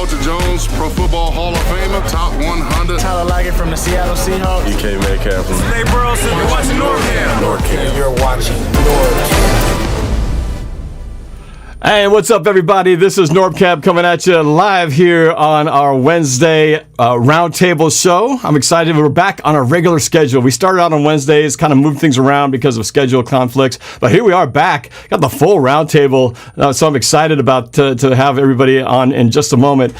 Boelter Jones, Pro Football Hall of Famer, top 100. Tyler Lockett from the Seattle Seahawks. DK Metcalf. Hey, Burleson, you're watching NorbCam. NorbCam. You're watching NorbCam. Hey, what's up, everybody? This is NorbCam coming at you live here on our Wednesday roundtable show. I'm excited. We're back on our regular schedule. We started out on Wednesdays, kind of moved things around because of schedule conflicts, but here we are back. Got the full roundtable, so I'm excited about to have everybody on in just a moment.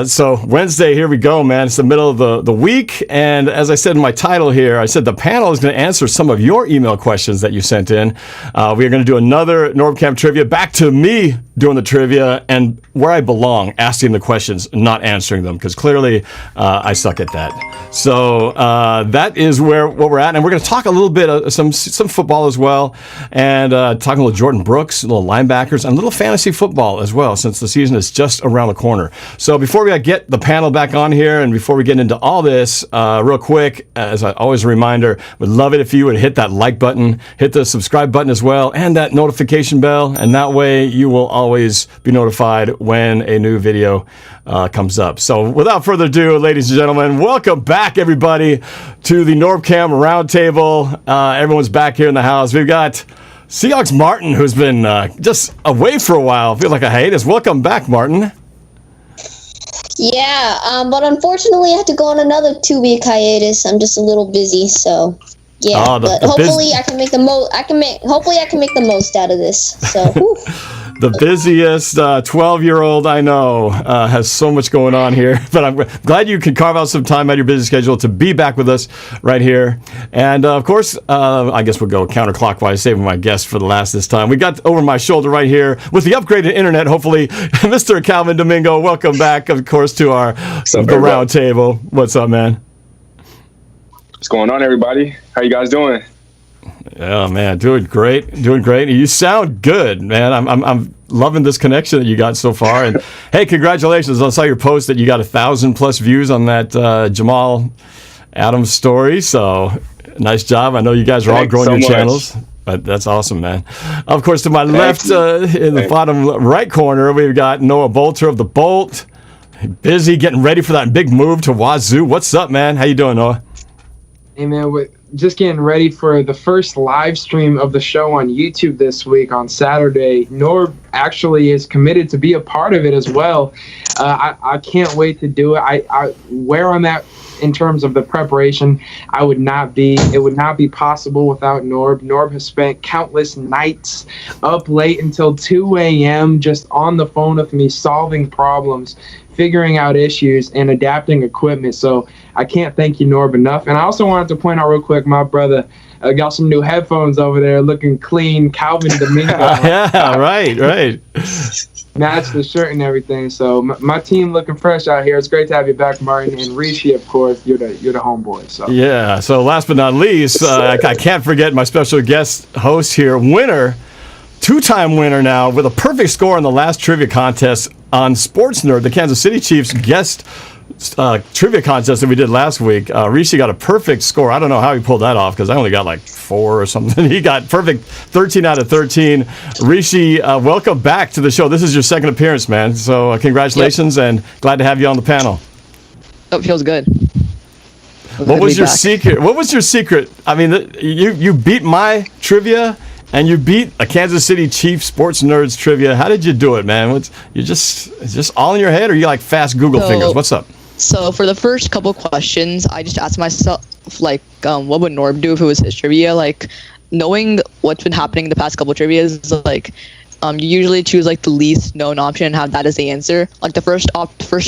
So Wednesday, here we go, man. It's the middle of the week, and as I said in my title here, I said the panel is going to answer some of your email questions that you sent in. We are going to do another NorbCam trivia. Back to me doing the trivia and where I belong, asking the questions, not answering them, because clearly I suck at that. So that is what we're at, and we're going to talk a little bit of some football as well, and talking a little Jordan Brooks, a little linebackers, and a little fantasy football as well, since the season is just around the corner. So before we get the panel back on here, and before we get into all this, real quick, as always a reminder, would love it if you would hit that like button, hit the subscribe button as well, and that notification bell, and that way you will always be notified when a new video comes up. So without further ado, ladies and gentlemen, welcome back, everybody, to the NorbCam Roundtable. Everyone's back here in the house. We've got Seahawks Martin, who's been just away for a while. Feels like a hiatus. Welcome back, Martin. Yeah, but unfortunately I had to go on another 2-week hiatus. I'm just a little busy, so... Yeah, but hopefully I can make the most. Hopefully I can make the most out of this. So, the busiest 12-year-old I know has so much going on here. But I'm glad you can carve out some time out of your busy schedule to be back with us right here. And of course, I guess we'll go counterclockwise, saving my guest for the last this time. We got over my shoulder right here with the upgraded internet. Hopefully, Mr. Calvin Domingo. Welcome back, of course, to our the round table. What's up, man? What's going on, everybody? How you guys doing? Yeah, man, doing great. You sound good, man. I'm loving this connection that you got so far. And hey, congratulations! I saw your post that you got 1,000+ views on that Jamal Adams story. So nice job. I know you guys are all growing your channels. But that's awesome, man. Of course, to my left, in the bottom right corner, we've got Noah Boelter of the Boelt. Busy getting ready for that big move to Wazoo. What's up, man? How you doing, Noah? Hey, man, we're just getting ready for the first live stream of the show on YouTube this week on Saturday. Norb actually is committed to be a part of it as well. I can't wait to do it. Where I'm at in terms of the preparation, it would not be possible without Norb. Norb has spent countless nights up late until 2 a.m. just on the phone with me, solving problems, figuring out issues, and adapting equipment. So I can't thank you, Norb, enough. And I also wanted to point out real quick, my brother got some new headphones over there, looking clean. Calvin Domingo. Yeah, right. Match the shirt and everything. So my team looking fresh out here. It's great to have you back, Martin. And Rishi, of course, you're the homeboy. So yeah. So last but not least, I can't forget my special guest host here, two-time winner now with a perfect score in the last trivia contest on Sports Nerd, the Kansas City Chiefs guest trivia contest that we did last week. Rishi got a perfect score. I don't know how he pulled that off because I only got like 4 or something. He got perfect 13 out of 13. Rishi, welcome back to the show. This is your second appearance, man. So congratulations, and glad to have you on the panel. Oh, it feels good. What was your secret? What was your secret? I mean, you beat my trivia. And you beat a Kansas City Chiefs Sports Nerds trivia. How did you do it, man? It's just all in your head, or you like fast Google fingers? What's up? So for the first couple questions, I just asked myself, like, what would Norb do if it was his trivia? Like, knowing what's been happening in the past couple trivias, like, you usually choose like the least known option and have that as the answer. Like the first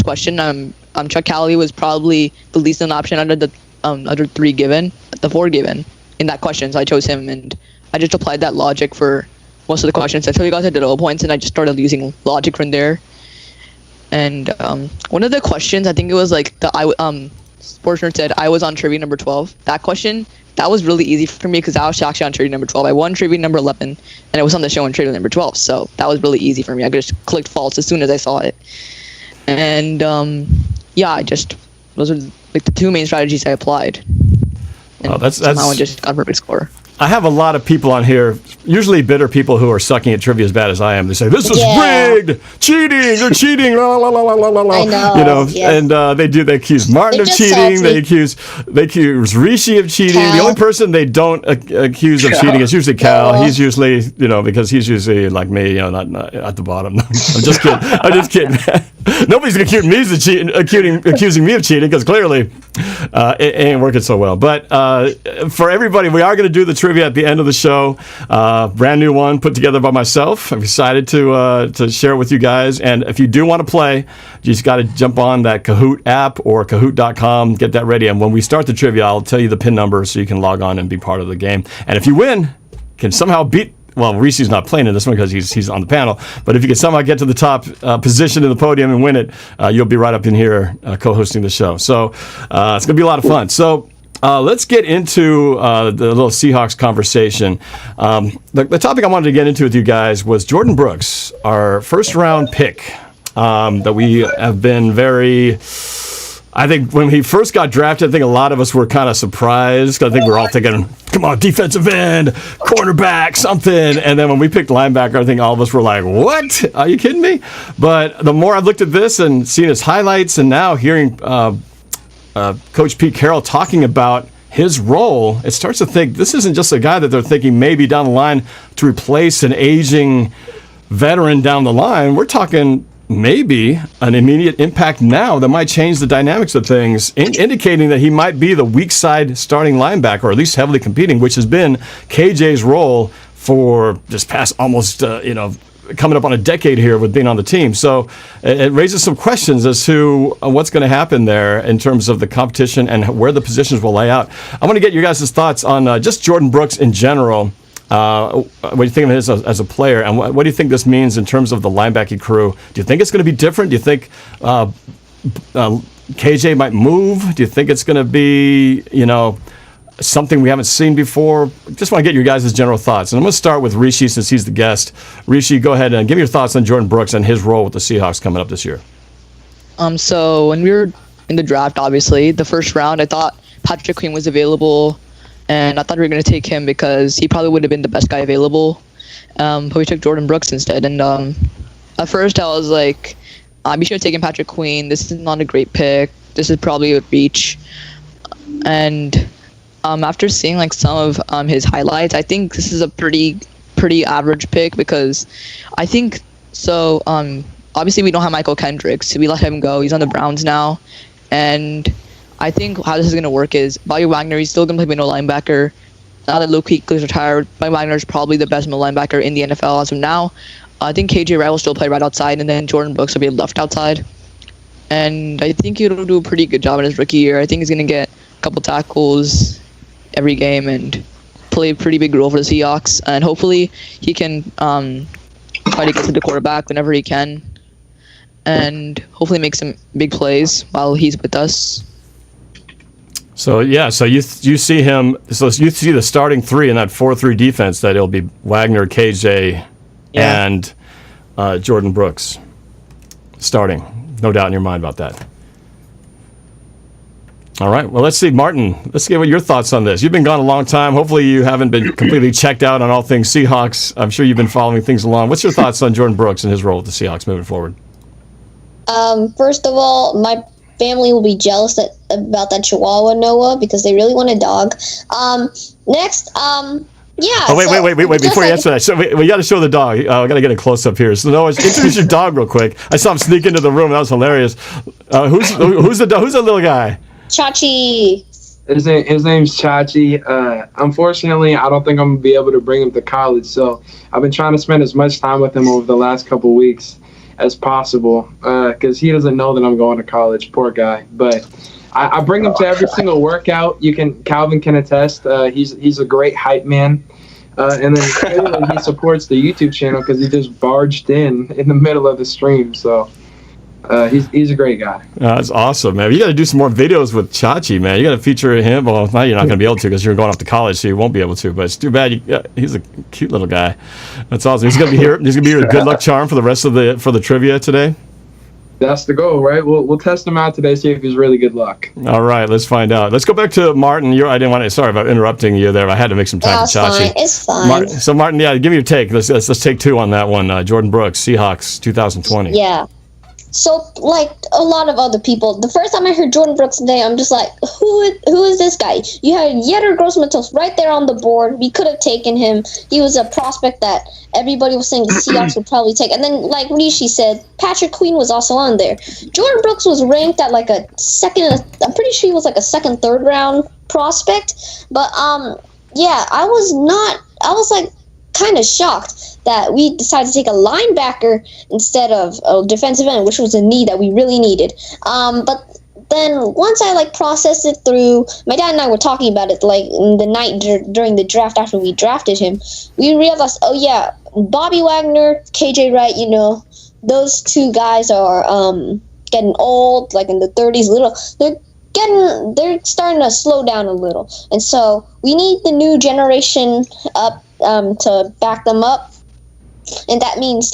question, Chuck Calloway was probably the least known option under the other 4 given in that question. So I chose him, and I just applied that logic for most of the questions. I told you guys I did all points, and I just started using logic from there. And one of the questions, I think it was like Sports Nerd said I was on trivia number 12. That question, that was really easy for me because I was actually on trivia number 12. I won trivia number 11, and I was on the show on trivia number 12. So that was really easy for me. I just clicked false as soon as I saw it. And those are like the 2 main strategies I applied. And that's somehow I just got a perfect score. I have a lot of people on here, usually bitter people who are sucking at trivia as bad as I am. They say, this is rigged, cheating, they're cheating, la, la, la, la, la, la. I know. You know, yes. and they accuse Martin of cheating. They accuse Rishi of cheating. Cal. The only person they don't accuse of cheating is usually Cal. No. He's usually, because he's usually like me, not at the bottom. I'm just kidding. I'm just kidding. Nobody's accusing me of cheating because clearly it ain't working so well. But for everybody, we are going to do the trivia at the end of the show. Brand new one put together by myself. I'm excited to share it with you guys. And if you do want to play, you just got to jump on that Kahoot app or Kahoot.com. Get that ready. And when we start the trivia, I'll tell you the PIN number so you can log on and be part of the game. And if you win, can somehow beat. Well, Reese's not playing in this one because he's on the panel. But if you can somehow get to the top position in the podium and win it, you'll be right up in here co-hosting the show. So it's going to be a lot of fun. So let's get into the little Seahawks conversation. The topic I wanted to get into with you guys was Jordan Brooks, our first-round pick that we have been very... I think when he first got drafted, I think a lot of us were kind of surprised. I think we were all thinking, come on, defensive end, cornerback, something. And then when we picked linebacker, I think all of us were like, what? Are you kidding me? But the more I've looked at this and seen his highlights and now hearing Coach Pete Carroll talking about his role, it starts to think this isn't just a guy that they're thinking maybe down the line to replace an aging veteran down the line. We're talking maybe an immediate impact now that might change the dynamics of things, indicating that he might be the weak side starting linebacker, or at least heavily competing, which has been KJ's role for this past almost, coming up on a decade here with being on the team. So it raises some questions as to what's going to happen there in terms of the competition and where the positions will lay out. I want to get your guys' thoughts on just Jordan Brooks in general. What do you think of him as a player, and what do you think this means in terms of the linebacking crew? Do you think it's going to be different? Do you think KJ might move? Do you think it's going to be, something we haven't seen before? Just want to get your guys' general thoughts. And I'm going to start with Rishi since he's the guest. Rishi, go ahead and give me your thoughts on Jordan Brooks and his role with the Seahawks coming up this year. So when we were in the draft, obviously, the first round, I thought Patrick Queen was available. And I thought we were going to take him because he probably would have been the best guy available. But we took Jordan Brooks instead. And at first I was like, we should have taken Patrick Queen. This is not a great pick. This is probably a reach. And after seeing like some of his highlights, I think this is a pretty average pick because I think so. Obviously, we don't have Michael Kendricks. We let him go. He's on the Browns now. And I think how this is going to work is Bobby Wagner, he's still going to play middle linebacker. Now that Luke Kuechly is retired, Bobby Wagner is probably the best middle linebacker in the NFL as of now. I think KJ Wright will still play right outside, and then Jordan Brooks will be left outside. And I think he'll do a pretty good job in his rookie year. I think he's going to get a couple tackles every game and play a pretty big role for the Seahawks. And hopefully he can try to get to the quarterback whenever he can. And hopefully make some big plays while he's with us. So you see him. So you see the starting three in that 4-3 defense. That it'll be Wagner, KJ, and Jordan Brooks starting. No doubt in your mind about that. All right. Well, let's see, Martin. Let's get what your thoughts on this. You've been gone a long time. Hopefully, you haven't been completely checked out on all things Seahawks. I'm sure you've been following things along. What's your thoughts on Jordan Brooks and his role with the Seahawks moving forward? First of all, my family will be jealous about that Chihuahua Noah because they really want a dog. Next, yeah. Oh, wait! Before you answer that, so we got to show the dog. We got to get a close up here. So Noah, introduce your dog real quick. I saw him sneak into the room. That was hilarious. Who's the little guy? Chachi. His name's Chachi. Unfortunately, I don't think I'm gonna be able to bring him to college. So I've been trying to spend as much time with him over the last couple weeks as possible, because he doesn't know that I'm going to college. Poor guy. But I bring him to every single workout. Calvin can attest. He's a great hype man. And then clearly he supports the YouTube channel because he just barged in the middle of the stream. So he's a great guy. That's awesome, man. You got to do some more videos with Chachi, man. You got to feature him. Well, now you're not going to be able to because you're going off to college, so you won't be able to. But it's too bad. He's a cute little guy. That's awesome. He's going to be here. He's going to be your good luck charm for the rest of the trivia today. That's the goal, right? We'll test him out today, see if he's really good luck. All right, let's find out. Let's go back to Martin. I didn't want to. Sorry about interrupting you there. I had to make some time for Chachi. It's fine. So Martin, yeah, give me your take. Let's take two on that one. Jordan Brooks, Seahawks, 2020. Yeah. So, like a lot of other people, the first time I heard Jordan Brooks today, I'm just like, who is this guy? You had Yetter Grossmatos right there on the board. We could have taken him. He was a prospect that everybody was saying the Seahawks would probably take. And then, like Rishi said, Patrick Queen was also on there. Jordan Brooks was ranked at like a second, I'm pretty sure he was like a second, third round prospect. But, yeah, I was like kind of shocked that we decided to take a linebacker instead of a defensive end, which was a need that we really needed. But then once I processed it through, my dad and I were talking about it in the night during the draft after we drafted him. We realized, oh yeah, Bobby Wagner, KJ Wright, those two guys are getting old, like in the 30s. They're starting to slow down a little, and so we need the new generation up to back them up. And that means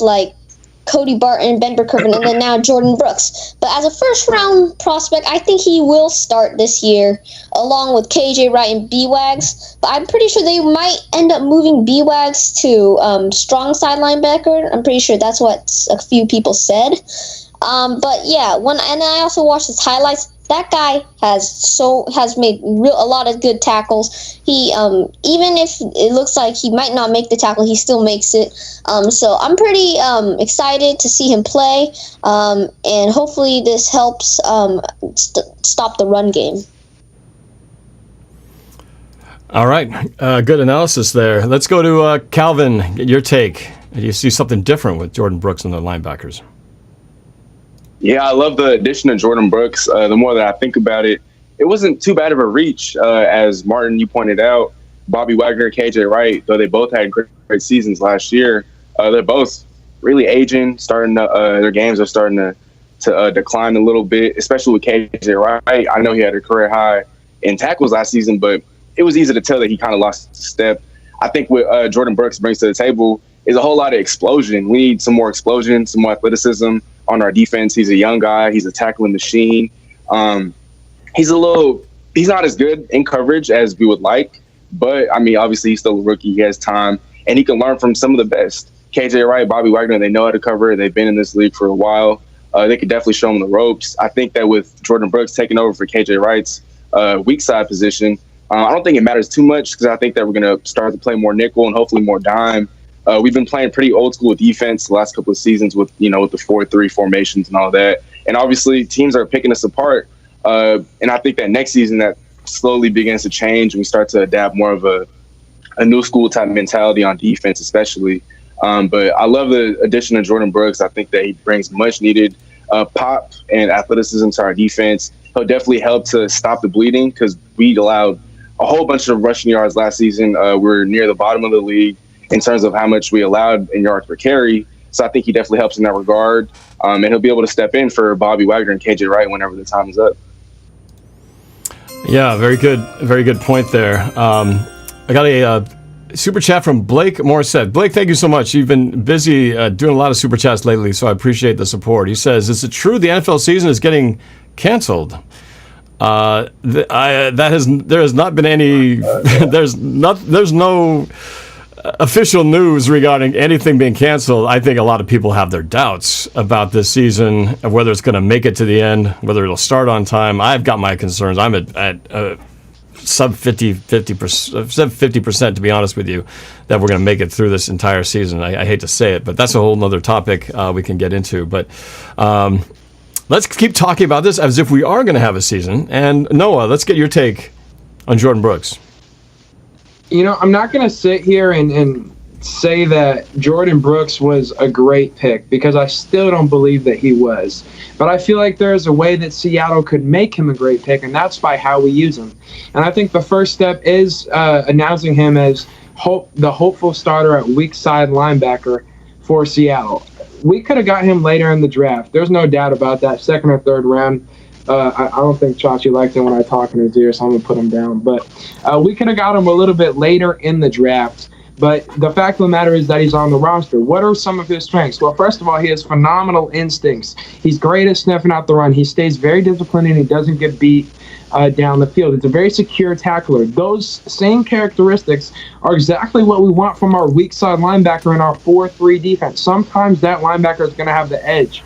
Cody Barton, Ben Burkervin, and then now Jordan Brooks. But as a first-round prospect, I think he will start this year, along with KJ Wright and B-Wags. But I'm pretty sure they might end up moving B-Wags to strong side linebacker. I'm pretty sure that's what a few people said. But yeah, and I also watched his highlights. That guy has made a lot of good tackles. He even if it looks like he might not make the tackle, he still makes it. So I'm pretty excited to see him play, and hopefully this helps stop the run game. All right, good analysis there. Let's go to Calvin. Get your take. Do you see something different with Jordan Brooks and the linebackers? Yeah, I love the addition of Jordan Brooks. The more that I think about it, it wasn't too bad of a reach. As Martin, you pointed out, Bobby Wagner, KJ Wright, though they both had great seasons last year, they're both really aging. Their games are starting to decline a little bit, especially with KJ Wright. I know he had a career high in tackles last season, but it was easy to tell that he kind of lost a step. I think what Jordan Brooks brings to the table is a whole lot of explosion. We need some more explosion, some more athleticism on our defense. He's a young guy. He's a tackling machine. He's not as good in coverage as we would like, but I mean, obviously he's still a rookie. He has time, and he can learn from some of the best. KJ Wright, Bobby Wagner, they know how to cover. They've been in this league for a while. They could definitely show him the ropes. I think that with Jordan Brooks taking over for KJ Wright's weak side position, I don't think it matters too much, because I think that we're going to start to play more nickel and hopefully more dime. We've been playing pretty old school defense the last couple of seasons with the 4-3 formations and all that. And obviously teams are picking us apart. And I think that next season that slowly begins to change and we start to adapt more of a new school type mentality on defense, especially. But I love the addition of Jordan Brooks. I think that he brings much needed pop and athleticism to our defense. He'll definitely help to stop the bleeding, because we allowed a whole bunch of rushing yards last season. We're near the bottom of the league in terms of how much we allowed in yards per carry. So I think he definitely helps in that regard. And he'll be able to step in for Bobby Wagner and KJ Wright whenever the time is up. Yeah, very good point there. I got a super chat from Blake Morissette. Blake, thank you so much. You've been busy doing a lot of super chats lately, so I appreciate the support. He says, is it true the NFL season is getting canceled? There has not been any, there's no official news regarding anything being canceled. I think a lot of people have their doubts about this season, of whether it's going to make it to the end, whether it'll start on time. I've got my concerns. I'm at sub 50%, to be honest with you, that we're going to make it through this entire season. I hate to say it, but that's a whole nother topic we can get into. But let's keep talking about this as if we are going to have a season. And Noah, let's get your take on Jordan Brooks. I'm not going to sit here and say that Jordan Brooks was a great pick, because I still don't believe that he was. But I feel like there's a way that Seattle could make him a great pick, and that's by how we use him. And I think the first step is announcing him as the hopeful starter at weak side linebacker for Seattle. We could have got him later in the draft. There's no doubt about that, second or third round. I don't think Chachi liked him when I talk in his ear, so I'm going to put him down. But we could have got him a little bit later in the draft. But the fact of the matter is that he's on the roster. What are some of his strengths? Well, first of all, he has phenomenal instincts. He's great at sniffing out the run. He stays very disciplined and he doesn't get beat down the field. It's a very secure tackler. Those same characteristics are exactly what we want from our weak side linebacker in our 4-3 defense. Sometimes that linebacker is going to have the edge.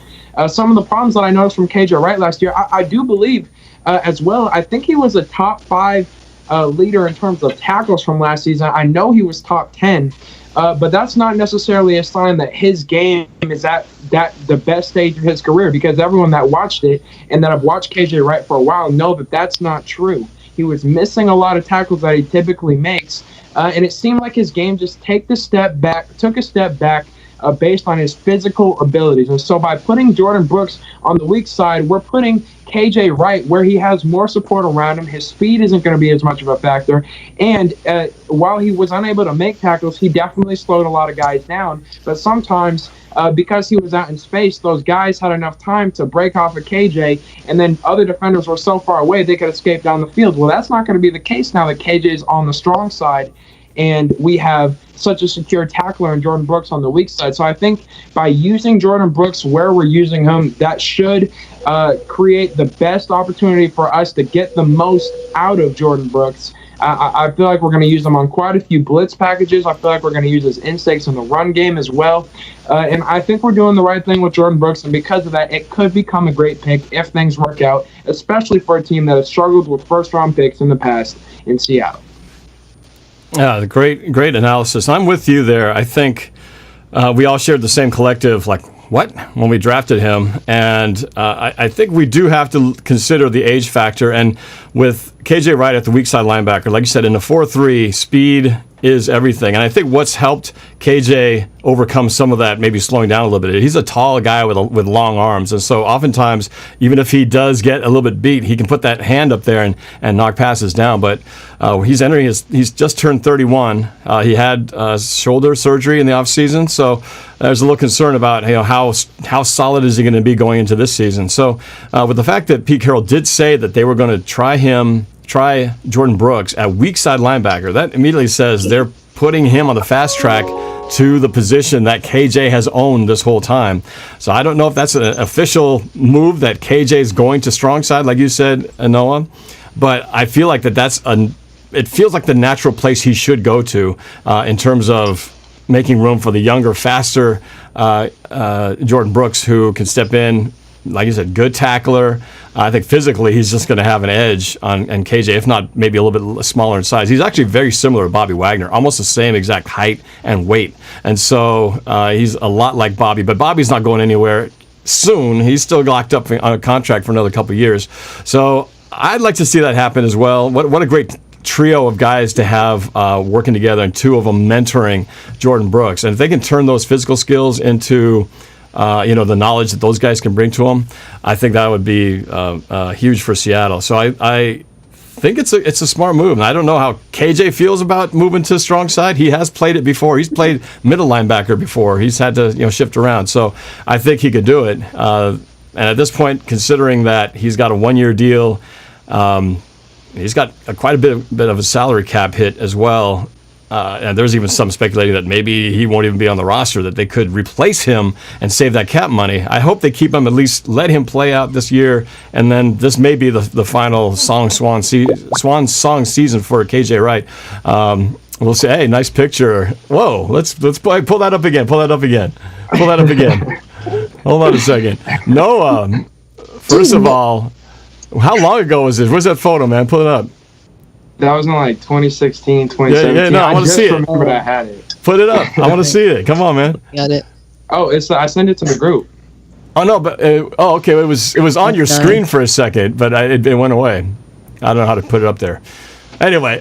Some of the problems that I noticed from KJ Wright last year, I do believe as well, I think he was a top 5 leader in terms of tackles from last season. I know he was top 10, but that's not necessarily a sign that his game is at the best stage of his career, because everyone that watched it and that have watched KJ Wright for a while know that that's not true. He was missing a lot of tackles that he typically makes, and it seemed like his game just took a step back based on his physical abilities. And so by putting Jordan Brooks on the weak side, we're putting KJ Wright where he has more support around him. His speed isn't going to be as much of a factor. And while he was unable to make tackles, he definitely slowed a lot of guys down. But sometimes because he was out in space, those guys had enough time to break off of KJ, and then other defenders were so far away they could escape down the field. Well, that's not going to be the case now that KJ is on the strong side and we have such a secure tackler in Jordan Brooks on the weak side. So I think by using Jordan Brooks where we're using him, that should create the best opportunity for us to get the most out of Jordan Brooks. I feel like we're going to use him on quite a few blitz packages. I feel like we're going to use his instincts in the run game as well. And I think we're doing the right thing with Jordan Brooks, and because of that, it could become a great pick if things work out, especially for a team that has struggled with first-round picks in the past in Seattle. Yeah, great analysis. I'm with you there. I think we all shared the same collective, like, what? When we drafted him. And I think we do have to consider the age factor. And with KJ Wright at the weak side linebacker, like you said, in the 4-3, speed is everything. And I think what's helped KJ overcome some of that, maybe slowing down a little bit, he's a tall guy with long arms. And so oftentimes, even if he does get a little bit beat, he can put that hand up there and knock passes down. But he's just turned 31. He had shoulder surgery in the offseason. So there's a little concern about how solid is he going to be going into this season. So with the fact that Pete Carroll did say that they were going to try Jordan Brooks at weak side linebacker, that immediately says they're putting him on the fast track to the position that KJ has owned this whole time. So I don't know if that's an official move that KJ is going to strong side, like you said, Noah, but I feel like it feels like the natural place he should go to in terms of making room for the younger, faster Jordan Brooks, who can step in, like you said, good tackler. I think physically he's just going to have an edge on KJ, if not maybe a little bit smaller in size. He's actually very similar to Bobby Wagner, almost the same exact height and weight. And so he's a lot like Bobby, but Bobby's not going anywhere soon. He's still locked up on a contract for another couple of years. So I'd like to see that happen as well. What a great trio of guys to have working together, and two of them mentoring Jordan Brooks. And if they can turn those physical skills into the knowledge that those guys can bring to them, I think that would be huge for Seattle. So I think it's a smart move. And I don't know how KJ feels about moving to strong side. He has played it before. He's played middle linebacker before. He's had to shift around. So I think he could do it. And at this point, considering that he's got a 1-year deal, he's got quite a bit of a salary cap hit as well. And there's even some speculating that maybe he won't even be on the roster, that they could replace him and save that cap money. I hope they keep him, at least let him play out this year, and then this may be the final swan song season for KJ Wright. We'll say, hey, nice picture. Whoa, let's pull that up again. Hold on a second. Noah, first of all, how long ago was this? Where's that photo, man? Pull it up. That was in like 2016, 2017. Yeah, no, I want to see it. I just remembered I had it. Put it up. I want to see it. Come on, man. Got it. Oh, I sent it to the group. Oh no, but okay. It was on your screen for a second, but it went away. I don't know how to put it up there. Anyway,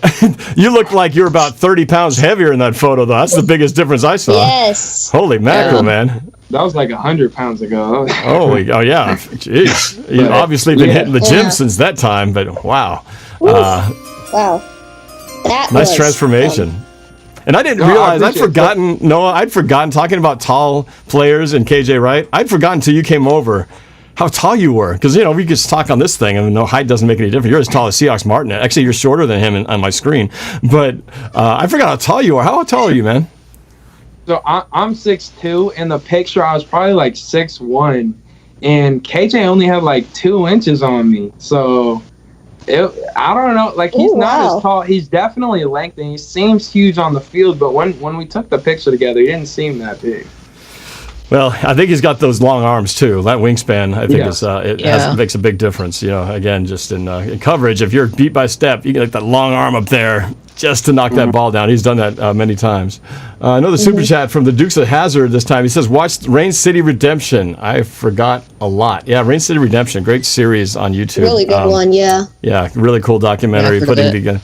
you look like you're about 30 pounds heavier in that photo, though. That's the biggest difference I saw. Yes. Holy mackerel, man. That was like 100 pounds ago. Oh yeah. Jeez. You've obviously been hitting the gym since that time, but wow. Wow. That nice was transformation. And I didn't realize, I'd forgotten talking about tall players and KJ Wright. I'd forgotten until you came over how tall you were, because we could just talk on this thing, and no, height doesn't make any difference. You're as tall as Seahawks Martin. Actually, you're shorter than him on my screen, but I forgot how tall you are. How tall are you, man? So I'm 6'2". In the picture, I was probably like 6'1", and KJ only had like 2 inches on me. So I don't know. Like, he's not as tall. He's definitely lengthened. He seems huge on the field, but when we took the picture together, he didn't seem that big. Well, I think he's got those long arms too. That wingspan, I think, makes a big difference. Again, just in coverage, if you're beat by step, you get like that long arm up there just to knock that ball down. He's done that many times. Another super chat from the Dukes of Hazzard this time. He says, "Watch Rain City Redemption." I forgot a lot. Yeah, Rain City Redemption, great series on YouTube. Really good one, yeah. Yeah, really cool documentary putting together.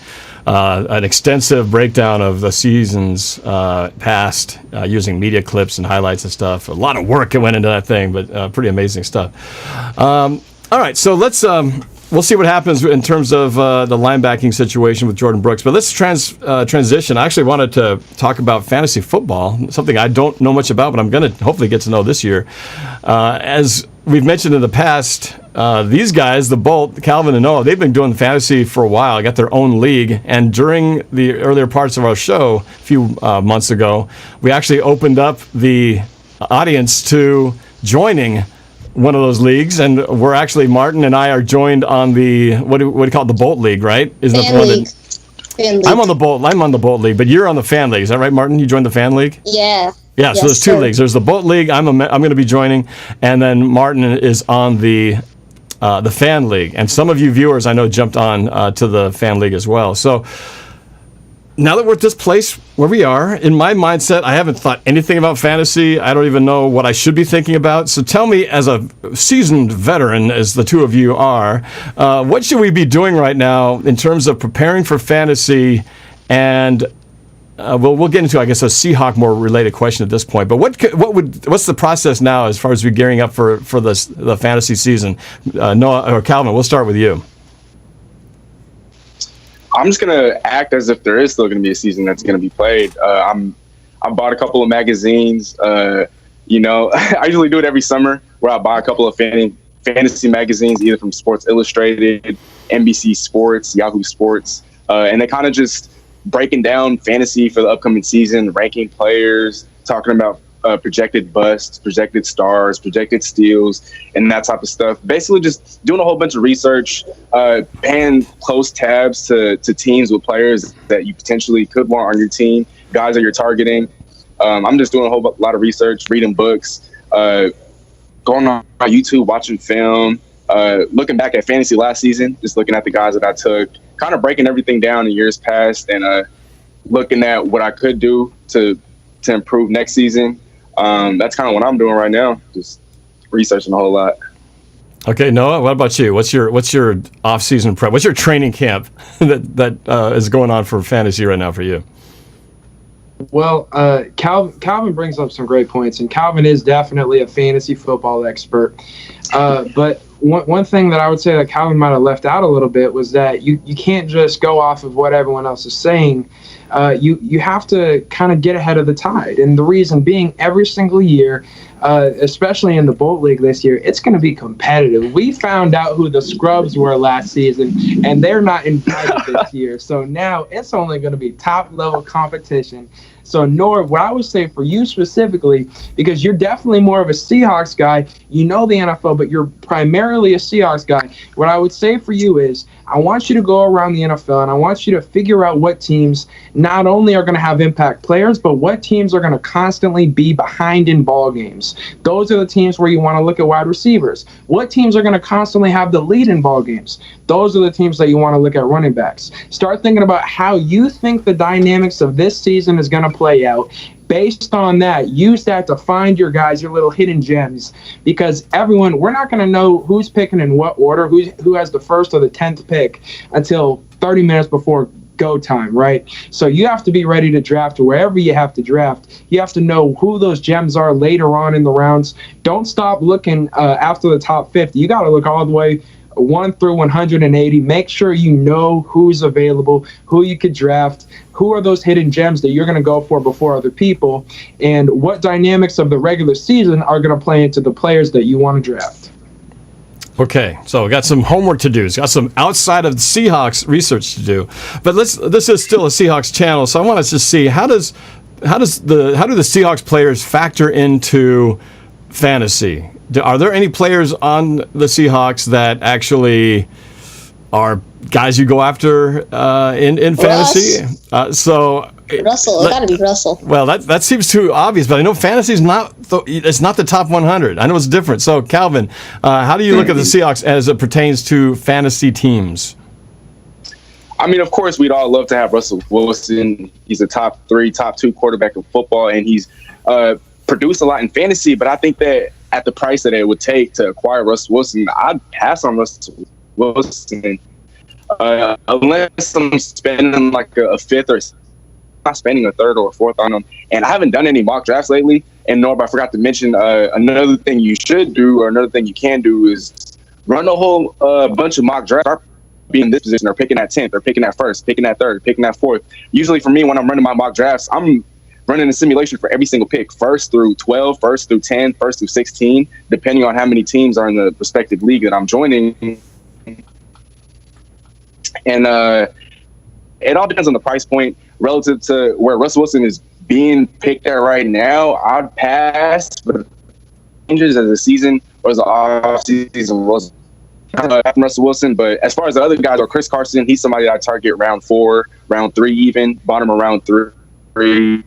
An extensive breakdown of the seasons past using media clips and highlights and stuff. A lot of work that went into that thing, but pretty amazing stuff. All right, so we'll see what happens in terms of the linebacking situation with Jordan Brooks. But let's transition. I actually wanted to talk about fantasy football, something I don't know much about, but I'm going to hopefully get to know this year. As we've mentioned in the past, these guys, the Boelt, Calvin and Noah, they've been doing fantasy for a while, got their own league. And during the earlier parts of our show, a few months ago, we actually opened up the audience to joining one of those leagues. And we're actually, Martin and I are joined on the, what do you call it, the Boelt League, right? Isn't that the one that... Fan league. I'm on the Boelt League, but you're on the Fan League. Is that right, Martin? You joined the Fan League? Yeah. Yeah, so there's two leagues. There's the Boelt League. I'm going to be joining, and then Martin is on the Fan League. And some of you viewers I know jumped on to the Fan League as well. So now that we're at this place where we are, in my mindset, I haven't thought anything about fantasy. I don't even know what I should be thinking about. So tell me, as a seasoned veteran, as the two of you are, what should we be doing right now in terms of preparing for fantasy? And we'll get into, I guess, a Seahawk more related question at this point. But what's the process now as far as we're gearing up for the fantasy season? Noah or Calvin, we'll start with you. I'm just gonna act as if there is still gonna be a season that's gonna be played. I bought a couple of magazines. I usually do it every summer, where I buy a couple of fantasy magazines, either from Sports Illustrated, NBC Sports, Yahoo Sports, and they kind of just breaking down fantasy for the upcoming season, ranking players, talking about projected busts, projected stars, projected steals, and that type of stuff. Basically just doing a whole bunch of research, paying close tabs to teams with players that you potentially could want on your team, guys that you're targeting. I'm just doing a whole lot of research, reading books, going on YouTube, watching film, looking back at fantasy last season, just looking at the guys that I took, kind of breaking everything down in years past, and looking at what I could do to improve next season. That's kind of what I'm doing right now, just researching a whole lot. Okay, Noah, what about you? What's your off-season prep? What's your training camp that is going on for fantasy right now for you? Well, Calvin brings up some great points, and Calvin is definitely a fantasy football expert. But one thing that I would say that Calvin might have left out a little bit was that you can't just go off of what everyone else is saying. You have to kind of get ahead of the tide. And the reason being, every single year, especially in the Boelt League this year, it's going to be competitive. We found out who the scrubs were last season, and they're not invited this year. So now it's only going to be top-level competition. So, Norb, what I would say for you specifically, because you're definitely more of a Seahawks guy, you know the NFL, but you're primarily a Seahawks guy, what I would say for you is I want you to go around the NFL, and I want you to figure out what teams not only are going to have impact players, but what teams are going to constantly be behind in ball games. Those are the teams where you want to look at wide receivers. What teams are going to constantly have the lead in ball games? Those are the teams that you want to look at running backs. Start thinking about how you think the dynamics of this season is going to play out. Based on that, use that to find your guys, your little hidden gems, because we're not going to know who's picking in what order, who has the first or the 10th pick until 30 minutes before go time, right? So you have to be ready to draft wherever you have to draft. You have to know who those gems are later on in the rounds. Don't stop looking after the top 50. You got to look all the way 1 through 180. Make sure you know who's available, who you could draft, who are those hidden gems that you're going to go for before other people, and what dynamics of the regular season are going to play into the players that you want to draft. Okay, so we got some homework to do. It's got some outside of the Seahawks research to do. But this is still a Seahawks channel, so I want to just see how do the Seahawks players factor into fantasy? Are there any players on the Seahawks that actually are guys you go after in fantasy? Russell, it got to be Russell. Well, that seems too obvious, but I know fantasy is it's not the top 100. I know it's different. So, Calvin, how do you look at the Seahawks as it pertains to fantasy teams? I mean, of course, we'd all love to have Russell Wilson. He's a top 3, top 2 quarterback in football, and he's produced a lot in fantasy. But I think that at the price that it would take to acquire Russell Wilson, I'd pass on Russell Wilson unless I'm spending like a fifth or not spending a third or a fourth on him. And I haven't done any mock drafts lately. And Norb, I forgot to mention another thing you should do, or another thing you can do, is run a whole bunch of mock drafts. Start being in this position, or picking at 10th, or picking at 1st, picking at 3rd, picking at 4th. Usually for me, when I'm running my mock drafts, I'm running a simulation for every single pick, 1st through 12, 1st through 10, 1st through 16, depending on how many teams are in the respective league that I'm joining. And it all depends on the price point relative to where Russell Wilson is being picked at right now. I'd pass, but changes as a season or as an off-season was Russell Wilson. But as far as the other guys, or Chris Carson, he's somebody that I target round 4, round 3 even, bottom of round 3.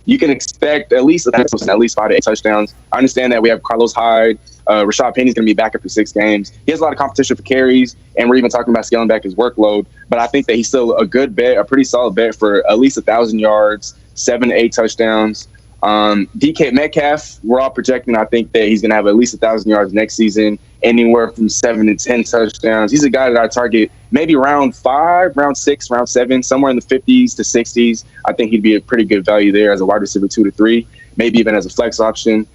You can expect at least 5 to 8 touchdowns. I understand that we have Carlos Hyde. Rashad Penny's going to be back after 6 games. He has a lot of competition for carries, and we're even talking about scaling back his workload. But I think that he's still a good bet, a pretty solid bet for at least 1,000 yards, 7 to 8 touchdowns. DK Metcalf, we're all projecting, I think, that he's going to have at least 1,000 yards next season, anywhere from 7 to 10 touchdowns. He's a guy that I target maybe round 5, round 6, round 7, somewhere in the 50s to 60s. I think he'd be a pretty good value there as a wide receiver 2 to 3, maybe even as a flex option.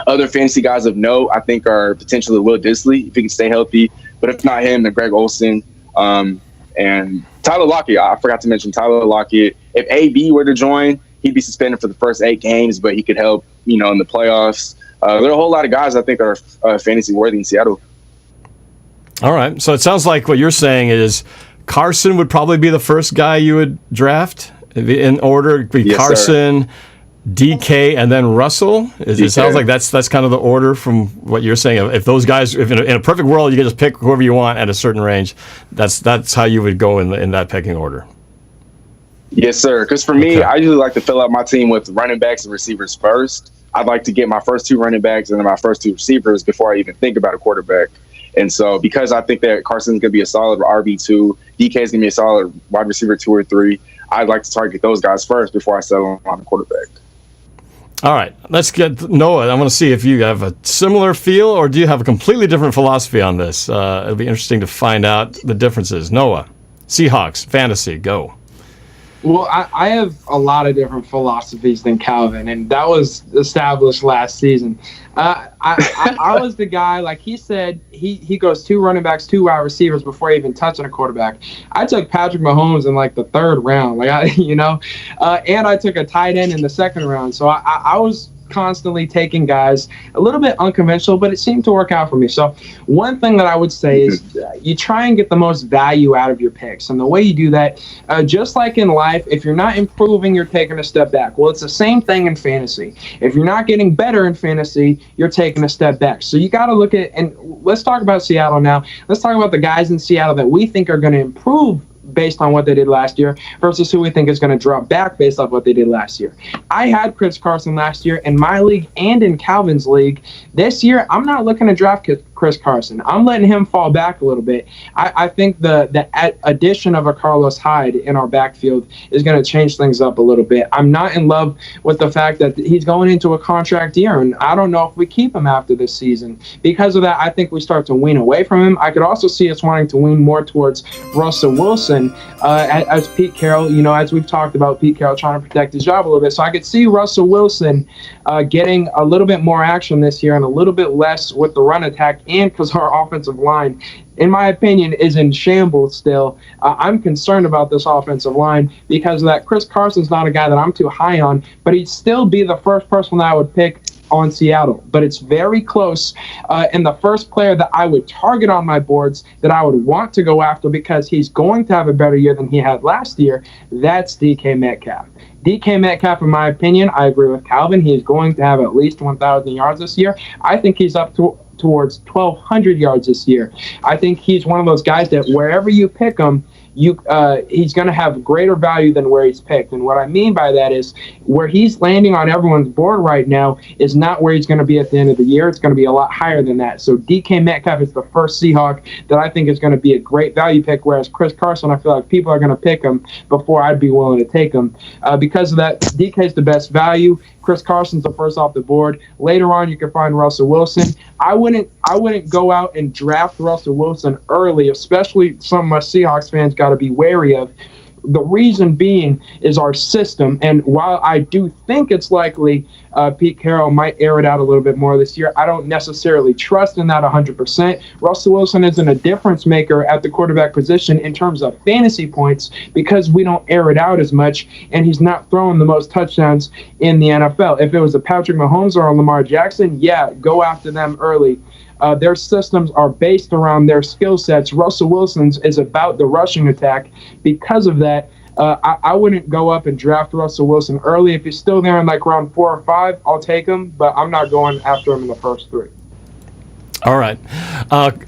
Other fantasy guys of note, I think, are potentially Will Dissly, if he can stay healthy. But if not him, then Greg Olsen and Tyler Lockett. I forgot to mention Tyler Lockett. If AB were to join, he'd be suspended for the first 8 games, but he could help, in the playoffs. There are a whole lot of guys I think are fantasy worthy in Seattle. All right. So it sounds like what you're saying is Carson would probably be the first guy you would draft in order. It'd be yes, Carson, sir. DK, and then Russell. It sounds like that's kind of the order from what you're saying. If those guys, if in a perfect world you can just pick whoever you want at a certain range, that's how you would go in that pecking order. Yes, sir. Because for me, I usually like to fill out my team with running backs and receivers first. I'd like to get my first 2 running backs and then my first 2 receivers before I even think about a quarterback. And so because I think that Carson's going to be a solid RB2, DK is going to be a solid wide receiver 2 or 3, I'd like to target those guys first before I settle on a quarterback. All right, let's get Noah. I want to see if you have a similar feel or do you have a completely different philosophy on this. It'll be interesting to find out the differences. Noah, Seahawks, fantasy, go. Well, I have a lot of different philosophies than Calvin, and that was established last season. I was the guy, like he said, he goes 2 running backs, 2 wide receivers before even touching a quarterback. I took Patrick Mahomes in like the 3rd round, and I took a tight end in the 2nd round. So I was constantly taking guys a little bit unconventional, but it seemed to work out for me. So one thing that I would say is you try and get the most value out of your picks. And the way you do that, just like in life, if you're not improving, you're taking a step back. Well, it's the same thing in fantasy. If you're not getting better in fantasy, you're taking a step back. So you got to look at, and let's talk about Seattle now. Let's talk about the guys in Seattle that we think are going to improve based on what they did last year versus who we think is going to drop back based off what they did last year. I had Chris Carson last year in my league and in Calvin's league. This year, I'm not looking to draft Chris Carson. I'm letting him fall back a little bit. I think the addition of a Carlos Hyde in our backfield is going to change things up a little bit. I'm not in love with the fact that he's going into a contract year, and I don't know if we keep him after this season. Because of that, I think we start to wean away from him. I could also see us wanting to wean more towards Russell Wilson as Pete Carroll, as we've talked about, Pete Carroll trying to protect his job a little bit. So I could see Russell Wilson getting a little bit more action this year and a little bit less with the run attack, and because our offensive line, in my opinion, is in shambles still. I'm concerned about this offensive line because of that. Chris Carson's not a guy that I'm too high on, but he'd still be the first person that I would pick on Seattle, but it's very close. And the first player that I would target on my boards that I would want to go after because he's going to have a better year than he had last year, that's DK Metcalf. DK Metcalf, in my opinion, I agree with Calvin. He is going to have at least 1,000 yards this year. I think he's up towards 1,200 yards this year. I think he's one of those guys that wherever you pick him, he's going to have greater value than where he's picked. And what I mean by that is where he's landing on everyone's board right now is not where he's going to be at the end of the year. It's going to be a lot higher than that. So DK Metcalf is the first Seahawk that I think is going to be a great value pick, whereas Chris Carson, I feel like people are going to pick him before I'd be willing to take him. Because of that, DK is the best value. Chris Carson's the first off the board. Later on, you can find Russell Wilson. I wouldn't go out and draft Russell Wilson early, especially some of my Seahawks fans got to be wary of. The reason being is our system. And while I do think it's likely Pete Carroll might air it out a little bit more this year, I don't necessarily trust in that 100%. Russell Wilson isn't a difference maker at the quarterback position in terms of fantasy points because we don't air it out as much, and he's not throwing the most touchdowns in the NFL. If it was a Patrick Mahomes or a Lamar Jackson, yeah, go after them early. Their systems are based around their skill sets. Russell Wilson's is about the rushing attack. Because of that, I wouldn't go up and draft Russell Wilson early. If he's still there in like round 4 or 5, I'll take him, but I'm not going after him in the first 3. All right.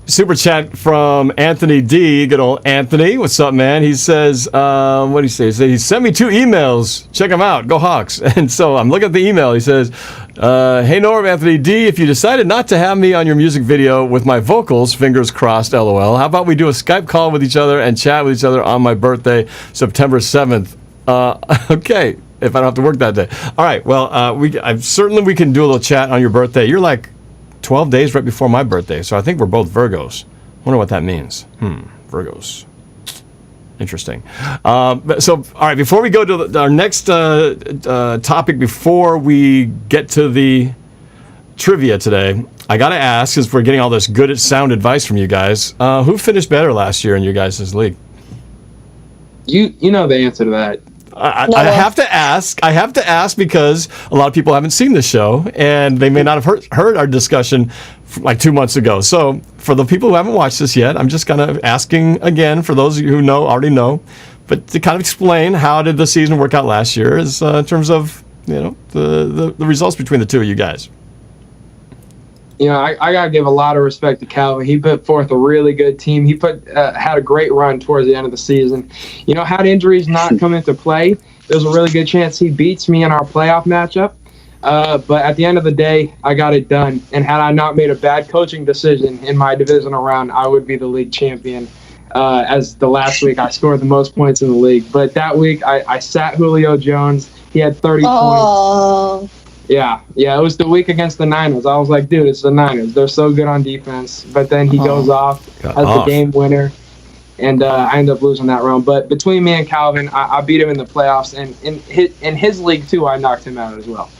Super chat from Anthony D. Good old Anthony. What's up, man? He says, what did he say? He sent me 2 emails. Check them out. Go Hawks. And so I'm looking at the email. He says, hey, Norb, Anthony D., if you decided not to have me on your music video with my vocals, fingers crossed, LOL, how about we do a Skype call with each other and chat with each other on my birthday, September 7th? Okay, if I don't have to work that day. All right, well, certainly we can do a little chat on your birthday. You're like 12 days right before my birthday, so I think we're both Virgos. Wonder what that means. Virgos. Interesting. So, all right, before we go to our next topic, before we get to the trivia today, I got to ask, because we're getting all this good sound advice from you guys, who finished better last year in your guys' league? You know the answer to that. I have to ask. I have to ask because a lot of people haven't seen the show, and they may not have heard our discussion like 2 months ago. So for the people who haven't watched this yet, I'm just kind of asking again for those of you who already know, but to kind of explain how did the season work out last year in terms of the results between the two of you guys. I got to give a lot of respect to Calvin. He put forth a really good team. He had a great run towards the end of the season. Had injuries not come into play, there's a really good chance he beats me in our playoff matchup. But at the end of the day, I got it done. And had I not made a bad coaching decision in my divisional round, I would be the league champion. As the last week, I scored the most points in the league. But that week, I sat Julio Jones. He had 30 points. Yeah, it was the week against the Niners. I was like, dude, it's the Niners. They're so good on defense. But then he goes off as the game winner, and I end up losing that round. But between me and Calvin, I beat him in the playoffs, and in his league, too, I knocked him out as well.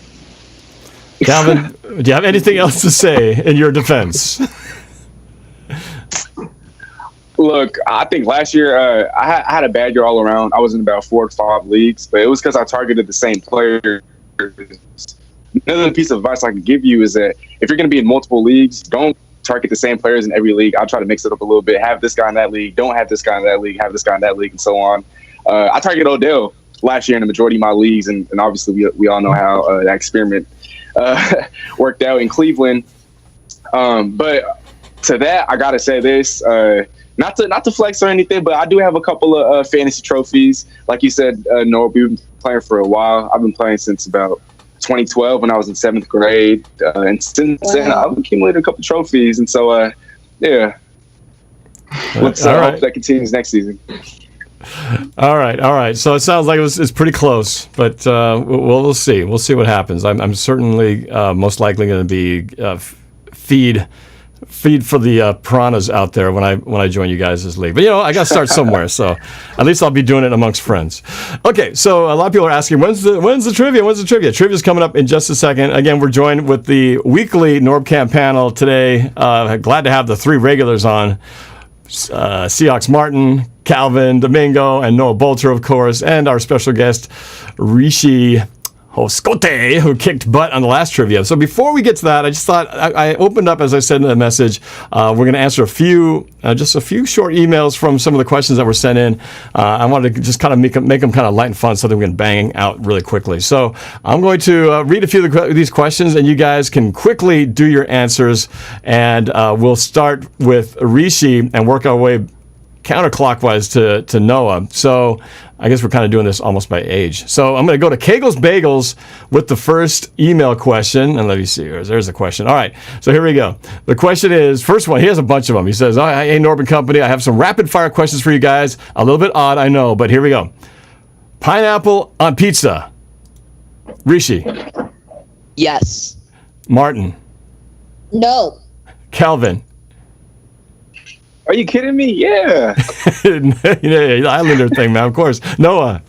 Calvin, do you have anything else to say in your defense? Look, I think last year I had a bad year all around. I was in about 4 or 5 leagues, but it was because I targeted the same players. Another piece of advice I can give you is that if you're going to be in multiple leagues, don't target the same players in every league. I'll try to mix it up a little bit. Have this guy in that league. Don't have this guy in that league. Have this guy in that league, and so on. I targeted Odell last year in the majority of my leagues, and obviously we all know how that experiment worked out in Cleveland. But to that, I got to say this. Not to flex or anything, but I do have a couple of fantasy trophies. Like you said, Norb, we've been playing for a while. I've been playing since about 2012 when I was in 7th grade. And since then, I've accumulated a couple trophies. And so, yeah. Let's hope that continues next season. All right. So it sounds like it's pretty close, but we'll see. We'll see what happens. I'm certainly most likely going to be feed for the piranhas out there when I join you guys' league. But I got to start somewhere, so at least I'll be doing it amongst friends. Okay, so a lot of people are asking when's the trivia? When's the trivia? Trivia's coming up in just a second. Again, we're joined with the weekly NorbCam panel today. Glad to have the 3 regulars on. Seahawks Martin, Calvin, Domingo, and Noah Boelter, of course, and our special guest Rishi. Hoscote, who kicked butt on the last trivia. So before we get to that, I just thought I opened up, as I said in the message, we're going to answer just a few short emails from some of the questions that were sent in. I wanted to just kind of make them kind of light and fun so that we can bang out really quickly. So I'm going to read a few of these questions, and you guys can quickly do your answers. And we'll start with Rishi and work our way counterclockwise to Noah. So I guess we're kind of doing this almost by age. So I'm going to go to Kegel's Bagels with the first email question. And let me see. There's the question. All right. So here we go. The question is, first one, he has a bunch of them. He says, hey, Norb and company, I have some rapid fire questions for you guys. A little bit odd, I know, but here we go. Pineapple on pizza. Rishi. Yes. Martin. No. Calvin. Are you kidding me? Yeah. The Islander thing, man, of course. Noah.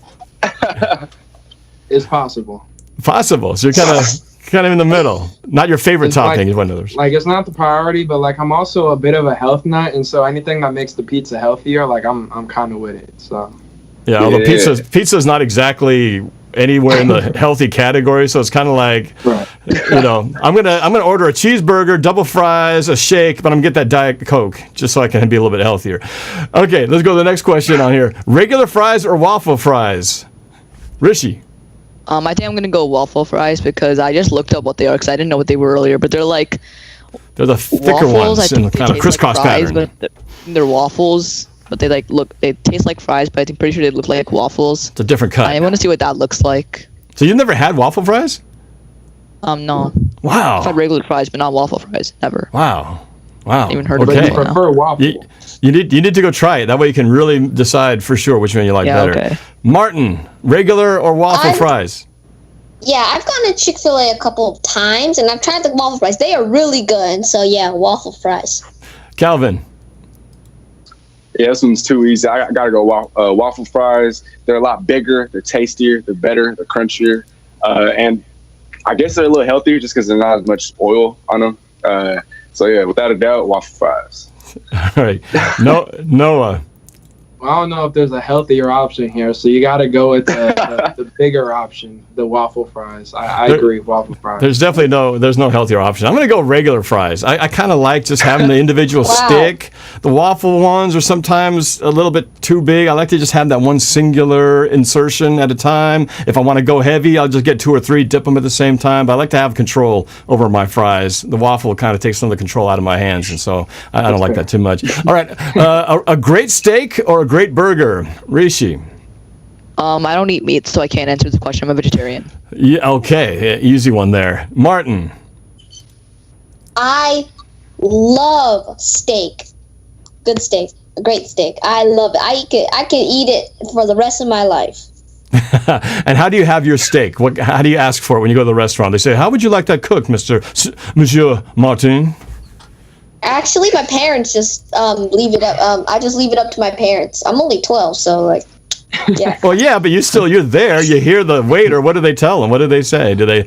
It's possible. Possible. So you're kind of in the middle. Not your favorite It's topping like- is one of those. Like, it's not the priority, but like I'm also a bit of a health nut, and so anything that makes the pizza healthier, like I'm kind of with it. So Yeah, although Yeah. pizza's not exactly anywhere in the healthy category, so it's kind of like, right. I'm gonna order a cheeseburger, double fries, a shake, but I'm gonna get that Diet Coke just so I can be a little bit healthier. Okay, let's go to the next question on here. Regular fries or waffle fries? Rishi. I think I'm gonna go waffle fries because I just looked up what they are because I didn't know what they were earlier. But they're like They're the thicker waffles. I ones in think the they kind of taste crisscross like fries, pattern. but they're waffles. But they taste like fries, but I'm pretty sure they look like waffles. It's a different cut. I want to see what that looks like. So you've never had waffle fries? No. Wow. I've had regular fries, but not waffle fries. Never. Wow. Even heard of But it. you Okay. prefer waffle. You need to go try it. That way you can really decide for sure which one you like Yeah, better. okay. Martin, regular or waffle fries? Yeah, I've gone to Chick-fil-A a couple of times, and I've tried the waffle fries. They are really good. So yeah, waffle fries. Calvin. Yeah, this one's too easy. I gotta go waffle fries. They're a lot bigger. They're tastier. They're better. They're crunchier. And I guess they're a little healthier just because there's not as much oil on them. So yeah, without a doubt, waffle fries. All right. Noah. I don't know if there's a healthier option here, so you got to go with the bigger option, the waffle fries. I agree, waffle fries. There's definitely there's no healthier option. I'm going to go regular fries. I kind of like just having the individual stick. The waffle ones are sometimes a little bit too big. I like to just have that one singular insertion at a time. If I want to go heavy, I'll just get 2 or 3, dip them at the same time. But I like to have control over my fries. The waffle kind of takes some of the control out of my hands, and so I don't like that too much. All right, a great steak or a great burger? Rishi. I don't eat meat, so I can't answer this question. I'm a vegetarian. Yeah, okay, easy one there. Martin. I love steak. Good steak. A great steak. I love it. I can eat it for the rest of my life. And how do you have your steak? How do you ask for it when you go to the restaurant? They say, how would you like that cooked, Monsieur Martin? Actually, my parents just leave it up. I just leave it up to my parents. I'm only 12, so like, yeah. Well, yeah, but you're there. You hear the waiter. What do they tell them? What do they say? Do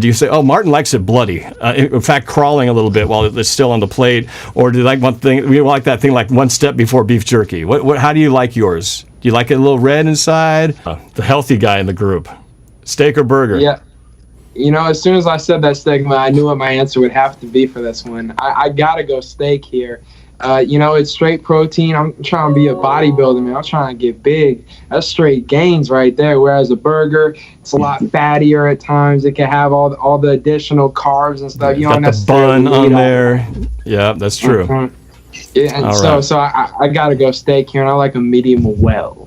you say, oh, Martin likes it bloody? In fact, crawling a little bit while it's still on the plate, or do you like one thing? We like that thing like one step before beef jerky. How do you like yours? Do you like it a little red inside? The healthy guy in the group, steak or burger? Yeah. As soon as I said that steak, I knew what my answer would have to be for this one. I gotta go steak here. It's straight protein. I'm trying to be a bodybuilder, man. I'm trying to get big. That's straight gains right there. Whereas a burger, it's a lot fattier at times. It can have all the additional carbs and stuff. You don't got the bun necessarily on need all there. Yeah, that's true. Yeah, and All so I gotta go steak here, and I like a medium well.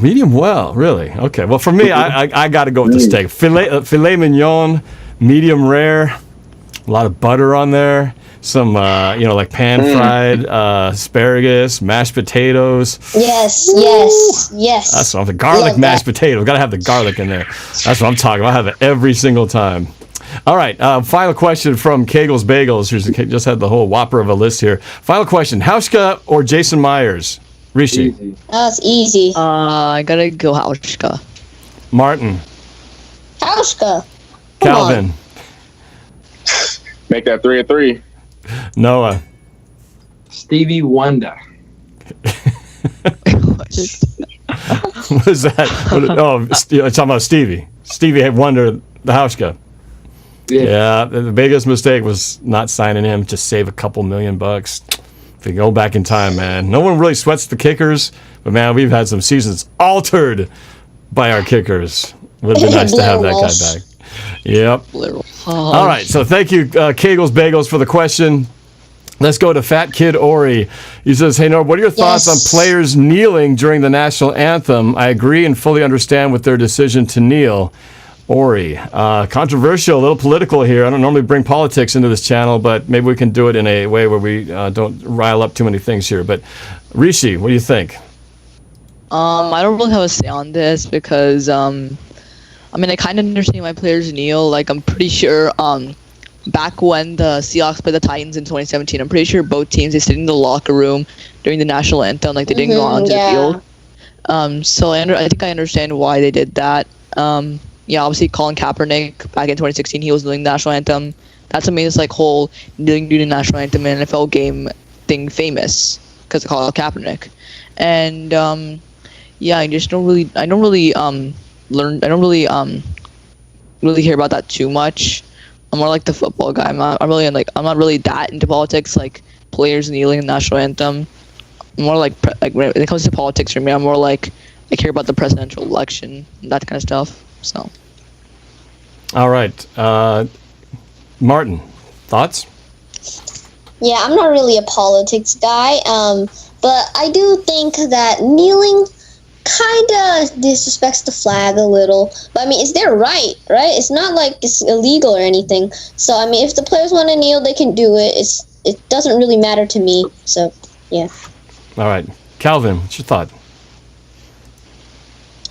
Medium well, really? Okay. Well, for me, I got to go with the steak. Filet mignon, medium rare. A lot of butter on there. Some, like pan-fried asparagus, mashed potatoes. Yes. That's what I'm garlic Love mashed that. potatoes. Got to have the garlic in there. That's what I'm talking about. I have it every single time. All right. Final question from Kegel's Bagels, who just had the whole whopper of a list here. Final question: Hauschka or Jason Myers? Rishi. Easy. That's easy. I gotta go Hauschka. Martin. Hauschka. Calvin. Make that 3 and 3. Noah. Stevie Wonder. What is that? You're talking about Stevie. Stevie Wonder, the Hauschka. Yeah, the biggest mistake was not signing him to save a couple $1,000,000. If you go back in time, man. No one really sweats the kickers, but man, we've had some seasons altered by our kickers. Would have been nice to have that guy back. Yep. All right, so thank you, Kegels Bagels, for the question. Let's go to Fat Kid Ori. He says, hey, Norb, what are your thoughts on players kneeling during the national anthem? I agree and fully understand with their decision to kneel. Ori. Controversial, a little political here. I don't normally bring politics into this channel, but maybe we can do it in a way where we don't rile up too many things here. But Rishi, what do you think? I don't really have a say on this because, I kind of understand why players kneel. Like, I'm pretty sure, back when the Seahawks played the Titans in 2017, I'm pretty sure both teams, they stayed in the locker room during the national anthem. Like, they didn't go onto the field. So I think I understand why they did that. Obviously Colin Kaepernick back in 2016, he was doing the national anthem. That's what made this whole kneeling during the national anthem and NFL game thing famous because of Colin Kaepernick. And I just don't really really hear about that too much. I'm more like the football guy. I'm not really that into politics, like players kneeling in the national anthem. I'm more like when it comes to politics for me, I'm more like I care about the presidential election, that kind of stuff. So. All right. Martin, thoughts? Yeah, I'm not really a politics guy, but I do think that kneeling kind of disrespects the flag a little. But, it's their right? It's not like it's illegal or anything. So, if the players want to kneel, they can do it. It doesn't really matter to me. So, yeah. All right. Calvin, what's your thought?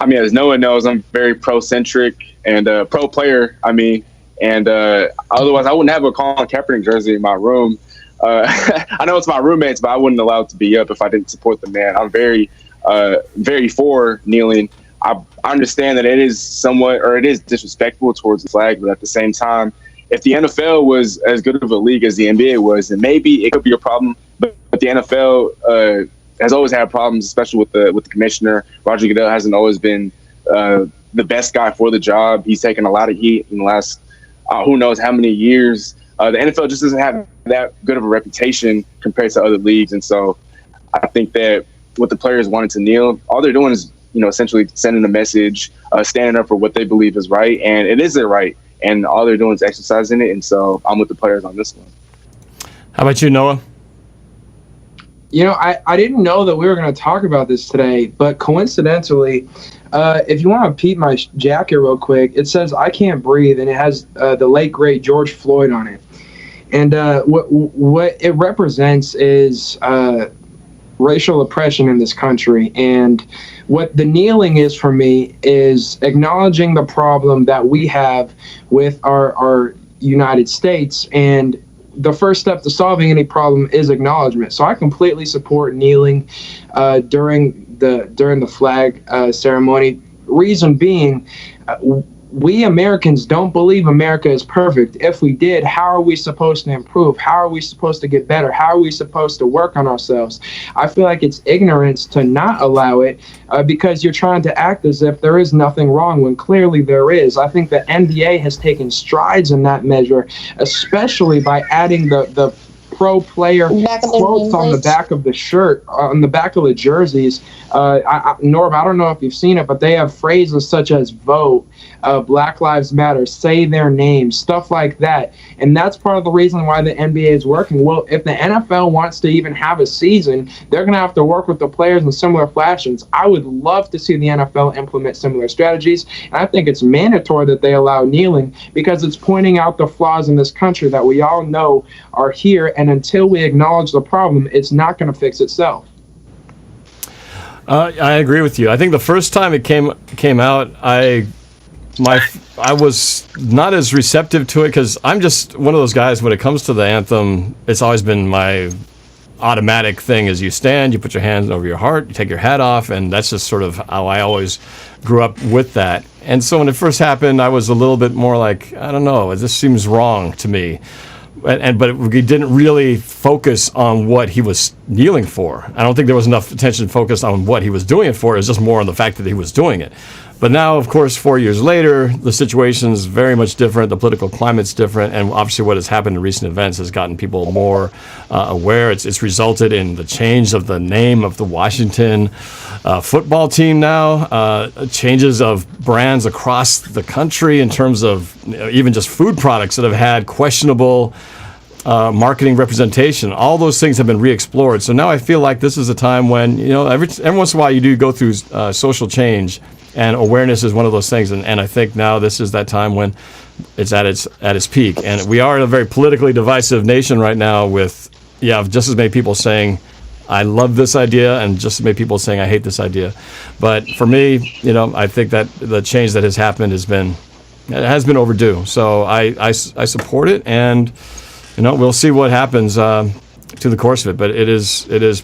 As no one knows, I'm very pro-centric and pro player. And otherwise I wouldn't have a Colin Kaepernick jersey in my room. I know it's my roommate's, but I wouldn't allow it to be up if I didn't support the man. I'm very for kneeling. I understand that it is disrespectful towards the flag, but at the same time, if the NFL was as good of a league as the NBA was, then maybe it could be a problem. But the NFL has always had problems, especially with the commissioner. Roger Goodell hasn't always been the best guy for the job. He's taken a lot of heat in the last who knows how many years. The NFL just doesn't have that good of a reputation compared to other leagues, and so I think that with the players wanting to kneel, all they're doing is essentially sending a message, standing up for what they believe is right, and it is their right, and all they're doing is exercising it. And so I'm with the players on this one. How about you, Noah? I didn't know that we were going to talk about this today, but coincidentally, if you want to peep my jacket real quick, it says "I Can't Breathe," and it has the late great George Floyd on it. And what it represents is racial oppression in this country. And what the kneeling is for me is acknowledging the problem that we have with our United States. And the first step to solving any problem is acknowledgement. So I completely support kneeling during the flag ceremony. Reason being, we Americans don't believe America is perfect. If we did, how are we supposed to improve? How are we supposed to get better? How are we supposed to work on ourselves? I feel like it's ignorance to not allow it because you're trying to act as if there is nothing wrong when clearly there is. I think the NBA has taken strides in that measure, especially by adding the pro player quotes on the back of the shirt, on the back of the jerseys. Norb, I don't know if you've seen it, but they have phrases such as vote, Black Lives Matter, say their names, stuff like that. And that's part of the reason why the NBA is working. Well, if the NFL wants to even have a season, they're going to have to work with the players in similar fashions. I would love to see the NFL implement similar strategies. And I think it's mandatory that they allow kneeling because it's pointing out the flaws in this country that we all know are here. And until we acknowledge the problem, it's not going to fix itself. I agree with you. I think the first time it came out, I was not as receptive to it because I'm just one of those guys when it comes to the anthem. It's always been my automatic thing is you stand, you put your hands over your heart, you take your hat off, and that's just sort of how I always grew up with that. And so when it first happened, I was a little bit more like, I don't know, this seems wrong to me. But we didn't really focus on what he was kneeling for. I don't think there was enough attention focused on what he was doing it for. It was just more on the fact that he was doing it. But now, of course, 4 years later, the situation is very much different. The political climate's different, and obviously, what has happened in recent events has gotten people more aware. It's resulted in the change of the name of the Washington football team now, changes of brands across the country in terms of even just food products that have had questionable marketing representation. All those things have been re-explored. So now I feel like this is a time when, every once in a while you do go through social change. And awareness is one of those things, and I think now this is that time when it's at its peak. And we are in a very politically divisive nation right now with, just as many people saying, I love this idea, and just as many people saying, I hate this idea. But for me, I think that the change that has happened has been overdue. So I support it, and, we'll see what happens to the course of it. But it is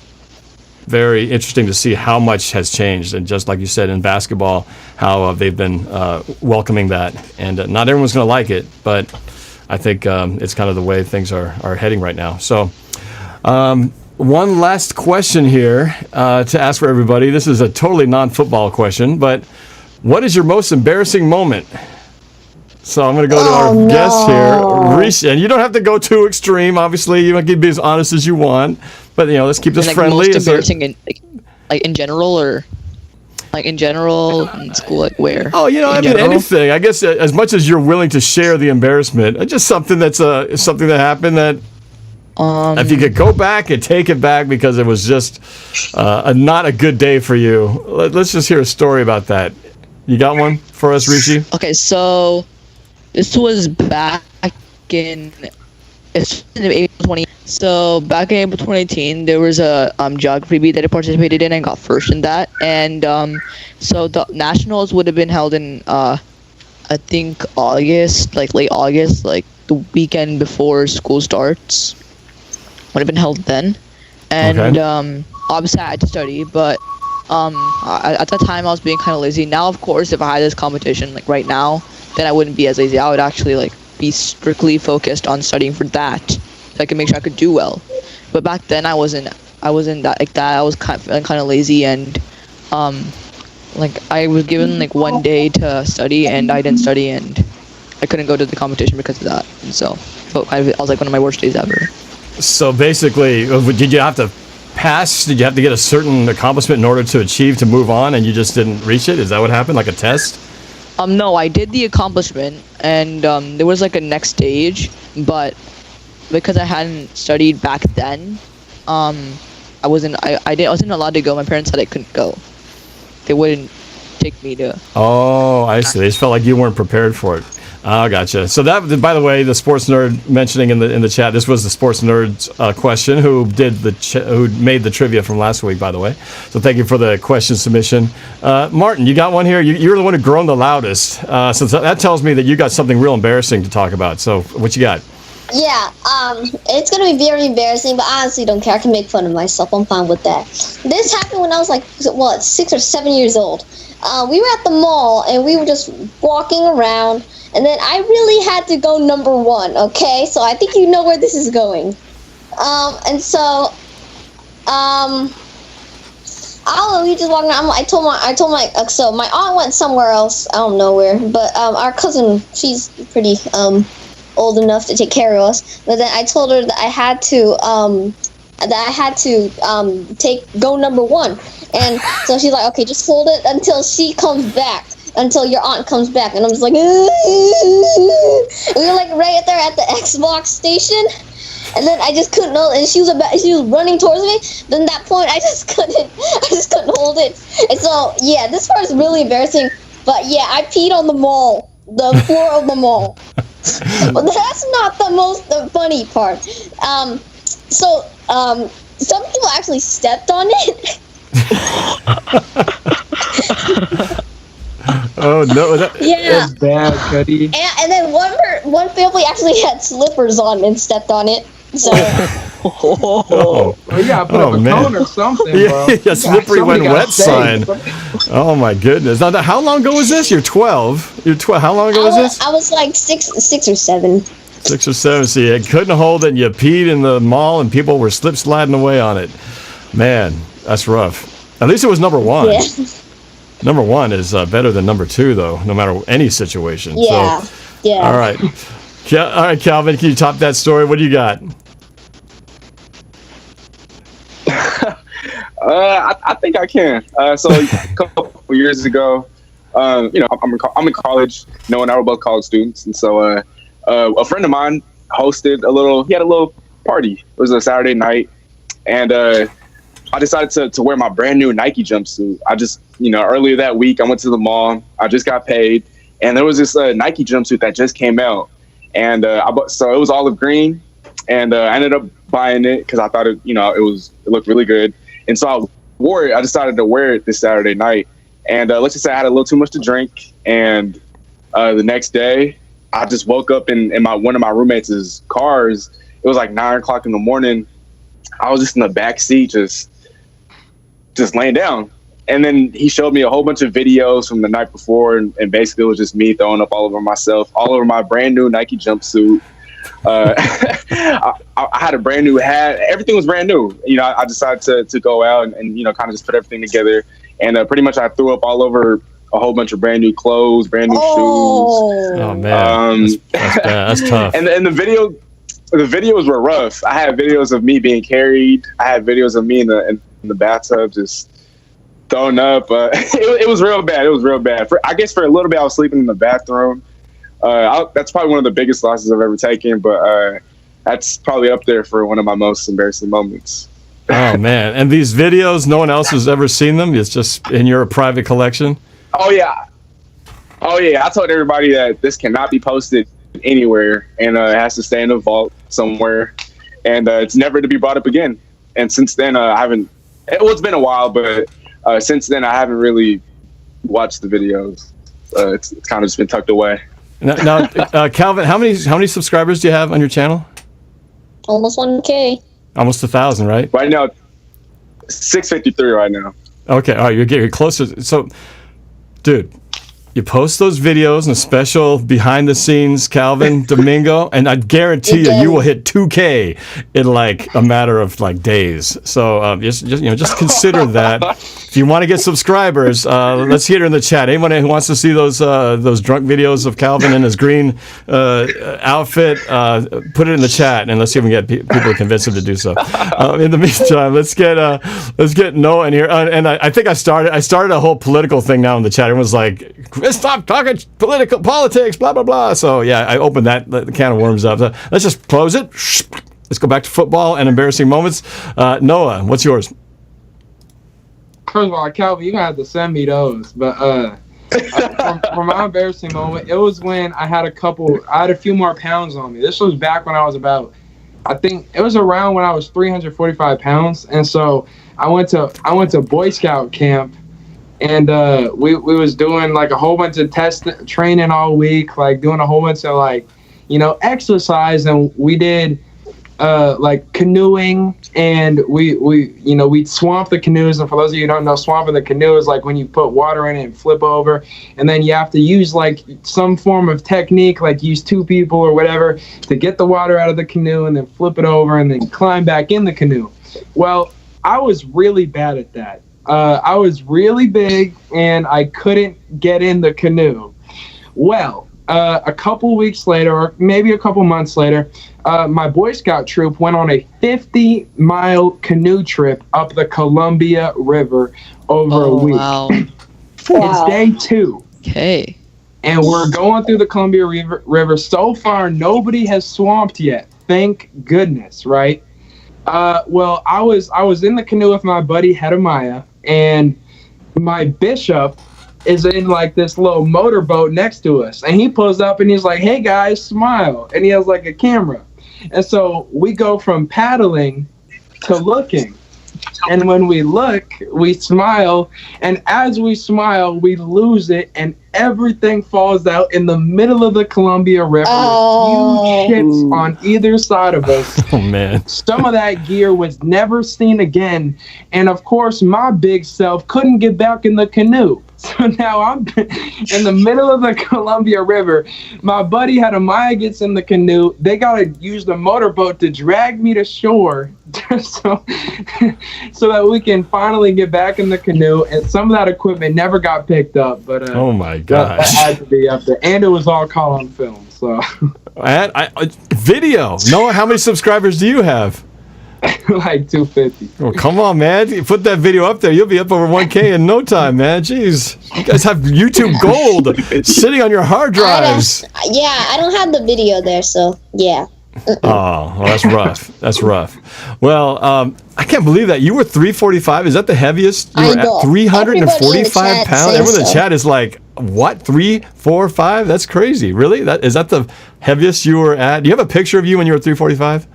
very interesting to see how much has changed, and just like you said in basketball, how they've been welcoming that, and not everyone's going to like it, but I think it's kind of the way things are heading right now. So one last question here to ask for everybody. This is a totally non-football question, but what is your most embarrassing moment? So I'm going to go to our guest here, Rishi, and you don't have to go too extreme. Obviously, you can be as honest as you want, but let's keep this friendly. Most embarrassing in general, or in general in school, like where? Oh, anything. I guess as much as you're willing to share the embarrassment, just something that's something that happened that if you could go back and take it back because it was just not a good day for you. Let's just hear a story about that. You got one for us, Rishi? Okay, so. This was back in April 20. So back in April 2018, there was a geography beat that I participated in and got first in that. And so the nationals would have been held in I think August, late August, the weekend before school starts. Would have been held then. And obviously I had to study, but at that time I was being kind of lazy. Now, of course, if I had this competition right now, then I wouldn't be as lazy. I would actually be strictly focused on studying for that, so I could make sure I could do well. But back then I wasn't that like that. I was kind of lazy, and I was given 1 day to study, and I didn't study, and I couldn't go to the competition because of that. And so I was one of my worst days ever. So basically, did you have to pass? Did you have to get a certain accomplishment in order to move on, and you just didn't reach it? Is that what happened? Like a test? No, I did the accomplishment, and there was a next stage, but because I hadn't studied back then, I wasn't allowed to go. My parents said I couldn't go. They wouldn't take me to. Oh, I see. They just felt like you weren't prepared for it. Oh, gotcha. So that, by the way, the sports nerd mentioning in the chat, this was the sports nerd's question who made the trivia from last week, by the way. So thank you for the question submission. Martin, you got one here. You're the one who groaned the loudest. So that tells me that you got something real embarrassing to talk about. So what you got? Yeah, it's gonna be very embarrassing, but I honestly don't care. I can make fun of myself. I'm fine with that. This happened when I was 6 or 7 years old. We were at the mall and we were just walking around, and then I really had to go number one. Okay, so I think you know where this is going. And so, I don't know. We just walking around. So my aunt went somewhere else. I don't know where, but our cousin, she's pretty old enough to take care of us. But then I told her that I had to go number one. And so she's like, okay, just hold it until she comes back, until your aunt comes back. And I'm just like, we were right there at the Xbox station. And then I just couldn't hold it. And she was running towards me. Then at that point, I just couldn't hold it. And so, yeah, this part is really embarrassing. But yeah, I peed on the floor of the mall. Well, that's not the funny part. Some people actually stepped on it. Oh no! Yeah, that's bad, Cuddy. And then one family actually had slippers on and stepped on it. So. Oh, you gotta put up a cone or something, bro. Yeah, slippery when wet sign. Oh my goodness! Now, how long ago was this? You're 12. You're 12. How long ago was this? I was like six or seven. 6 or 7. So you couldn't hold it, and you peed in the mall, and people were sliding away on it. Man, that's rough. At least it was number one. Yeah. Number one is better than number two, though, no matter any situation. Yeah. So, Yeah. all right. All right, Calvin, can you top that story? What do you got? I think I can. So a couple years ago, I'm in college. Noah and I were both college students, and so a friend of mine hosted he had a little party. It was a Saturday night, and I decided to wear my brand new Nike jumpsuit. I just, earlier that week, I went to the mall. I just got paid, and there was this Nike jumpsuit that just came out, and so it was olive green, and I ended up buying it because I thought it looked really good. And so I wore it. I decided to wear it this Saturday night. And let's just say I had a little too much to drink. And the next day, I just woke up in one of my roommates' cars. It was like 9 o'clock in the morning. I was just in the back seat, just laying down. And then he showed me a whole bunch of videos from the night before. And basically it was just me throwing up all over myself, all over my brand new Nike jumpsuit. I had a brand new hat. Everything was brand new. I decided to go out and kind of just put everything together. And pretty much I threw up all over a whole bunch of brand new clothes, brand new shoes. Oh man, that's bad. That's tough. And the videos were rough. I had videos of me being carried. I had videos of me in the bathtub just thrown up. It was real bad. It was real bad. I guess for a little bit I was sleeping in the bathroom. That's probably one of the biggest losses I've ever taken, but that's probably up there for one of my most embarrassing moments. Oh man! And these videos, no one else has ever seen them. It's just in your private collection. Oh yeah. I told everybody that this cannot be posted anywhere, and it has to stay in a vault somewhere, and it's never to be brought up again. And since then, I haven't. It's been a while, but since then, I haven't really watched the videos. It's kind of just been tucked away. Now, Calvin, how many subscribers do you have on your channel? Almost 1K. Almost 1,000, right? Right now, 653 right now. Okay, all right, you're closer. So, dude, you post those videos and a special behind the scenes, Calvin, Domingo, and I guarantee you will hit 2K in like a matter of like days. So just consider that. If you want to get subscribers, let's hear it in the chat. Anyone who wants to see those drunk videos of Calvin in his green outfit, put it in the chat, and let's see if we can get people to convince him to do so. In the meantime, let's get Noah in here. And I think I started a whole political thing now in the chat. Everyone's like, stop talking politics, blah blah blah. So yeah, I opened the can of worms up. Let's just close it. Let's go back to football and embarrassing moments. Noah, what's yours? First of all, Calvin, you're going to have to send me those. But for my embarrassing moment, it was when I had a few more pounds on me. This was back when I was I think it was around when I was 345 pounds. And so I went to Boy Scout camp, and we was doing like a whole bunch of training all week, like doing a whole bunch of exercise. And we did like canoeing, and we'd swamp the canoes. And for those of you who don't know, swamping the canoe is like when you put water in it and flip over, and then you have to use like some form of technique, like use two people or whatever to get the water out of the canoe and then flip it over and then climb back in the canoe. Well, I was really bad at that. I was really big and I couldn't get in the canoe. Well, a couple weeks later, or maybe a couple months later, my Boy Scout troop went on a 50-mile canoe trip up the Columbia River over a week. Wow. It's day 2. Okay. And we're going through the Columbia River. So far, nobody has swamped yet. Thank goodness, right? Well, I was in the canoe with my buddy Hedemiah, and my bishop is in like this little motorboat next to us, and he pulls up and he's like, "Hey guys, smile," and he has like a camera. And so we go from paddling to looking, and when we look, we smile, and as we smile, we lose it, and everything falls out in the middle of the Columbia River with huge ships on either side of us. Oh man. Some of that gear was never seen again, and of course my big self couldn't get back in the canoe. So now I'm in the middle of the Columbia River. My buddy had a Maya gets in the canoe. They got to use the motorboat to drag me to shore so that we can finally get back in the canoe. And some of that equipment never got picked up. But oh, my gosh. That had to be up there. And it was all caught on film. So video. Noah, how many subscribers do you have? Like 250. Oh, come on, man. You put that video up there, you'll be up over 1K in no time, man. Jeez. You guys have YouTube gold sitting on your hard drives. I don't have the video there, so yeah. Oh, well, that's rough. That's rough. Well, I can't believe that. You were 345. Is that the heaviest? You were at 345 pounds? Everyone in the chat is like, what? 3, 4, 5? That's crazy. Really? Is that the heaviest you were at? Do you have a picture of you when you were 345?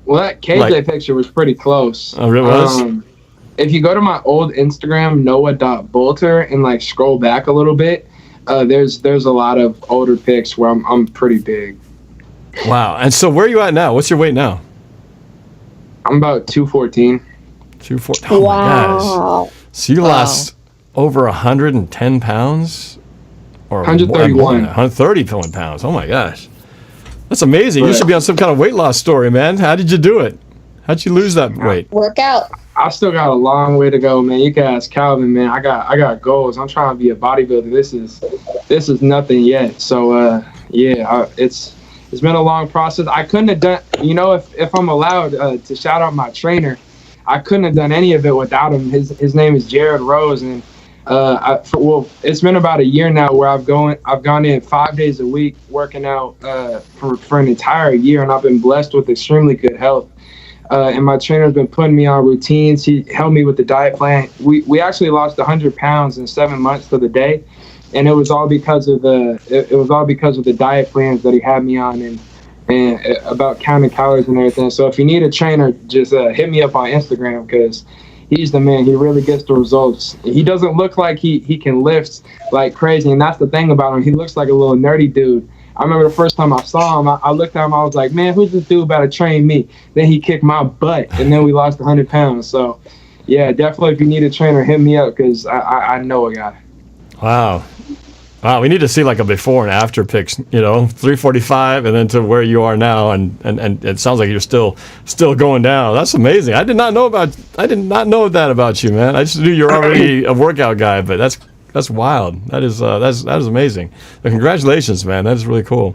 Well, that KJ picture was pretty close. Oh, it was? If you go to my old Instagram, noah.boelter, and like scroll back a little bit, there's a lot of older pics where I'm pretty big. Wow. And so where are you at now? What's your weight now? I'm about 214. 214. Oh, wow. My gosh. So you lost over 110 pounds? Or 131. 131 pounds. Oh, my gosh. That's amazing. You should be on some kind of weight loss story, man. How did you do it? How'd you lose that weight? Workout. I still got a long way to go, man. You can ask Calvin, man. I got goals. I'm trying to be a bodybuilder. This is nothing yet. So it's been a long process. I couldn't have done, if I'm allowed to shout out my trainer, I couldn't have done any of it without him. His name is Jared Rose, and it's been about a year now where I've gone in 5 days a week working out for an entire year, and I've been blessed with extremely good health. And my trainer's been putting me on routines. He helped me with the diet plan. We actually lost 100 pounds in 7 months to the day, and it was all because of the diet plans that he had me on and about counting calories and everything. So if you need a trainer, just hit me up on Instagram, because he's the man. He really gets the results. He doesn't look like he can lift like crazy, and that's the thing about him. He looks like a little nerdy dude. I remember the first time I saw him, I looked at him, I was like, man, who's this dude about to train me? Then he kicked my butt, and then we lost 100 pounds. So, yeah, definitely if you need a trainer, hit me up, because I know a guy. Wow. Wow, we need to see like a before and after pics, 345 and then to where you are now, and it sounds like you're still going down. That's amazing. I did not know that about you, man. I just knew you're already a workout guy, but that's wild. That is amazing. But congratulations, man. That is really cool.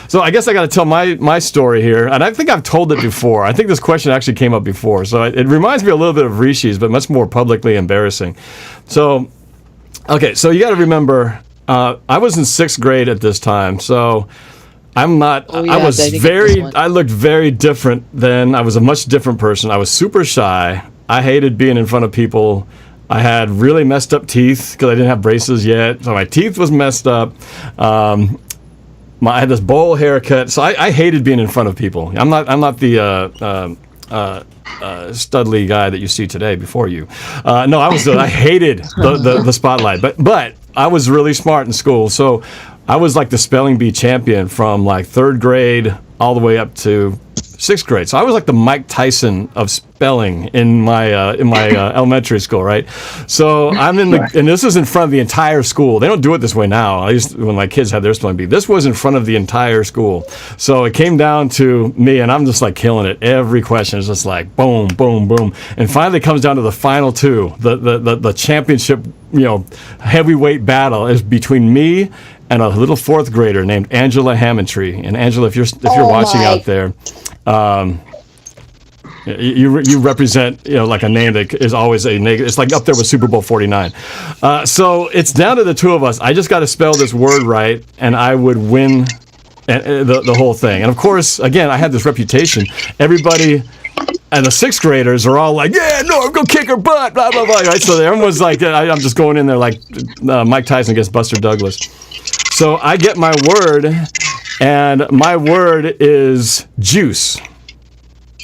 So I guess I got to tell my story here, and I think I've told it before. I think this question actually came up before, so it reminds me a little bit of Rishi's, but much more publicly embarrassing. So, okay, so you got to remember, I was in 6th grade at this time, so I'm not. I looked very different then. I was a much different person. I was super shy. I hated being in front of people. I had really messed up teeth because I didn't have braces yet, so my teeth was messed up. I had this bowl haircut, so I hated being in front of people. I'm not the studly guy that you see today before you. No, I hated the spotlight, but I was really smart in school, so I was like the spelling bee champion from like 3rd grade all the way up to 6th grade. So I was like the Mike Tyson of spelling in my elementary school, right? So I'm and this is in front of the entire school. They don't do it this way now. When my kids had their spelling bee, this was in front of the entire school. So it came down to me, and I'm just like killing it. Every question is just like boom, boom, boom, and finally it comes down to the final two. The championship, heavyweight battle is between me and a little 4th grader named Angela Hammondtree. And Angela, if you're watching out there, you represent like a name that is always a negative. It's like up there with Super Bowl 49. So it's down to the two of us. I just got to spell this word right, and I would win the whole thing. And of course, again, I had this reputation. Everybody and the 6th graders are all like, yeah, no, go kick her butt, blah, blah, blah. Right? So everyone's like, I'm just going in there like Mike Tyson against Buster Douglas. So I get my word, and my word is juice.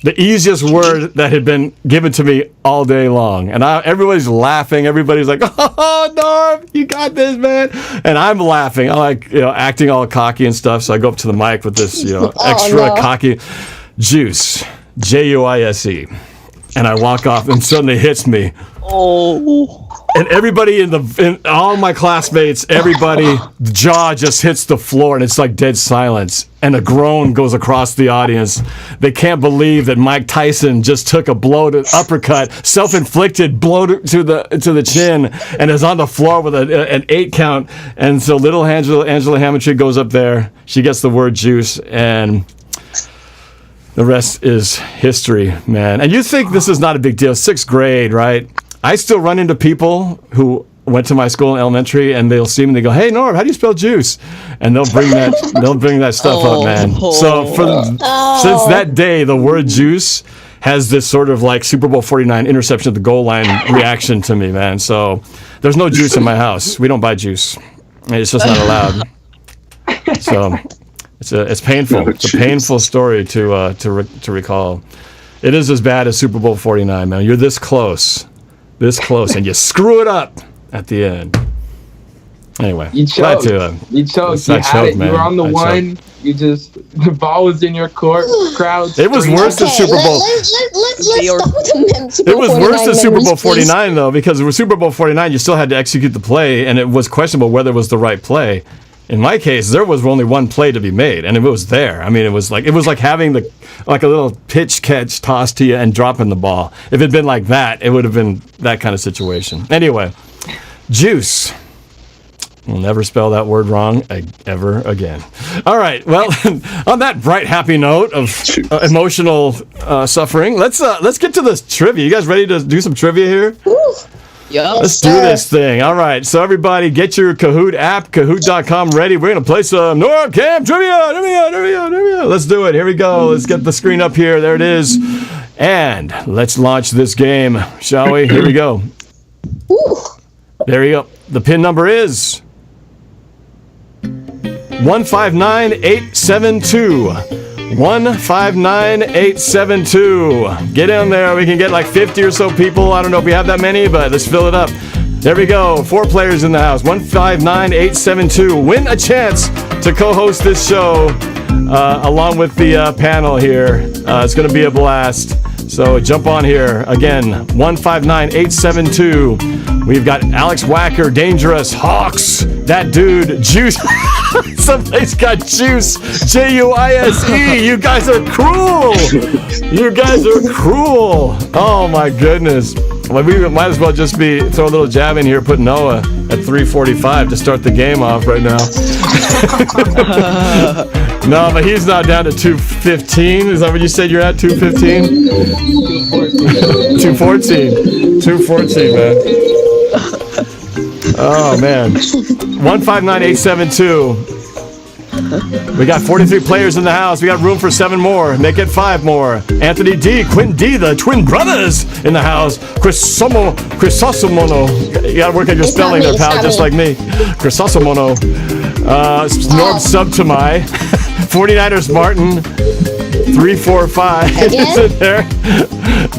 The easiest word that had been given to me all day long. And everybody's laughing. Everybody's like, oh, Norb, you got this, man. And I'm laughing. I'm like, acting all cocky and stuff. So I go up to the mic with this, extra cocky juice, Juise. And I walk off, and suddenly it hits me. Oh. And everybody in all my classmates, everybody, the jaw just hits the floor and it's like dead silence. And a groan goes across the audience. They can't believe that Mike Tyson just took a uppercut, self-inflicted blow to the chin, and is on the floor with an 8 count. And so little Angela Hamiltree goes up there. She gets the word juice, and the rest is history, man. And you think this is not a big deal? 6th grade, right? I still run into people who went to my school in elementary, and they'll see me and they go, "Hey, Norb, how do you spell juice?" And they'll bring that stuff up, man. So since that day, the word juice has this sort of like Super Bowl 49 interception at the goal line reaction to me, man. So there's no juice in my house. We don't buy juice. It's just not allowed. So it's painful. It's a painful story to recall. It is as bad as Super Bowl 49, man. You're this close, and you screw it up at the end. Anyway, you choked. You choked. You had it. You were on the one. You just, the ball was in your court. Crowd. It was worse than Super Bowl. Let's stop with the Super It was worse than Super Bowl memories, please. 49 though, because with Super Bowl 49, you still had to execute the play, and it was questionable whether it was the right play. In my case, there was only one play to be made, and it was there. I mean, it was like having a little pitch catch toss to you and dropping the ball. If it had been like that, it would have been that kind of situation. Anyway, juice. We'll never spell that word wrong ever again. All right. Well, on that bright, happy note of emotional suffering, let's get to this trivia. You guys ready to do some trivia here? Yeah. Let's do this thing. All right. So everybody, get your Kahoot app, Kahoot.com ready. We're gonna play some NorbCam trivia. Let's do it. Here we go. Let's get the screen up here. There it is. And let's launch this game, shall we? Here we go. There you go. The pin number is 159872. 159872. Get in there. We can get like 50 or so people. I don't know if we have that many, but let's fill it up. There we go. 4 players in the house. 159872. Win a chance to co-host this show along with the panel here. It's going to be a blast. So jump on here. Again, 159872. We've got Alex Wacker, Dangerous, Hawks, that dude, Juice. Somebody's got Juice, Juise. You guys are cruel. You guys are cruel. Oh my goodness. Well, we might as well just throw a little jab in here, put Noah at 345 to start the game off right now. No, but he's not down to 215. Is that what you said you're at, 215? 214. 214, man. Oh, man. 159872. We got 43 players in the house. We got room for 7 more. Make it 5 more. Anthony D, Quinn D, the twin brothers in the house. Crisosomono. You got to work on your spelling there, pal, just like me. Crisosomono. Norb Subtomai. 49ers Martin. 345 is in there.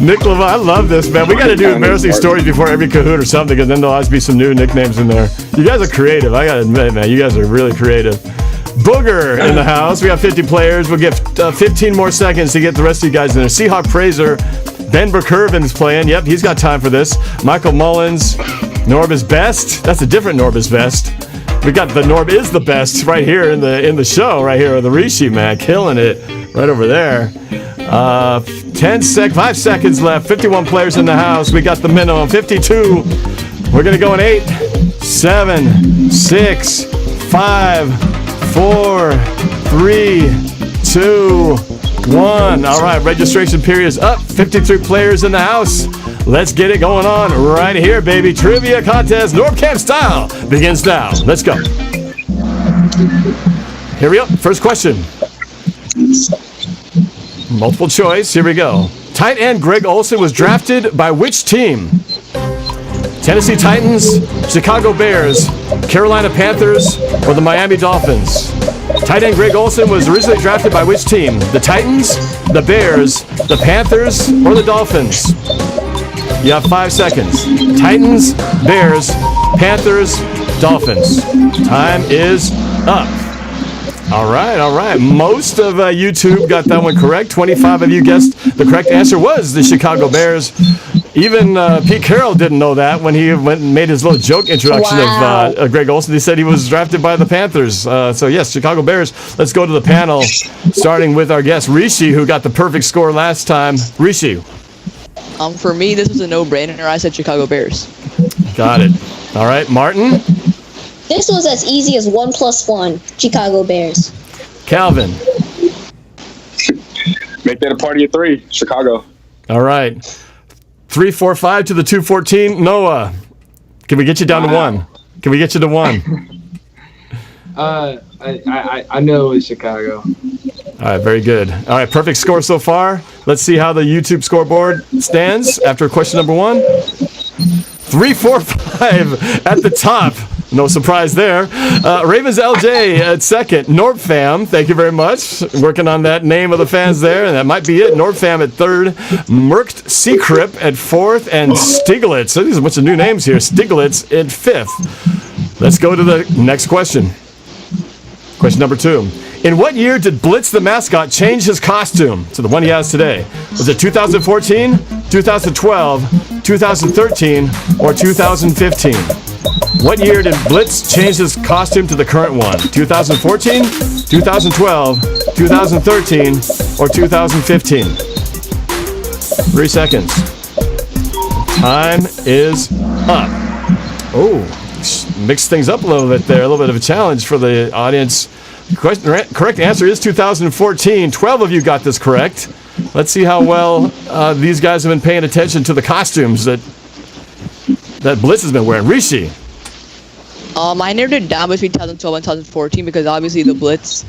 Nick LaBow, I love this, man. We got to do embarrassing stories before every Kahoot or something, because then there'll always be some new nicknames in there. You guys are creative. I got to admit, man, you guys are really creative. Booger in the house. We got 50 players. We'll give 15 more seconds to get the rest of you guys in there. Seahawk Praiser. Ben Burkervin is playing. Yep, he's got time for this. Michael Mullins. Norb is best. That's a different Norb is best. We got the Norb is the best right here in the show, right here with the Rishi, man. Killing it right over there. 5 seconds left. 51 players in the house. We got the minimum. 52. We're going to go in 8, 7, 6, 5, 4, 3, 2, 1. All right, registration period is up. 53 players in the house. Let's get it going on right here, baby. Trivia contest, NorbCam style, begins now. Let's go. Here we go. First question. Multiple choice. Here we go. Tight end Greg Olsen was drafted by which team? Tennessee Titans, Chicago Bears, Carolina Panthers, or the Miami Dolphins? Tight end Greg Olsen was originally drafted by which team? The Titans, the Bears, the Panthers, or the Dolphins? You have 5 seconds. Titans, Bears, Panthers, Dolphins. Time is up. All right. Most of YouTube got that one correct. 25 of you guessed the correct answer was the Chicago Bears. Even Pete Carroll didn't know that when he went and made his little joke introduction of Greg Olsen. He said he was drafted by the Panthers. So, yes, Chicago Bears. Let's go to the panel, starting with our guest, Rishi, who got the perfect score last time. Rishi. For me, this was a no-brainer. I said Chicago Bears. Got it. All right, Martin. This was as easy as 1 + 1. Chicago Bears. Calvin. Make that a party of 3. Chicago. All right. 3-4-5 to the 214. Noah, can we get you down to 1? Can we get you to 1? I know it was Chicago. All right, very good. All right, perfect score so far. Let's see how the YouTube scoreboard stands after question number 1. 3-4-5 at the top. No surprise there. Ravens LJ at second. NorbFam, thank you very much. Working on that name of the fans there, and that might be it. NorbFam at third. Merked Seacrip at fourth. And Stiglitz. So there's a bunch of new names here. Stiglitz at fifth. Let's go to the next question. Question number 2. In what year did Blitz the mascot change his costume to the one he has today? Was it 2014, 2012, 2013, or 2015? What year did Blitz change his costume to the current one? 2014, 2012, 2013, or 2015? 3 seconds. Time is up. Oh, mix things up a little bit there. A little bit of a challenge for the audience. Correct answer is 2014. 12 of you got this correct. Let's see how well these guys have been paying attention to the costumes that Blitz has been wearing. Rishi. I narrowed it down between 2012 and 2014 because obviously the Blitz,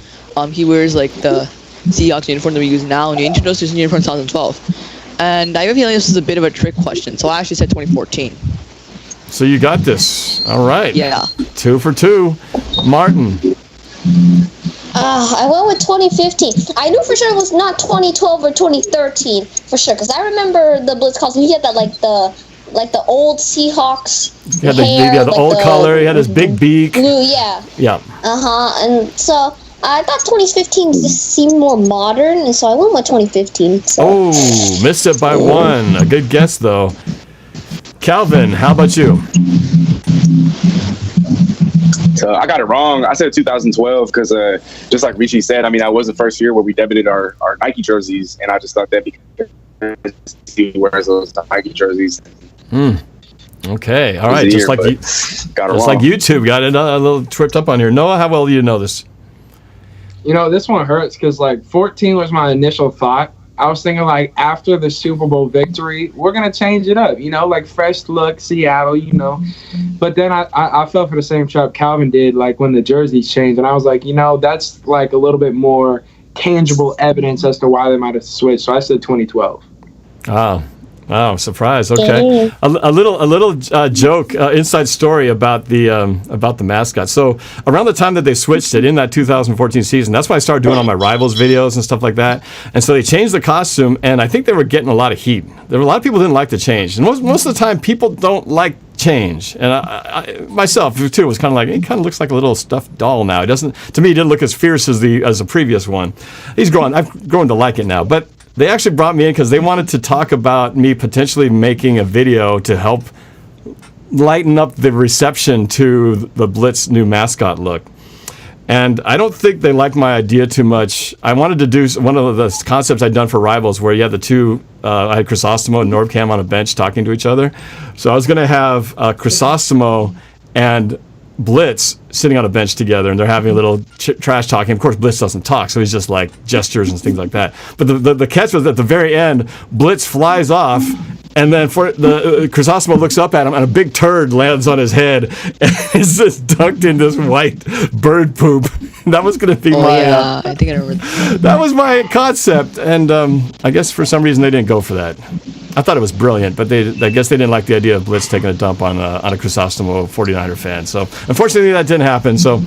he wears like the Seahawks uniform that we use now, and he introduced his uniform in 2012. And I have a feeling this is a bit of a trick question, so I actually said 2014. So you got this. All right. Yeah. 2 for 2. Martin. I went with 2015. I knew for sure it was not 2012 or 2013 for sure, because I remember the Blitz costume. He had that like the old Seahawks hair, the old color. He had his big beak. Blue, yeah. Yeah. And so I thought 2015 just seemed more modern, and so I went with 2015. So. Oh, missed it by 1. A good guess though. Calvin, how about you? So I got it wrong. I said 2012 because just like Richie said, I mean, that was the first year where we debuted our Nike jerseys, and I just thought that because he wears those Nike jerseys. Okay. All right. Just like YouTube got it a little tripped up on here. Noah, how well do you know this? You know, this one hurts because, like, 14 was my initial thought. I was thinking, like, after the Super Bowl victory, we're going to change it up, you know, like fresh look, Seattle, you know. But then I fell for the same trap Calvin did, like, when the jerseys changed. And I was like, you know, that's, like, a little bit more tangible evidence as to why they might have switched. So I said 2012. Wow, surprise. Okay. A little joke, inside story about the mascot. So around the time that they switched it in that 2014 season, that's when I started doing all my Rivals videos and stuff like that. And so they changed the costume, and I think they were getting a lot of heat. There were a lot of people who didn't like the change. And most of the time, people don't like change. And I myself, too, was kind of like, he kind of looks like a little stuffed doll now. He doesn't, to me, he didn't look as fierce as the previous one. I've grown to like it now. But they actually brought me in because they wanted to talk about me potentially making a video to help lighten up the reception to the Blitz new mascot look. And I don't think they liked my idea too much. I wanted to do one of the concepts I'd done for Rivals where you had the two, I had Chrysostomo and NorbCam on a bench talking to each other. So I was going to have Chrysostomo and Blitz sitting on a bench together, and they're having a little trash talking. Of course, Blitz doesn't talk, so he's just like gestures and things like that. But the catch was at the very end, Blitz flies off, and then for the Chrysostomo looks up at him, and a big turd lands on his head, and he's just dunked in this white bird poop. That was going to be I think I remember that was my concept, and I guess for some reason they didn't go for that. I thought it was brilliant, but I guess they didn't like the idea of Blitz taking a dump on a Chrysostomo 49er fan. So unfortunately that didn't happen. So,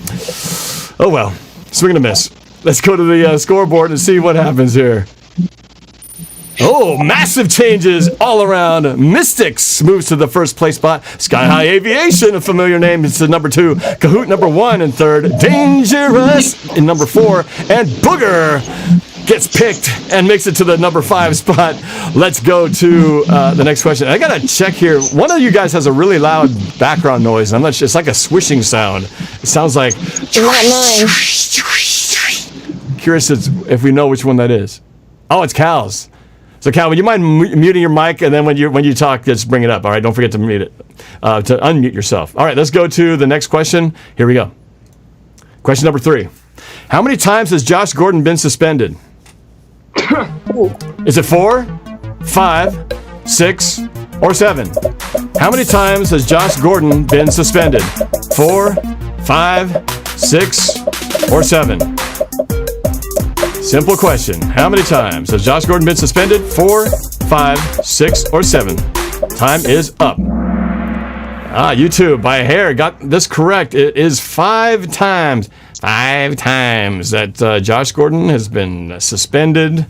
oh well, swing and a miss. Let's go to the scoreboard and see what happens here. Oh, massive changes all around. Mystics moves to the first place spot. Sky High Aviation, a familiar name, is to number 2. Kahoot number 1 in third. Dangerous in number 4. And Booger gets picked and makes it to the number 5 spot. Let's go to the next question. I got to check here. One of you guys has a really loud background noise. I'm not sure. It's like a swishing sound. It sounds like... Not mine. Curious if we know which one that is. Oh, it's Cal's. So, Cal, would you mind muting your mic, and then when you talk, just bring it up. All right, don't forget to mute it, to unmute yourself. All right, let's go to the next question. Here we go. Question number 3. How many times has Josh Gordon been suspended? Is it 4, 5, 6, or 7? How many times has Josh Gordon been suspended? 4, 5, 6, or 7? Simple question. How many times has Josh Gordon been suspended? 4, 5, 6, or 7? Time is up. YouTube by a hair got this correct. It is 5 times. 5 times that Josh Gordon has been suspended.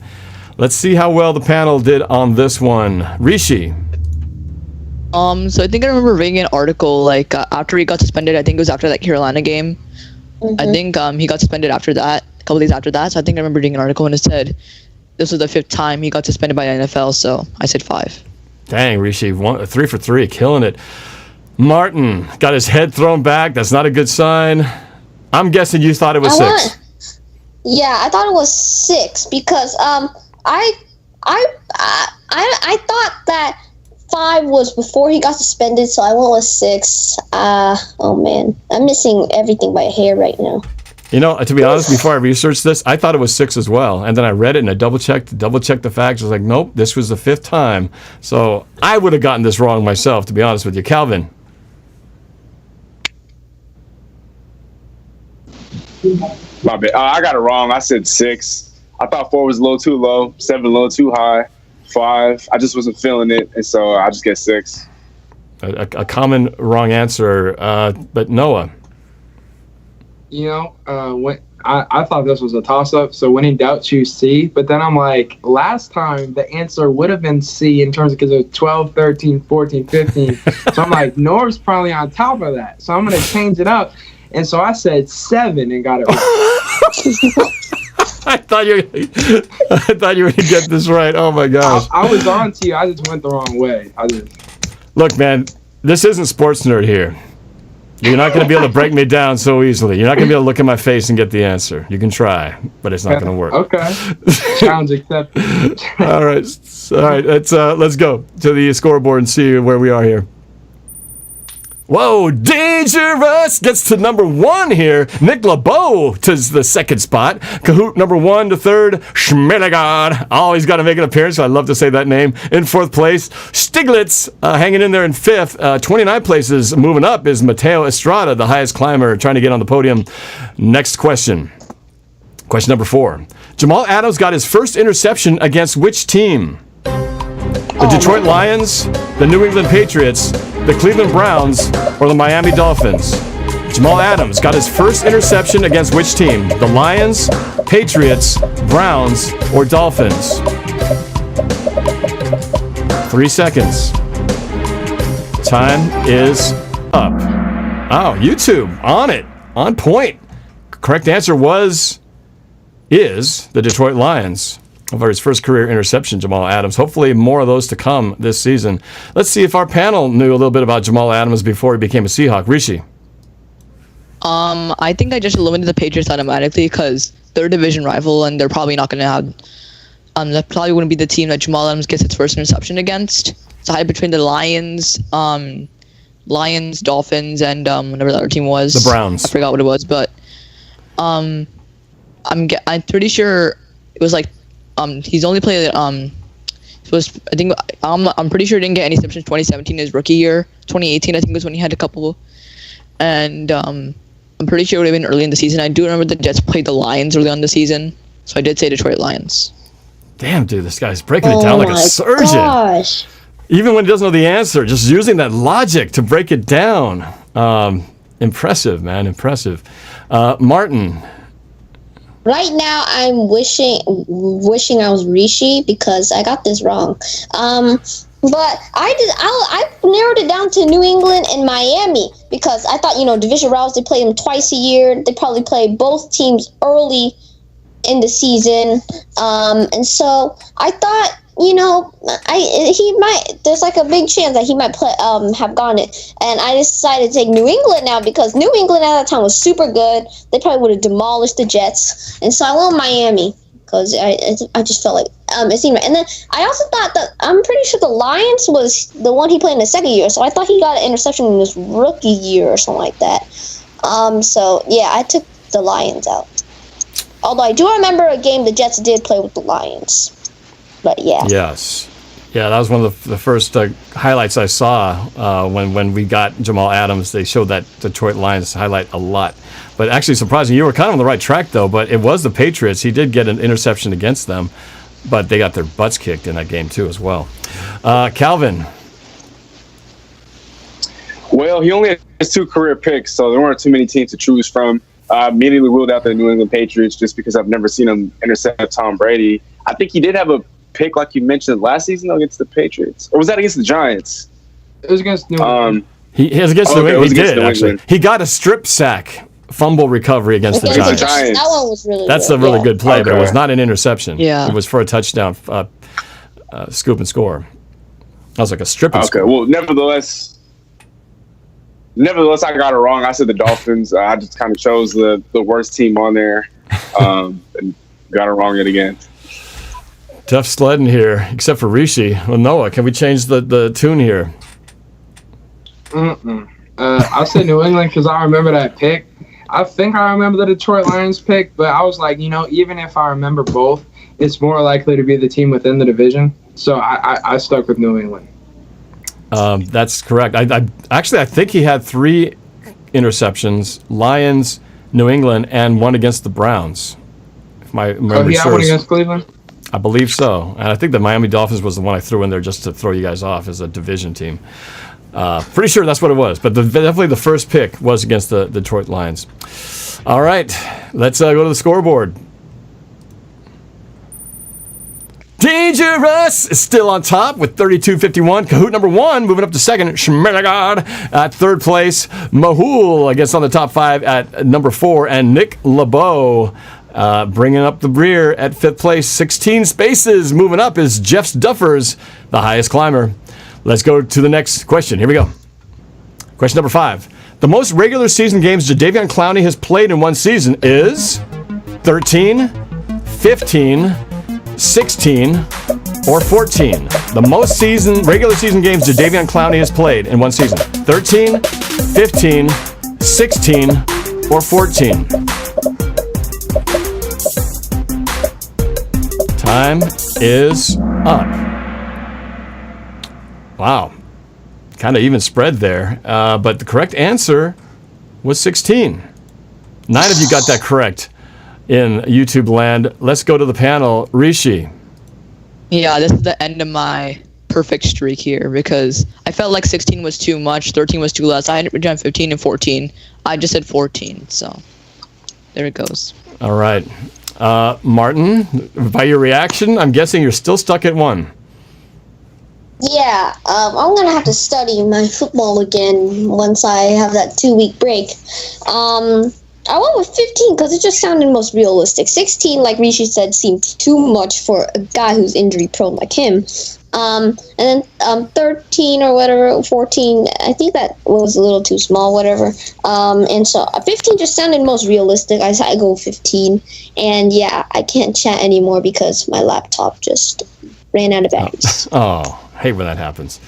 Let's see how well the panel did on this one. Rishi. So I think I remember reading an article after he got suspended. I think it was after that Carolina game. Mm-hmm. I think he got suspended after that. A couple days after that, so I think I remember reading an article and it said this was the 5th time he got suspended by the NFL, so I said 5. Dang, Rishi, 3 for 3, killing it. Martin got his head thrown back. That's not a good sign. I'm guessing you thought it was 6. Yeah, I thought it was 6 because I thought that 5 was before he got suspended, so I went with 6. Oh man, I'm missing everything by a hair right now. You know, to be honest, before I researched this, I thought it was 6 as well. And then I read it and I double-checked the facts. I was like, nope, this was the 5th time. So I would have gotten this wrong myself, to be honest with you. Calvin. My bad. I got it wrong. I said 6. I thought 4 was a little too low, 7 a little too high, 5. I just wasn't feeling it, and so I just get 6. A common wrong answer, but Noah. You know, when I thought this was a toss-up, so when in doubt, choose C. But then I'm like, last time the answer would have been C in terms of because it was 12, 13, 14, 15. So I'm like, Norb's probably on top of that. So I'm going to change it up. And so I said 7 and got it right. I thought you were going to get this right. Oh, my gosh. I was on to you. I just went the wrong way. Look, man, this isn't Sports Nerd here. You're not going to be able to break me down so easily. You're not going to be able to look in my face and get the answer. You can try, but it's not going to work. Okay. Challenge accepted. All right. Let's go to the scoreboard and see where we are here. Whoa, Dangerous gets to number 1 here. Nick LaBow to the 2nd spot. Kahoot number 1 to 3rd. Schmilligard. Always got to make an appearance. I love to say that name. In 4th place. Stiglitz hanging in there in 5th. 29 places moving up is Mateo Estrada, the highest climber, trying to get on the podium. Next question. Question number 4. Jamal Adams got his first interception against which team? The Detroit Lions, the New England Patriots, the Cleveland Browns, or the Miami Dolphins? Jamal Adams got his first interception against which team? The Lions, Patriots, Browns, or Dolphins? 3 seconds. Time is up. Oh, YouTube, on it, on point. Correct answer is the Detroit Lions. For his first career interception, Jamal Adams. Hopefully more of those to come this season. Let's see if our panel knew a little bit about Jamal Adams before he became a Seahawk. Rishi. I think I just eliminated the Patriots automatically because they're a division rival and they're probably not going to have... that probably wouldn't be the team that Jamal Adams gets his first interception against. It's a high between the Lions, Dolphins, and whatever the other team was. The Browns. I forgot what it was, but I'm pretty sure it was like he's only played I'm pretty sure he didn't get any interceptions 2017 his rookie year. 2018 I think was when he had a couple, and I'm pretty sure it would have been early in the season. I do remember the Jets played the Lions early on the season, so I did say Detroit Lions. Damn, dude, this guy's breaking it down like a surgeon. Gosh. Even when he doesn't know the answer, just using that logic to break it down. Impressive, man, impressive. Martin. Right now, I'm wishing I was Rishi because I got this wrong. But I narrowed it down to New England and Miami because I thought, division rivals, they play them twice a year. They probably play both teams early in the season, and so I thought, he might. There's like a big chance that he might play, have gotten it, and I decided to take New England now because New England at that time was super good. They probably would have demolished the Jets, and so I went Miami because I just felt like it seemed right. And then I also thought that I'm pretty sure the Lions was the one he played in the second year, so I thought he got an interception in his rookie year or something like that. So yeah, I took the Lions out. Although I do remember a game the Jets did play with the Lions. But yeah. Yes. Yeah, that was one of the first highlights I saw when we got Jamal Adams. They showed that Detroit Lions highlight a lot. But actually, surprising, you were kind of on the right track, though. But it was the Patriots. He did get an interception against them, but they got their butts kicked in that game, too, as well. Calvin. Well, he only has 2 career picks, so there weren't too many teams to choose from. I immediately ruled out the New England Patriots just because I've never seen him intercept Tom Brady. I think he did have a pick, like you mentioned, last season against the Patriots. Or was that against the Giants? It was against New England. He was against New England. He did, actually. England. He got a strip sack fumble recovery against the Giants. That one was really That's good. a really good play, but it was not an interception. Yeah. It was for a touchdown, scoop and score. That was like a strip and score. Okay, well, nevertheless, I got it wrong. I said the Dolphins. I just kind of chose the worst team on there and got it wrong yet again. Tough sledding here, except for Rishi. Well, Noah, can we change the tune here? I said New England because I remember that pick. I think I remember the Detroit Lions pick, but I was like, even if I remember both, it's more likely to be the team within the division. So I stuck with New England. That's correct. I think he had 3 interceptions: Lions, New England, and one against the Browns. If my memory he had one against Cleveland? I believe so. And I think the Miami Dolphins was the one I threw in there just to throw you guys off as a division team. Pretty sure that's what it was. But definitely the first pick was against the Detroit Lions. All right, let's go to the scoreboard. Dangerous is still on top with 32-51. Kahoot number 1 moving up to second. Schmeragard at third place. Mahul, I guess, on the top 5 at number 4. And Nick LaBow bringing up the rear at 5th place. 16 spaces moving up is Jeff Duffers, the highest climber. Let's go to the next question. Here we go. Question number 5. The most regular season games Jadeveon Clowney has played in one season is 13, 15, 16, or 14. The most regular season games Jadeveon Clowney has played in one season. 13, 15, 16, or 14. Time is up. Wow. Kind of even spread there. But the correct answer was 16. 9 of you got that correct in YouTube land. Let's go to the panel. Rishi. Yeah, this is the end of my perfect streak here because I felt like 16 was too much, 13 was too less. I had written 15 and 14. I just said 14, so there it goes. All right. Martin, by your reaction, I'm guessing you're still stuck at 1. Yeah, I'm going to have to study my football again once I have that 2-week break. I went with 15 because it just sounded most realistic. 16, like Rishi said, seemed too much for a guy who's injury prone like him. And then 13 or whatever, 14, I think that was a little too small, whatever. And so 15 just sounded most realistic. I go 15. And yeah, I can't chat anymore because my laptop just ran out of batteries. Oh, hate when that happens.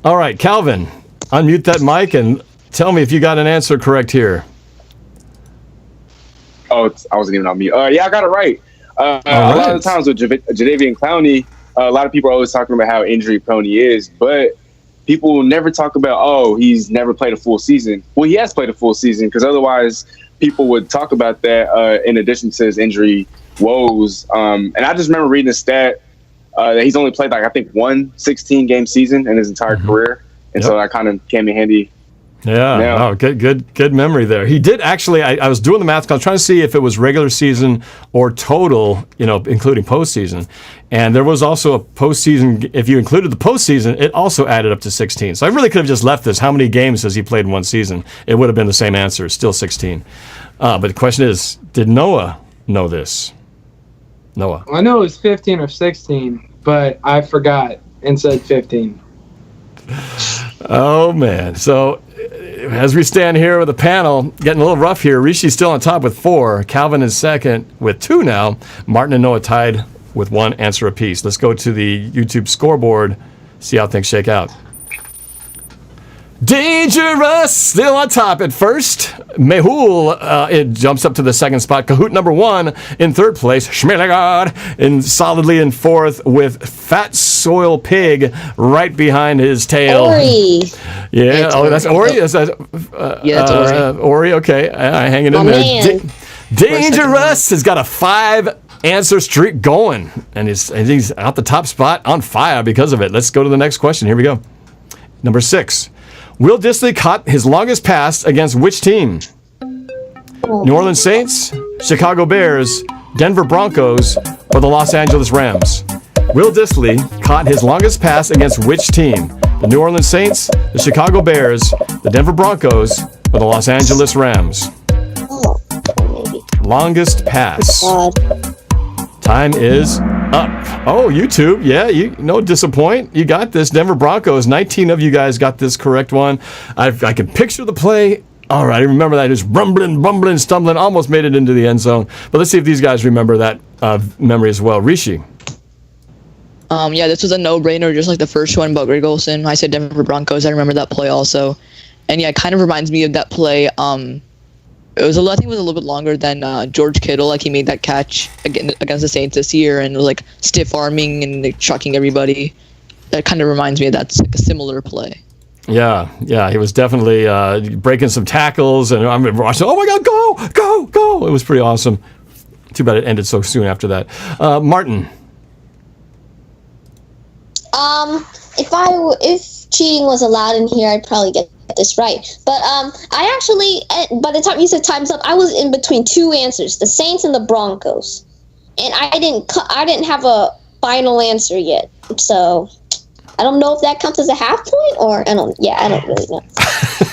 All right, Calvin, unmute that mic and tell me if you got an answer correct here. Oh, I wasn't even on mute. Yeah, I got it right. A lot of the times with Jadeveon Clowney, a lot of people are always talking about how injury prone he is, but people will never talk about, he's never played a full season. Well, he has played a full season because otherwise people would talk about that in addition to his injury woes. And I just remember reading a stat that he's only played, I think, one 16-game season in his entire career. And so that kind of came in handy. Yeah. Oh, good memory there. He did actually. I was doing the math. I was trying to see if it was regular season or total, including postseason. And there was also a postseason. If you included the postseason, it also added up to 16. So I really could have just left this. How many games has he played in one season? It would have been the same answer. Still 16. But the question is, did Noah know this? Noah. I know it was 15 or 16, but I forgot and said 15. Oh, man. So, as we stand here with the panel, getting a little rough here. Rishi's still on top with 4. Calvin is second with 2 now. Martin and Noah tied with 1 answer apiece. Let's go to the YouTube scoreboard, see how things shake out. Dangerous still on top at first. Mehul it jumps up to the second spot. Kahoot number 1 in third place. Schmelegard in solidly in fourth with Fat Soil Pig right behind his tail. Ori. Yeah, that's Ori. That's Ori. Ori. Okay, hanging in there. Dangerous has got a 5 answer streak going, and he's out the top spot on fire because of it. Let's go to the next question. Here we go. Number 6. Will Dissly caught his longest pass against which team? New Orleans Saints, Chicago Bears, Denver Broncos, or the Los Angeles Rams? Will Dissly caught his longest pass against which team? The New Orleans Saints, the Chicago Bears, the Denver Broncos, or the Los Angeles Rams? Maybe. Longest pass. God. Time is up. Oh, YouTube. Yeah, no disappoint. You got this. Denver Broncos. 19 of you guys got this correct one. I can picture the play. All right, I remember that. Just rumbling, bumbling, stumbling. Almost made it into the end zone. But let's see if these guys remember that memory as well. Rishi. Yeah, this was a no-brainer, just like the first one about Greg Olsen. I said Denver Broncos. I remember that play also. And yeah, it kind of reminds me of that play. I think it was a little bit longer than George Kittle. Like, he made that catch against the Saints this year, and it was like stiff arming and like shocking everybody. That kind of reminds me of that's like a similar play. Yeah, he was definitely breaking some tackles, and I'm watching. Oh my God, go! It was pretty awesome. Too bad it ended so soon after that. Martin. If cheating was allowed in here, I'd probably get this right. But I actually, by the time you said time's up, I was in between 2 answers: the Saints and the Broncos, and I didn't have a final answer yet. So I don't know if that counts as a half point, or I don't really know.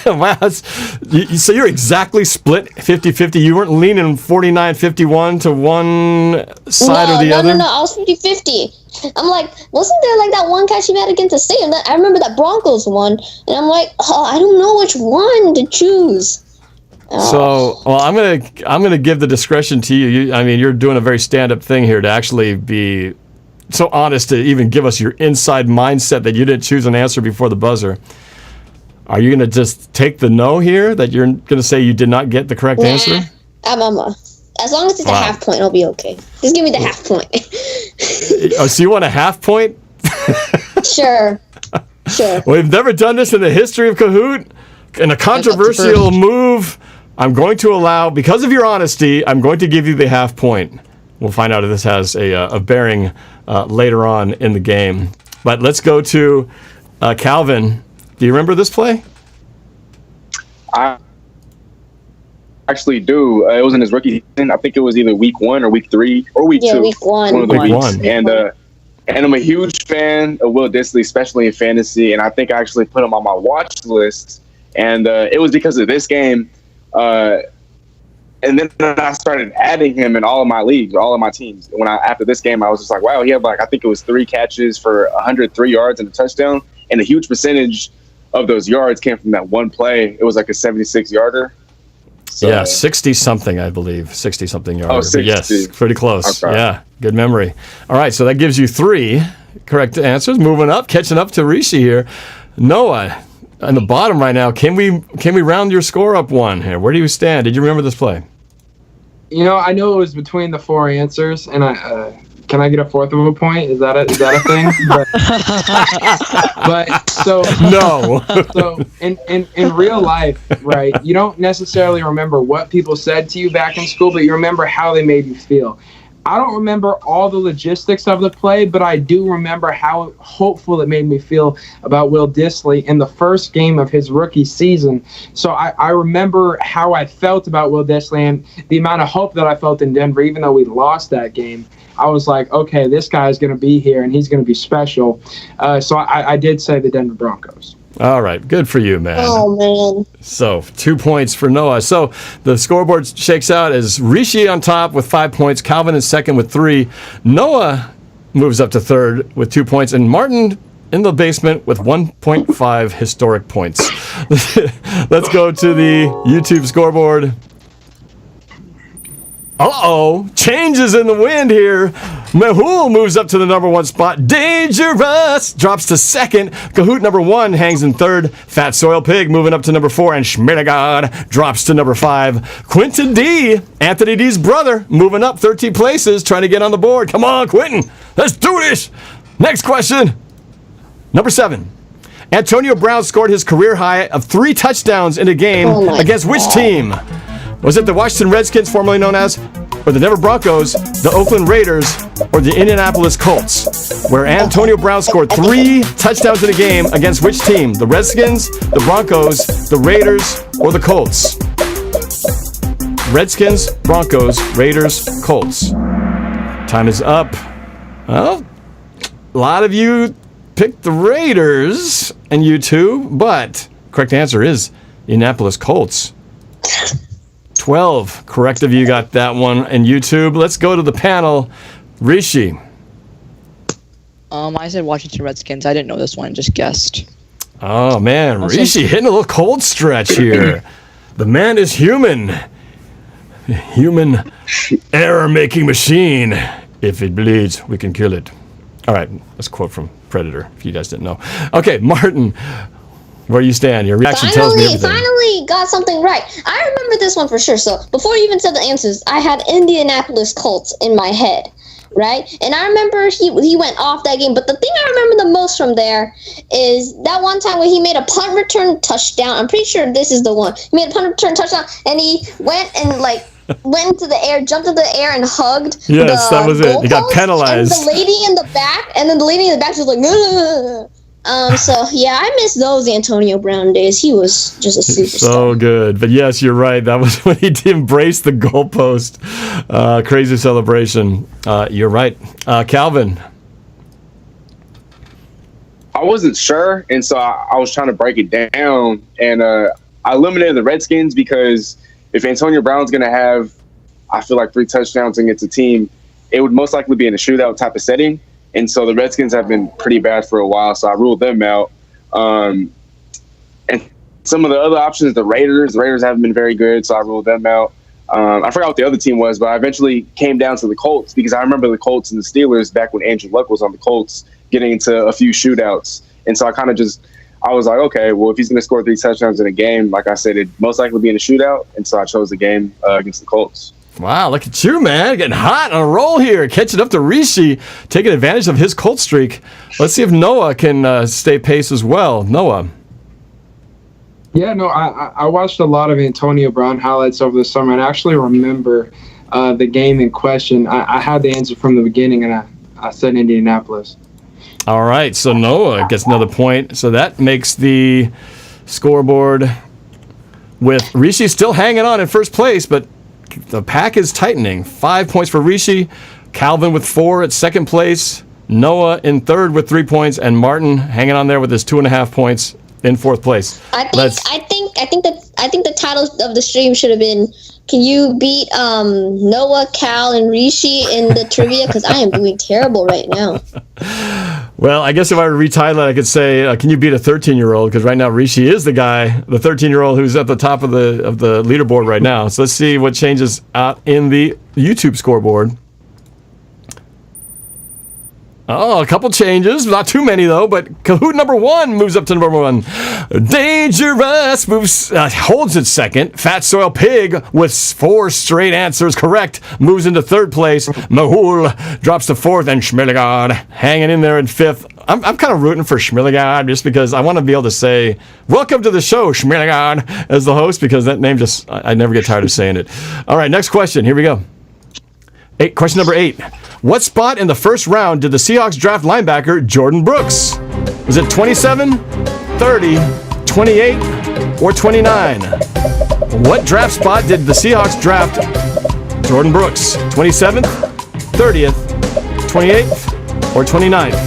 Wow, so you're exactly split 50-50. You weren't leaning 49-51 to one side or the other? No, I was 50-50. I'm like, wasn't there like that one catch he had against the Saints? I remember that Broncos one, and I'm like, I don't know which one to choose. So, well, I'm gonna give the discretion to you. I mean, you're doing a very stand-up thing here to actually be so honest to even give us your inside mindset that you didn't choose an answer before the buzzer. Are you going to just take the no here, that you're going to say you did not get the correct answer? As long as it's a half point, I'll be okay. Just give me the half point. Oh, so you want a half point? Sure. We've never done this in the history of Kahoot. In a controversial move, I'm going to allow, because of your honesty, I'm going to give you the half point. We'll find out if this has a bearing later on in the game. But let's go to Calvin. Do you remember this play? I actually do. It was in his rookie season. I think it was either week 1 or week 3 or week 2. Yeah, week 1. One of the weeks. And I'm a huge fan of Will Dissly, especially in fantasy. And I think I actually put him on my watch list. And it was because of this game. And then I started adding him in all of my leagues, all of my teams. After this game, I was just like, wow, he had I think it was 3 catches for 103 yards and a touchdown. And a huge percentage of those yards came from that one play. It was like a 76-yarder. So, yeah, 60-something, I believe. 60-something yarder. Oh, 60. Yes, pretty close. Okay. Yeah, good memory. All right, so that gives you 3 correct answers. Moving up, catching up to Rishi here. Noah, on the bottom right now, can we round your score up 1 here? Where do you stand? Did you remember this play? I know it was between the 4 answers, and can I get a 4th of a point? Is that a thing? but so no. So in real life, right? You don't necessarily remember what people said to you back in school, but you remember how they made you feel. I don't remember all the logistics of the play, but I do remember how hopeful it made me feel about Will Dissly in the first game of his rookie season. So I remember how I felt about Will Dissly and the amount of hope that I felt in Denver, even though we lost that game. I was like, okay, this guy is going to be here and he's going to be special. So I did say the Denver Broncos. All right, good for you, man. Oh, man. So 2 points for Noah. So the scoreboard shakes out as Rishi on top with 5 points, Calvin is second with 3. Noah moves up to third with 2 points, and Martin in the basement with 1.5 historic points. Let's go to the YouTube scoreboard. Uh-oh, changes in the wind here. Mehul moves up to the number 1 spot. Dangerous drops to second. Kahoot number 1 hangs in third. Fat Soil Pig moving up to number 4. And Schmiragod drops to number 5. Quentin D, Anthony D's brother, moving up 13 places, trying to get on the board. Come on, Quentin, let's do this. Next question. Number 7. Antonio Brown scored his career high of 3 touchdowns in a game against which team? Was it the Washington Redskins, formerly known as, or the Denver Broncos, the Oakland Raiders, or the Indianapolis Colts, where Antonio Brown scored 3 touchdowns in a game against which team? The Redskins, the Broncos, the Raiders, or the Colts? Redskins, Broncos, Raiders, Colts. Time is up. Well, a lot of you picked the Raiders and YouTube, but correct answer is Indianapolis Colts. 12. Correct of you got that one. And YouTube, let's go to the panel. Rishi. I said Washington Redskins. I didn't know this one. Just guessed. Oh, man. Rishi hitting a little cold stretch here. The man is human. Human error-making machine. If it bleeds, we can kill it. All right. That's a quote from Predator, if you guys didn't know. Okay, Martin. Where you stand, your reaction tells me everything. Finally got something right. I remember this one for sure. So before you even said the answers, I had Indianapolis Colts in my head, right? And I remember he went off that game. But the thing I remember the most from there is that one time when he made a punt return touchdown. I'm pretty sure this is the one. He made a punt return touchdown, and he went and went into the air, jumped into the air, and hugged. Yes, that was it. He got penalized. And the lady in the back, was like, ugh. So yeah, I miss those Antonio Brown days. He was just a superstar. So good. But yes, you're right. That was when he embraced the goalpost. Crazy celebration. You're right. Calvin. I wasn't sure, and so I was trying to break it down, and I eliminated the Redskins because if Antonio Brown's going to have, I feel like 3 touchdowns against a team, it would most likely be in a shootout type of setting. And so the Redskins have been pretty bad for a while, so I ruled them out. And some of the other options, the Raiders haven't been very good, so I ruled them out. I forgot what the other team was, but I eventually came down to the Colts because I remember the Colts and the Steelers back when Andrew Luck was on the Colts getting into a few shootouts. And so I was like, okay, well, if he's going to score 3 touchdowns in a game, like I said, it'd most likely be in a shootout. And so I chose the game against the Colts. Wow, look at you, man. Getting hot on a roll here. Catching up to Rishi, taking advantage of his Colt streak. Let's see if Noah can stay pace as well. Noah. Yeah, no, I watched a lot of Antonio Brown highlights over the summer, and I actually remember the game in question. I had the answer from the beginning, and I said Indianapolis. All right, so Noah gets another point. So that makes the scoreboard with Rishi still hanging on in first place, but the pack is tightening. 5 points for Rishi, Calvin with 4 at second place, Noah in third with 3 points, and Martin hanging on there with his 2.5 points in fourth place. I think the title of the stream should have been, can you beat Noah, Cal, and Rishi in the trivia? Because I am doing terrible right now. Well, I guess if I were to retitle it, I could say, can you beat a 13-year-old? Because right now Rishi is the guy, the 13-year-old who's at the top of the leaderboard right now. So let's see what changes out in the YouTube scoreboard. Oh, a couple changes. Not too many, though, but Kahoot number 1 moves up to number 1. Dangerous holds it second. Fat Soil Pig with 4 straight answers correct moves into third place. Mahul drops to 4th, and Schmilligard hanging in there in 5th. I'm kind of rooting for Schmilligard just because I want to be able to say, welcome to the show, Schmilligard, as the host, because that name just, I never get tired of saying it. All right, next question. Here we go. Question number 8. What spot in the first round did the Seahawks draft linebacker Jordan Brooks? Was it 27, 30, 28, or 29? What draft spot did the Seahawks draft Jordan Brooks? 27th, 30th, 28th, or 29th?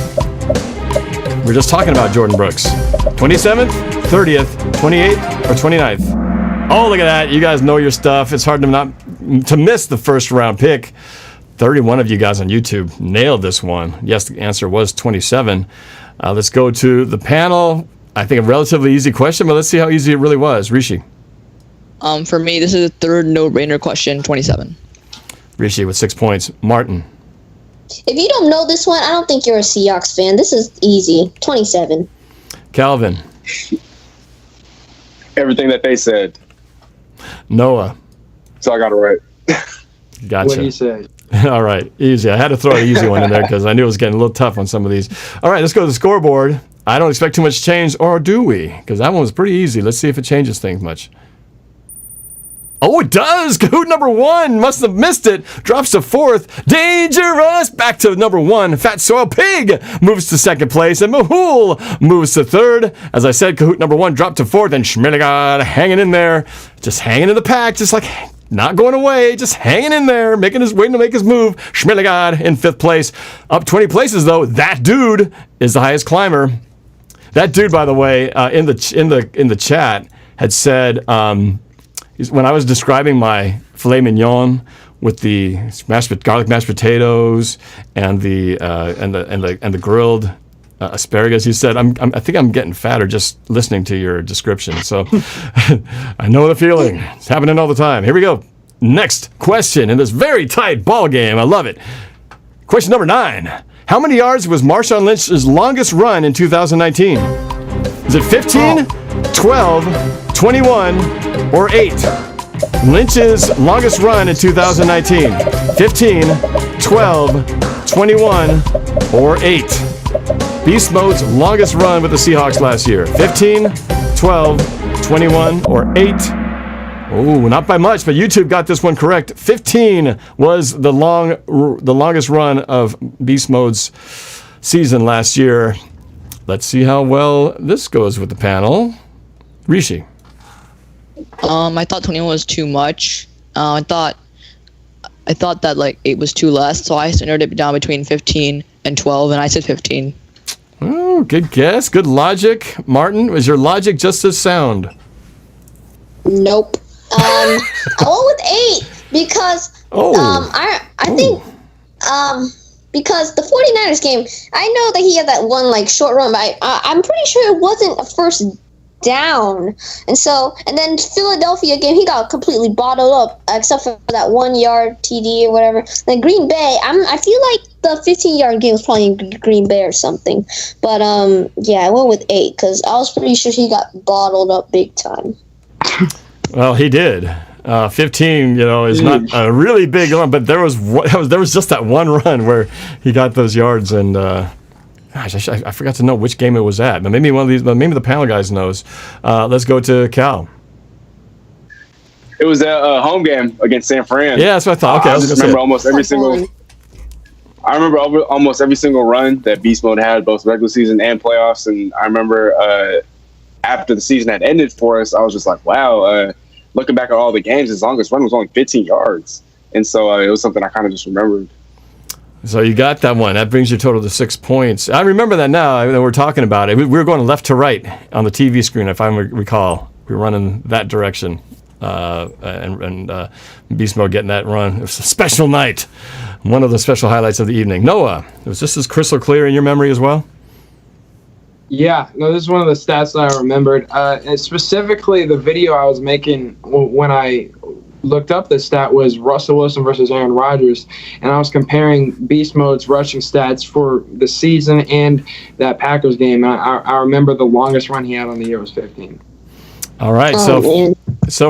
We're just talking about Jordan Brooks. 27th, 30th, 28th, or 29th? Oh, look at that. You guys know your stuff. It's hard to miss the first round pick. 31 of you guys on YouTube nailed this one. Yes, the answer was 27. Let's go to the panel. I think a relatively easy question, but let's see how easy it really was. Rishi. For me, this is the third no-brainer question, 27. Rishi with 6 points. Martin. If you don't know this one, I don't think you're a Seahawks fan. This is easy. 27. Calvin. Everything that they said. Noah. So I got it right. Gotcha. What do you say? All right, easy. I had to throw an easy one in there because I knew it was getting a little tough on some of these. All right, let's go to the scoreboard. I don't expect too much change, or do we? Because that one was pretty easy. Let's see if it changes things much. Oh, it does! Kahoot number 1 must have missed it. Drops to 4th. Dangerous! Back to number 1. Fat Soil Pig moves to 2nd place, and Mahul moves to 3rd. As I said, Kahoot number 1 dropped to 4th, and Schmilligod hanging in there. Just hanging in the pack, just like not going away, just hanging in there, waiting to make his move. Schmilligod in 5th place. Up 20 places, though. That dude is the highest climber. That dude, by the way, in the chat had said, when I was describing my filet mignon with the garlic mashed potatoes and the grilled asparagus, he said, I think I'm getting fatter just listening to your description. So I know the feeling. It's happening all the time. Here we go. Next question in this very tight ball game. I love it. Question number 9. How many yards was Marshawn Lynch's longest run in 2019? Is it 15, 12, 21, or 8? Lynch's longest run in 2019. 15, 12, 21, or 8? Beast Mode's longest run with the Seahawks last year. 15, 12, 21, or 8? Oh, not by much, but YouTube got this one correct. 15 was the longest run of Beast Mode's season last year. Let's see how well this goes with the panel. Rishi. I thought 21 was too much. I thought that like 8 was too less, so I centered it down between 15 and 12, and I said 15. Oh, good guess. Good logic. Martin, was your logic just as sound? Nope. I went with 8 because I think because the 49ers game, I know that he had that one like short run, but I'm pretty sure it wasn't a first down. And then Philadelphia game, he got completely bottled up except for that 1 yard TD or whatever. Then Green Bay, I feel like the 15-yard game was probably in Green Bay or something. But yeah, I went with 8 because I was pretty sure he got bottled up big time. Well, he did. 15, is not a really big run, but there was just that one run where he got those yards, and gosh, I forgot to know which game it was at. But maybe maybe the panel guys knows. Let's go to Cal. It was a home game against San Fran. Yeah, that's what I thought. Okay, I remember almost every single. I remember almost every single run that Beast Mode had, both regular season and playoffs. And I remember after the season had ended for us, I was just like, wow. Looking back at all the games, his longest run was only 15 yards. And so it was something I kind of just remembered. So you got that one. That brings your total to 6 points. I remember that now. We're talking about it. We were going left to right on the TV screen, if I recall. We were running that direction. And Beast Mode getting that run. It was a special night. One of the special highlights of the evening. Noah, was this as crystal clear in your memory as well? Yeah, no, this is one of the stats that I remembered. And specifically, the video I was making when I looked up this stat was Russell Wilson versus Aaron Rodgers, and I was comparing Beast Mode's rushing stats for the season and that Packers game. And I remember the longest run he had on the year was 15. All right, so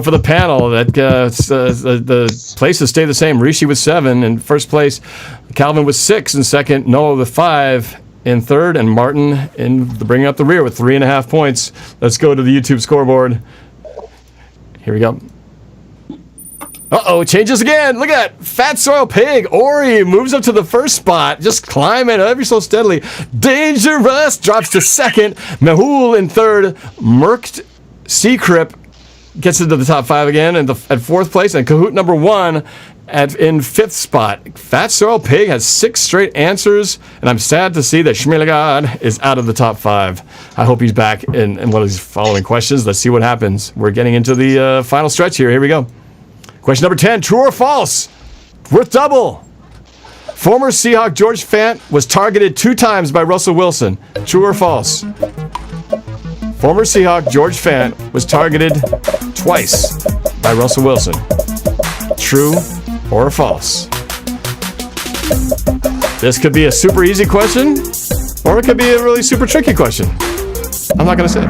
for the panel, that the places stay the same. Rishi with 7 in first place, Calvin with 6 in second, Noah with 5 in third, and Martin bringing up the rear with 3.5 points. Let's go to the YouTube scoreboard. Here we go. Uh-oh, it changes again. Look at that. Fat Soil Pig. Ori moves up to the first spot, just climbing ever so steadily. Dangerous drops to second. Mehul in third. Merked Seacrip gets into the top 5 again at fourth place. And Kahoot number 1 In fifth spot, Fat Soil Pig has 6 straight answers, and I'm sad to see that Schmielegard is out of the top 5. I hope he's back in one of these following questions. Let's see what happens. We're getting into the final stretch here. Here we go. Question number 10, true or false? Worth double. Former Seahawk George Fant was targeted 2 times by Russell Wilson. True or false? Former Seahawk George Fant was targeted twice by Russell Wilson. True or false? This could be a super easy question, or it could be a really super tricky question. I'm not going to say.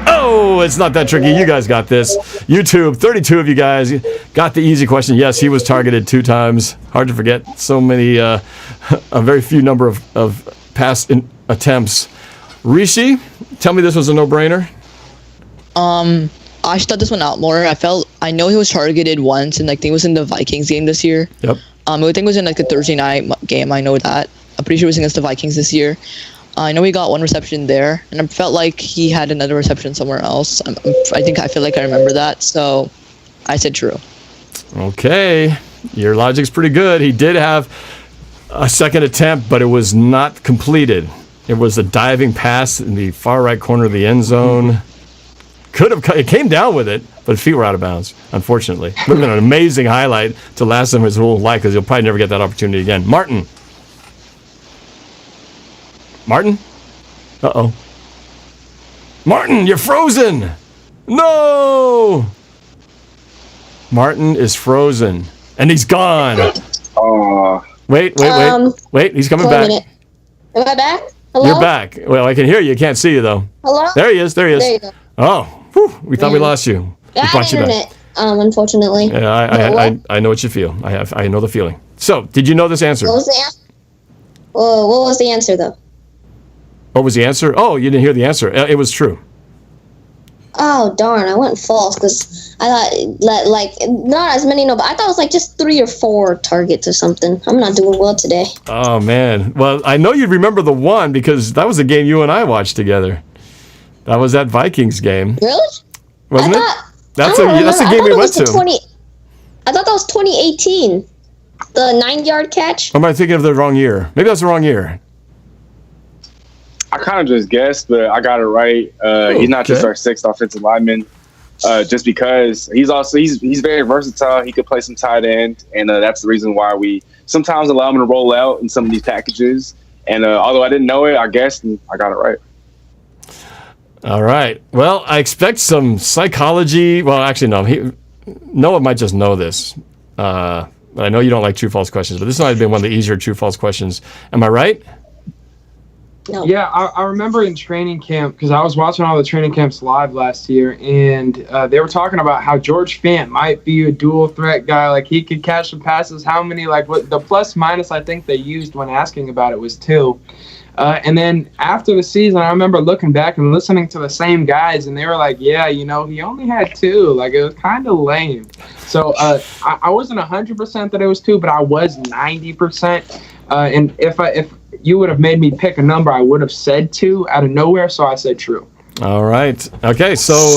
Oh, it's not that tricky. You guys got this. YouTube, 32 of you guys got the easy question. Yes, he was targeted 2 times. Hard to forget. So many, a very few number of past attempts. Rishi, tell me this was a no-brainer. I should thought this one out more. I know he was targeted once, and I think it was in the Vikings game this year. Yep. I think it was in like a Thursday night game. I know that. I'm pretty sure it was against the Vikings this year. I know he got 1 reception there, and I felt like he had another reception somewhere else. I feel like I remember that, so I said true. Okay, your logic's pretty good. He did have a second attempt, but it was not completed. It was a diving pass in the far right corner of the end zone. It came down with it, but his feet were out of bounds, unfortunately. Would have been an amazing highlight to last him his whole life, because he'll probably never get that opportunity again. Martin? Uh-oh. Martin, you're frozen! No! Martin is frozen, and he's gone. Wait, he's coming back. Am I back? Hello? You're back. Well, I can hear you. Can't see you, though. Hello? There he is. There you go. Oh, whew, we thought we lost you. Bad internet, unfortunately. Yeah, I know what you feel. I know the feeling. So, did you know this answer? What was the answer? What was the answer, though? What was the answer? Oh, you didn't hear the answer. It was true. Oh, darn. I went false because I thought, like, not as many, but I thought it was like just 3 or 4 targets or something. I'm not doing well today. Oh, man. Well, I know you'd remember the one because that was the game you and I watched together. That was that Vikings game. Really? Wasn't it? That's the game we went to. I thought that was 2018. The 9-yard catch. Or am I thinking of the wrong year? Maybe that's the wrong year. I kind of just guessed, but I got it right. He's not just our 6th offensive lineman, just because he's very versatile. He could play some tight end, and that's the reason why we sometimes allow him to roll out in some of these packages. And although I didn't know it, I guessed and I got it right. All right. Well, I expect some psychology. Well, actually, no. Noah might just know this. But I know you don't like true-false questions, but this might have been one of the easier true-false questions. Am I right? No. Yeah, I remember in training camp, because I was watching all the training camps live last year, and they were talking about how George Fant might be a dual threat guy. Like, he could catch some passes. How many, like, what the plus-minus I think they used when asking about it was 2. And then after the season, I remember looking back and listening to the same guys, and they were like, yeah, he only had 2. Like, it was kind of lame. So I wasn't 100% that it was 2, but I was 90%. And if you would have made me pick a number, I would have said 2 out of nowhere, so I said true. All right. Okay, so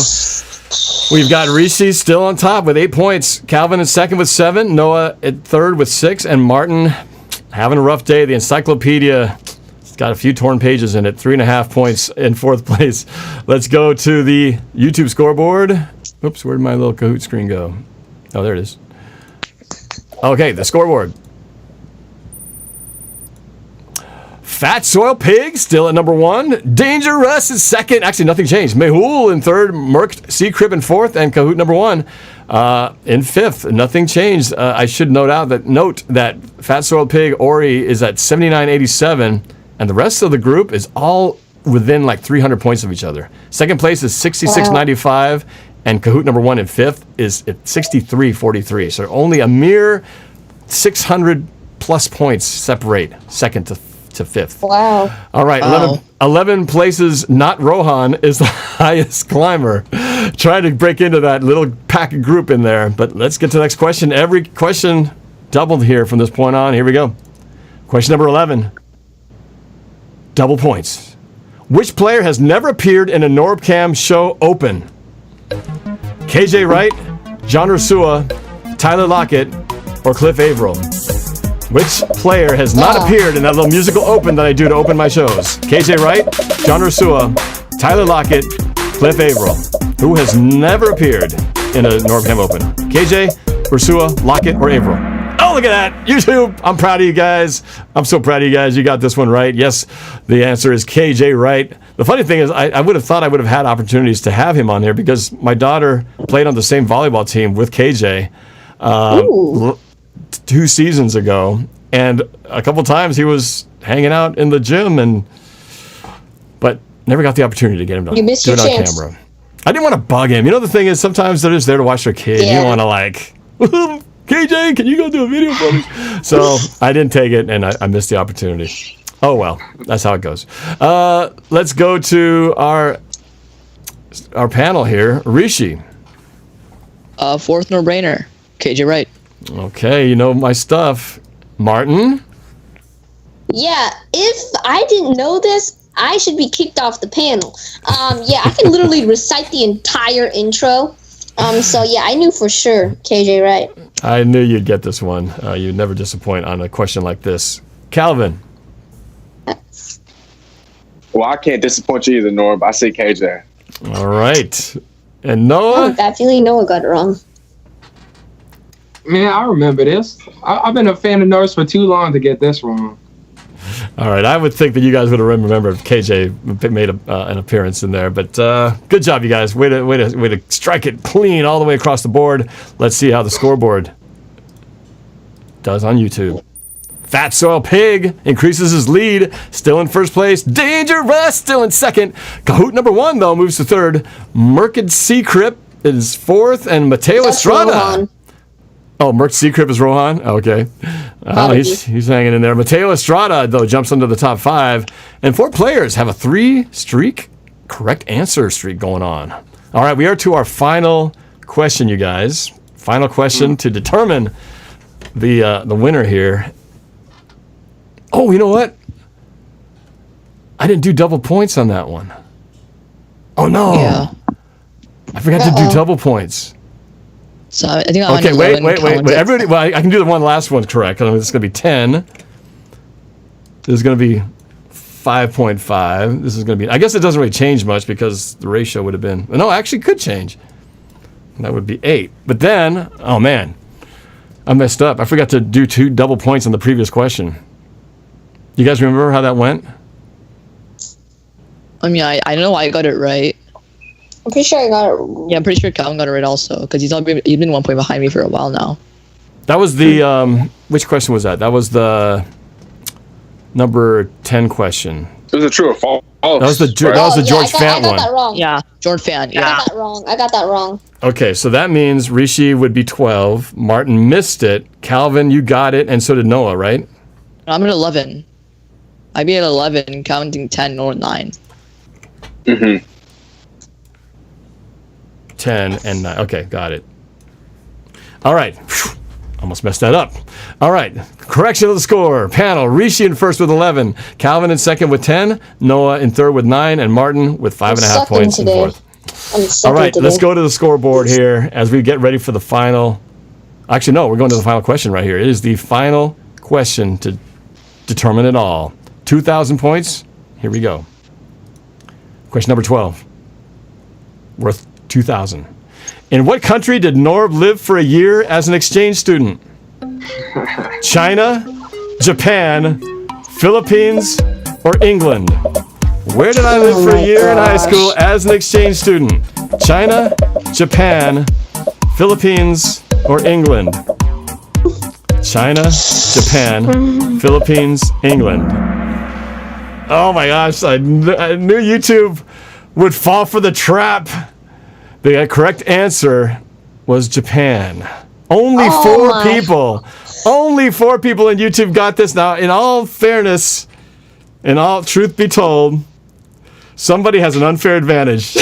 we've got Rishi still on top with 8 points. Calvin in second with 7. Noah at third with 6. And Martin having a rough day. The encyclopedia got a few torn pages in it. 3.5 points in fourth place. Let's go to the YouTube scoreboard. Oops, where'd my little Kahoot screen go? Oh, there it is. Okay, the scoreboard. Fat Soil Pig still at number 1. Dangerous is second. Actually, nothing changed. Mehul in third. Merc C. Crib in fourth. And Kahoot number 1 in fifth. Nothing changed. I should note that Fat Soil Pig Ori is at 79.87. And the rest of the group is all within like 300 points of each other. Second place is 66.95. And Kahoot number 1 in fifth is at 63.43. So only a mere 600 plus points separate second to fifth. Wow. All right, wow. 11 places, not Rohan, is the highest climber. Trying to break into that little pack group in there. But let's get to the next question. Every question doubled here from this point on. Here we go. Question number 11. Double points. Which player has never appeared in a NorbCam show open? KJ Wright, John Ursua, Tyler Lockett, or Cliff Averill? Which player has not appeared in that little musical open that I do to open my shows? KJ Wright, John Ursua, Tyler Lockett, Cliff Averill. Who has never appeared in a NorbCam open? KJ, Ursua, Lockett, or Averill? Oh, look at that. YouTube. I'm proud of you guys. I'm so proud of you guys. You got this one right. Yes, the answer is KJ Wright. The funny thing is, I would have thought I would have had opportunities to have him on here because my daughter played on the same volleyball team with KJ 2 seasons ago. And a couple times he was hanging out in the gym, but never got the opportunity to get him to You missed do your it on chance. camera. I didn't want to bug him. You know, the thing is, sometimes they're just there to watch their kid. You don't want to like, KJ, can you go do a video for me? So I didn't take it, and I missed the opportunity. Oh, well, that's how it goes. Let's go to our panel here. Rishi. Fourth no-brainer. KJ Wright. Okay, you know my stuff. Martin? Yeah, if I didn't know this, I should be kicked off the panel. Yeah, I can literally recite the entire intro. So yeah, I knew for sure KJ Wright. I knew you'd get this one. You'd never disappoint on a question like this. Calvin? Well, I can't disappoint you either, Norb. I say KJ. All right. And I Noah? have that feeling Noah got it wrong. Man, I remember this. I've been a fan of Norse for too long to get this wrong. All right, I would think that you guys would have remembered if KJ made an appearance in there, but good job, you guys. Way to strike it clean all the way across the board. Let's see how the scoreboard does on YouTube. Fat Soil Pig increases his lead, still in first place. Dangerous still in second. Kahoot number 1 though moves to third. Merkid Seacrip is fourth, and Mateo That's Estrada. Rohan. Oh, Merc Seacrip is Rohan? Okay. He's hanging in there. Mateo Estrada, though, jumps into the top 5. And 4 players have a 3-streak correct answer streak going on. All right, we are to our final question, you guys. Final question to determine the winner here. Oh, you know what? I didn't do double points on that one. Oh, no. Yeah. I forgot to do double points. So I think I'm Okay, on wait. 11 Everybody, well, I can do the one last one correct. This is going to be 10. This is going to be 5.5. This is going to be, I guess it doesn't really change much because the ratio would have been, no, actually could change. That would be 8. But then, oh man, I messed up. I forgot to do 2 double points on the previous question. You guys remember how that went? I mean, I know I got it right. I'm pretty sure I got it. Yeah, I'm pretty sure Calvin got it right also, because he's been 1 point behind me for a while now. That was the, which question was that? That was the number 10 question. It was a true or false. That was the George Fant I got one. that wrong. Yeah, George Fan. Yeah. I got that wrong. Okay, so that means Rishi would be 12. Martin missed it. Calvin, you got it, and so did Noah, right? I'm at 11. I'd be at 11, counting 10 or 9. Mm-hmm. 10 and 9. Okay, got it. All right. Whew. Almost messed that up. All right. Correction of the score. Panel. Rishi in first with 11. Calvin in second with 10. Noah in third with 9. And Martin with 5.5 points in fourth. All right. Let's go to the scoreboard here as we get ready for the final. Actually, no. We're going to the final question right here. It is the final question to determine it all. 2,000 points. Here we go. Question number 12. Worth 2,000. In what country did Norb live for a year as an exchange student? China, Japan, Philippines, or England? Where did I live for a year in high school as an exchange student? China, Japan, Philippines, or England? China, Japan, Philippines, England. Oh my gosh, I knew YouTube would fall for the trap. The correct answer was Japan. Only 4 people. Only 4 people in YouTube got this. Now, in all fairness, in all truth be told, somebody has an unfair advantage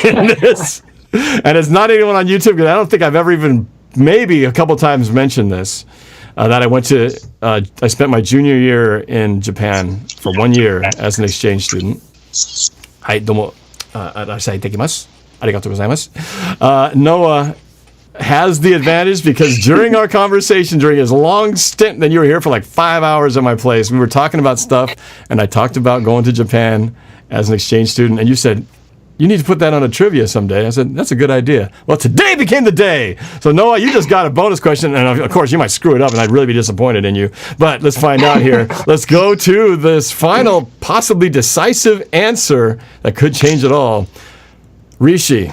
in this. And it's not anyone on YouTube, because I don't think I've ever even, maybe a couple times mentioned this, that I went to, I spent my junior year in Japan for 1 year as an exchange student. Hi, domo, arasai dekimasu. Arigatou gozaimasu. Noah has the advantage because during our conversation, during his long stint, then you were here for like 5 hours at my place. We were talking about stuff, and I talked about going to Japan as an exchange student, and you said, you need to put that on a trivia someday. I said, that's a good idea. Well, today became the day. So, Noah, you just got a bonus question. And, of course, you might screw it up, and I'd really be disappointed in you. But let's find out here. Let's go to this final, possibly decisive answer that could change it all. Rishi.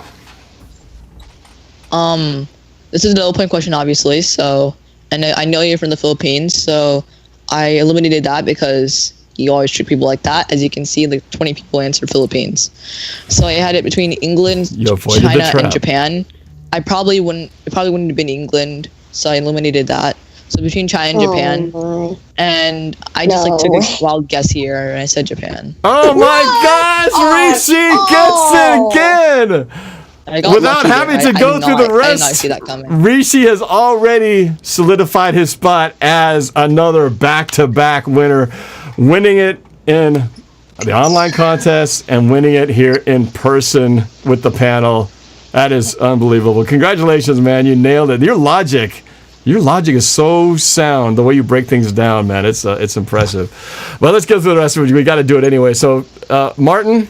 This is a no-point question, obviously. So, and I know you're from the Philippines, so I eliminated that because you always treat people like that. As you can see, like 20 people answered Philippines. So I had it between England, China, and Japan. It probably wouldn't have been England, so I eliminated that. So between China and Japan, and I just took a wild guess here, and I said Japan. Oh my gosh, Rishi gets it again! Without having to go through the rest, Rishi has already solidified his spot as another back-to-back winner, winning it in the online contest and winning it here in person with the panel. That is unbelievable. Congratulations, man. You nailed it. Your logic is so sound, the way you break things down, man. It's impressive. Well, let's get through the rest of it. We got to do it anyway. So, Martin,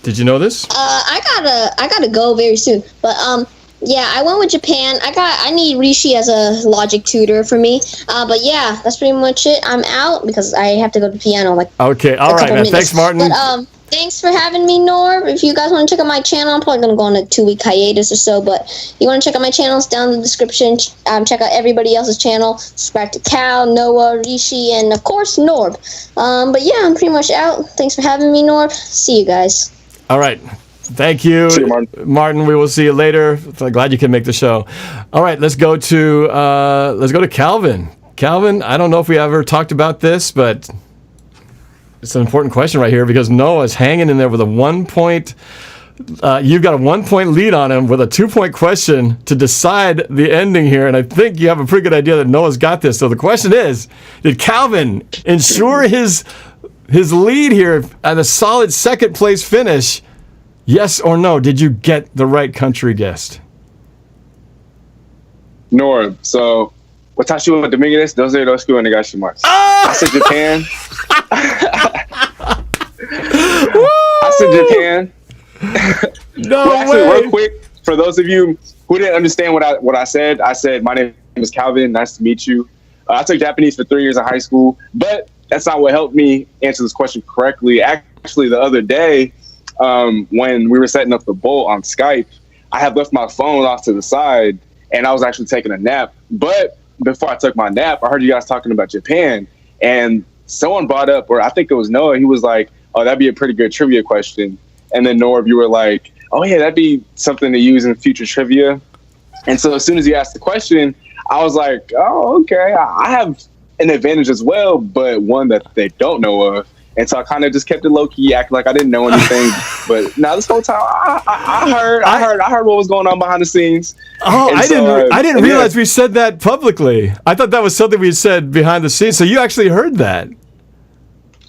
did you know this? I gotta go very soon. But yeah, I went with Japan. I need Rishi as a logic tutor for me. But yeah, that's pretty much it. I'm out because I have to go to piano. Okay, all right, man. Minutes. Thanks, Martin. But thanks for having me, Norb. If you guys want to check out my channel, I'm probably gonna go on a 2-week hiatus or so. But you want to check out my channels down in the description. Check out everybody else's channel. Subscribe to Cal, Noah, Rishi, and of course Norb. But yeah, I'm pretty much out. Thanks for having me, Norb. See you guys. All right. Thank you, Martin. We will see you later. I'm glad you can make the show. All right, let's go to Calvin. Calvin, I don't know if we ever talked about this, but it's an important question right here because Noah's hanging in there with a 1 point. You've got a 1 point lead on him with a 2 point question to decide the ending here, and I think you have a pretty good idea that Noah's got this. So the question is, did Calvin ensure his lead here at a solid second place finish? Yes or no? Did you get the right country guessed? Norb. So, watashi wa Domingo desu. Doze yoroshiku onegaishimasu. I said Japan. I said Japan. No well, actually, way. real quick, for those of you who didn't understand what I said my name is Calvin. Nice to meet you. I took Japanese for 3 years in high school, but that's not what helped me answer this question correctly. Actually, the other day, when we were setting up the Boelt on Skype, I had left my phone off to the side and I was actually taking a nap. But before I took my nap, I heard you guys talking about Japan, and someone brought up, or I think it was Noah, he was like, oh, that'd be a pretty good trivia question. And then Norb, you were like, oh yeah, that'd be something to use in future trivia. And so as soon as you asked the question, I was like, oh, okay, I have an advantage as well, but one that they don't know of. And so I kind of just kept it low key, acting like I didn't know anything. But now this whole time, I heard what was going on behind the scenes. Oh, and I didn't realize we said that publicly. I thought that was something we said behind the scenes. So you actually heard that?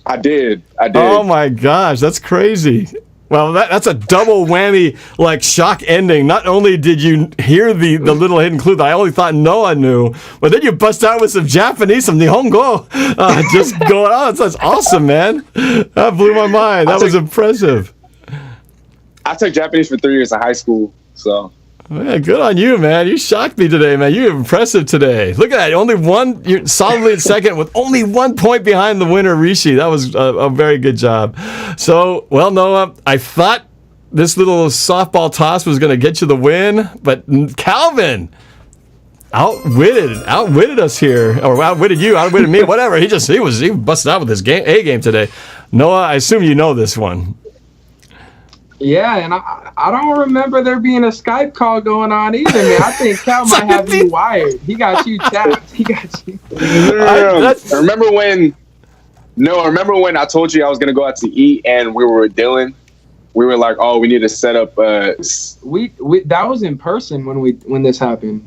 I did. Oh my gosh, that's crazy. Well, that's a double whammy, like shock ending. Not only did you hear the little hidden clue that I only thought Noah knew, but then you bust out with some Japanese, some Nihongo, just going on. That's awesome, man. That blew my mind. That was impressive. I took Japanese for 3 years in high school, so. Yeah, good on you, man. You shocked me today, man. You're impressive today. Look at that. Only one. You're solidly in second with only 1 point behind the winner, Rishi. That was a very good job. So, well, Noah, I thought this little softball toss was going to get you the win, but Calvin outwitted us here, or outwitted me, whatever. He busted out with his A game today. Noah, I assume you know this one. Yeah, and I don't remember there being a Skype call going on either, man. I think Cal might have you wired. He got you tapped. He got you. Remember when I told you I was going to go out to eat and we were with Dylan? We were like, oh, we need to set up. We that was in person when this happened.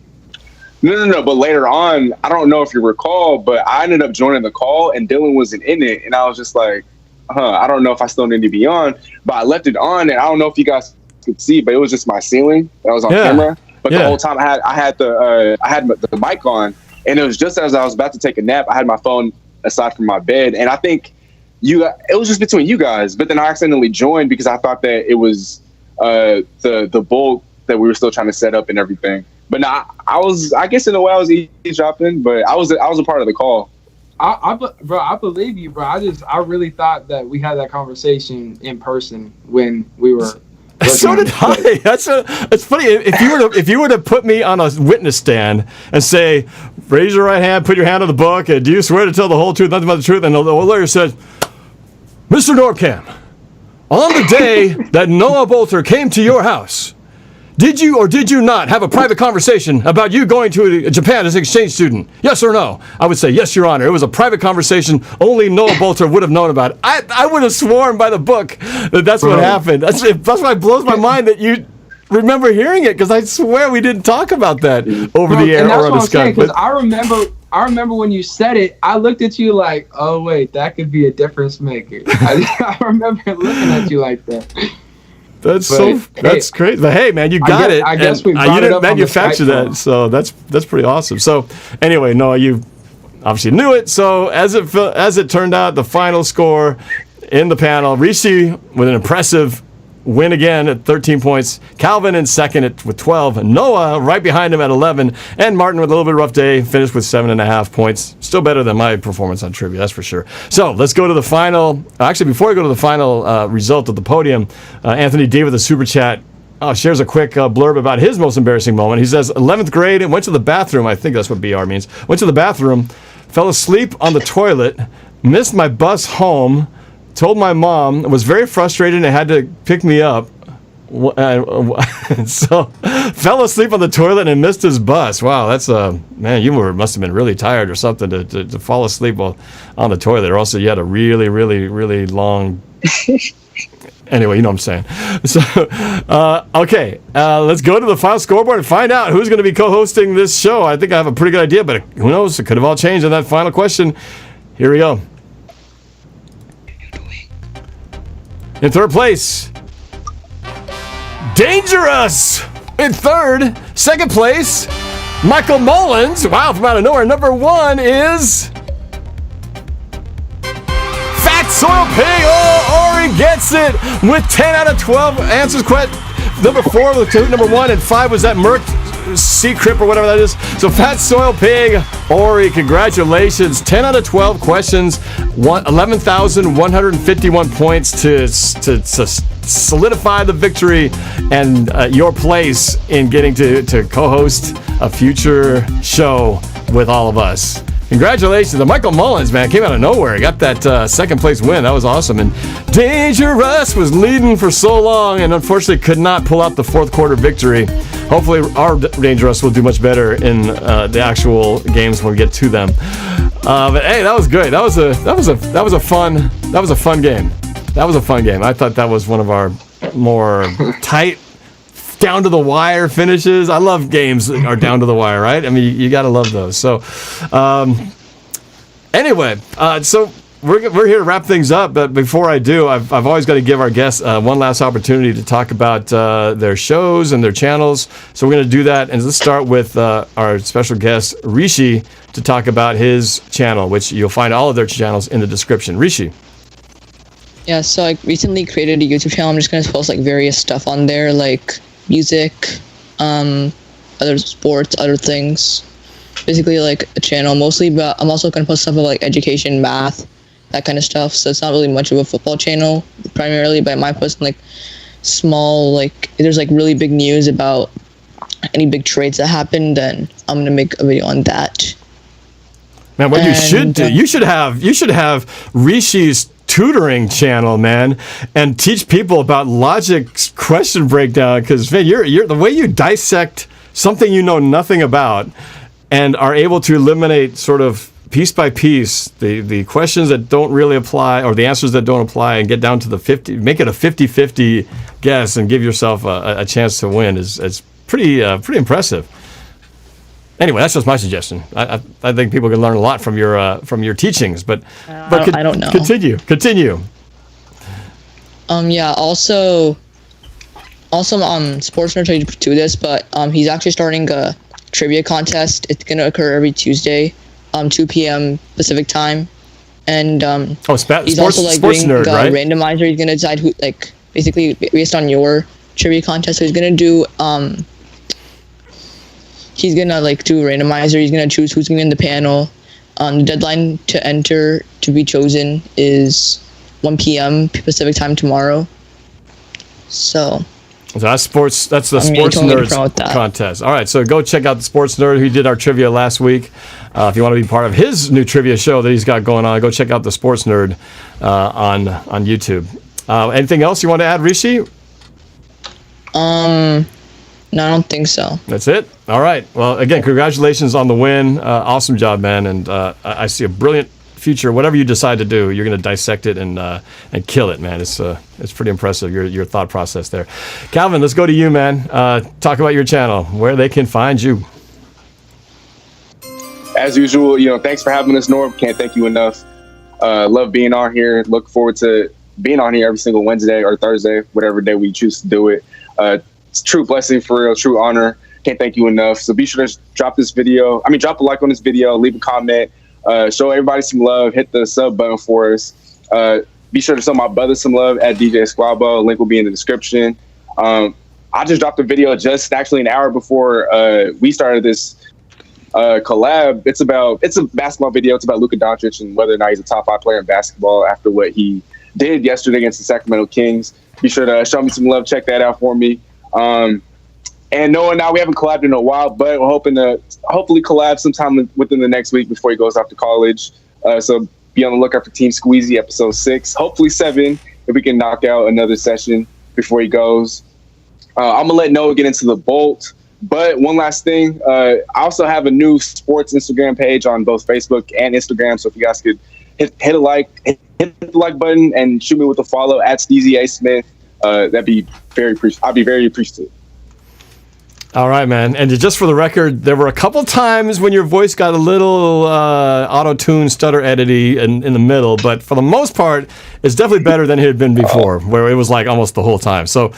No. But later on, I don't know if you recall, but I ended up joining the call and Dylan wasn't in it. And I was just like, I don't know if I still need to be on, but I left it on, and I don't know if you guys could see, but it was just my ceiling that was on camera. But the whole time I had the mic on, and it was just as I was about to take a nap. I had my phone aside from my bed, and I think it was just between you guys. But then I accidentally joined because I thought that it was the Boelt that we were still trying to set up and everything. But no, I guess in a way I was eavesdropping, but I was a part of the call. Bro, I believe you, bro. I really thought that we had that conversation in person when we were. So did I. It's funny if you were to put me on a witness stand and say, raise your right hand, put your hand on the book, and do you swear to tell the whole truth, nothing but the truth? And the lawyer said, Mr. NorbCam, on the day that Noah Boelter came to your house, did you or did you not have a private conversation about you going to Japan as an exchange student? Yes or no? I would say, yes, Your Honor. It was a private conversation. Only Noah Boelter would have known about it. I would have sworn by the book that that's what happened. That's why it blows my mind that you remember hearing it, because I swear we didn't talk about that over the air or on the Skype. Because I remember when you said it, I looked at you like, oh, wait, that could be a difference maker. I remember looking at you like that. That's crazy. But hey, man, you got it. I guess we brought you it didn't up manufacture that, so that's pretty awesome. So anyway, Noah, you obviously knew it. So as it turned out, the final score in the panel, Rishi with an impressive win again at 13 points. Calvin in second with 12. Noah right behind him at 11. And Martin with a little bit of a rough day, finished with 7.5 points. Still better than my performance on trivia, that's for sure. So let's go to the final. Actually, before we go to the final result of the podium, Anthony D with a super chat shares a quick blurb about his most embarrassing moment. He says, 11th grade, and went to the bathroom. I think that's what BR means. Went to the bathroom, fell asleep on the toilet, missed my bus home, told my mom, was very frustrated and had to pick me up. So fell asleep on the toilet and missed his bus. Wow, that's man, you must have been really tired or something to fall asleep while on the toilet, or also you had a really, really, really long. Anyway, you know what I'm saying. So, okay, let's go to the final scoreboard and find out who's going to be co-hosting this show. I think I have a pretty good idea, but who knows? It could have all changed in that final question. Here we go. In third place, Dangerous. In third, second place, Michael Mullins. Wow, from out of nowhere. Number one is Fat Soil Pig. Oh, Ori gets it with 10 out of 12 answers. Number 4 was number 1, and 5 was that Merc Sea Crip or whatever that is. So Fat Soil Pig, Ori, congratulations. 10 out of 12 questions, 11,151 points to solidify the victory and your place in getting to co-host a future show with all of us. Congratulations. The Michael Mullins, man, came out of nowhere. He got that second place win. That was awesome. And Dangerous was leading for so long and unfortunately could not pull out the fourth quarter victory. Hopefully our Dangerous will do much better in the actual games when we get to them. But hey, that was good. That was a fun game. That was a fun game. I thought that was one of our more tight, down to the wire finishes. I love games that are down to the wire, right? I mean, you got to love those. So, anyway, so we're here to wrap things up. But before I do, I've always got to give our guests one last opportunity to talk about their shows and their channels. So we're going to do that, and let's start with our special guest Rishi to talk about his channel, which you'll find all of their channels in the description. Rishi. Yeah, so I recently created a YouTube channel. I'm just going to post like various stuff on there, like music, other sports, other things. Basically like a channel mostly, but I'm also going to post stuff about like education, math, that kind of stuff. So it's not really much of a football channel primarily, but I might post like small, like if there's like really big news about any big trades that happen, then I'm going to make a video on that. Man, what you should do, you should have Rishi's tutoring channel, man, and teach people about logic question breakdown, because man, you're the way you dissect something you know nothing about and are able to eliminate sort of piece by piece the questions that don't really apply or the answers that don't apply and get down to the 50, make it a 50-50 guess and give yourself a chance to win is pretty impressive. Anyway, that's just my suggestion. I think people can learn a lot from your teachings, but I don't know. Continue. Yeah. Also, Also, Sports Nerd told you to do this, but he's actually starting a trivia contest. It's gonna occur every Tuesday, 2 p.m. Pacific time, and he's also like doing nerd, right? Randomizer. He's gonna decide who, like, basically based on your trivia contest. So he's gonna do he's gonna like do randomizer. He's gonna choose who's gonna be in the panel. The deadline to enter to be chosen is 1 p.m. Pacific time tomorrow. So that's sports. That's the Sports Nerds contest. All right, so go check out the Sports Nerd who did our trivia last week. If you want to be part of his new trivia show that he's got going on, go check out the Sports Nerd on YouTube. Anything else you want to add, Rishi? No, I don't think so. That's it? All right. Well, again, congratulations on the win. Awesome job, man. And I see a brilliant future. Whatever you decide to do, you're going to dissect it and kill it, man. It's pretty impressive, your thought process there. Calvin, let's go to you, man. Talk about your channel, where they can find you. As usual, thanks for having us, Norb. Can't thank you enough. Love being on here. Look forward to being on here every single Wednesday or Thursday, whatever day we choose to do it. It's a true blessing, for real, true honor. Can't thank you enough. So be sure to drop a like on this video, leave a comment, show everybody some love, hit the sub button for us. Be sure to show my brother some love at DJ Squabo. Link will be in the description. I just dropped a video just actually an hour before we started this collab. It's a basketball video. It's about Luka Doncic and whether or not he's a top 5 player in basketball after what he did yesterday against the Sacramento Kings. Be sure to show me some love. Check that out for me. And knowing now we haven't collabed in a while, but we're hoping to hopefully collab sometime within the next week before he goes off to college. So be on the lookout for Team Squeezy episode 6, hopefully 7, if we can knock out another session before he goes. I'm gonna let Noah get into the Boelt. But one last thing, I also have a new sports Instagram page on both Facebook and Instagram. So if you guys could hit the like button and shoot me with a follow at Steezy A Smith. I'd be very appreciative. All right, man. And just for the record, there were a couple times when your voice got a little auto-tune, stutter edity in the middle, but for the most part, it's definitely better than it had been before, where it was like almost the whole time. So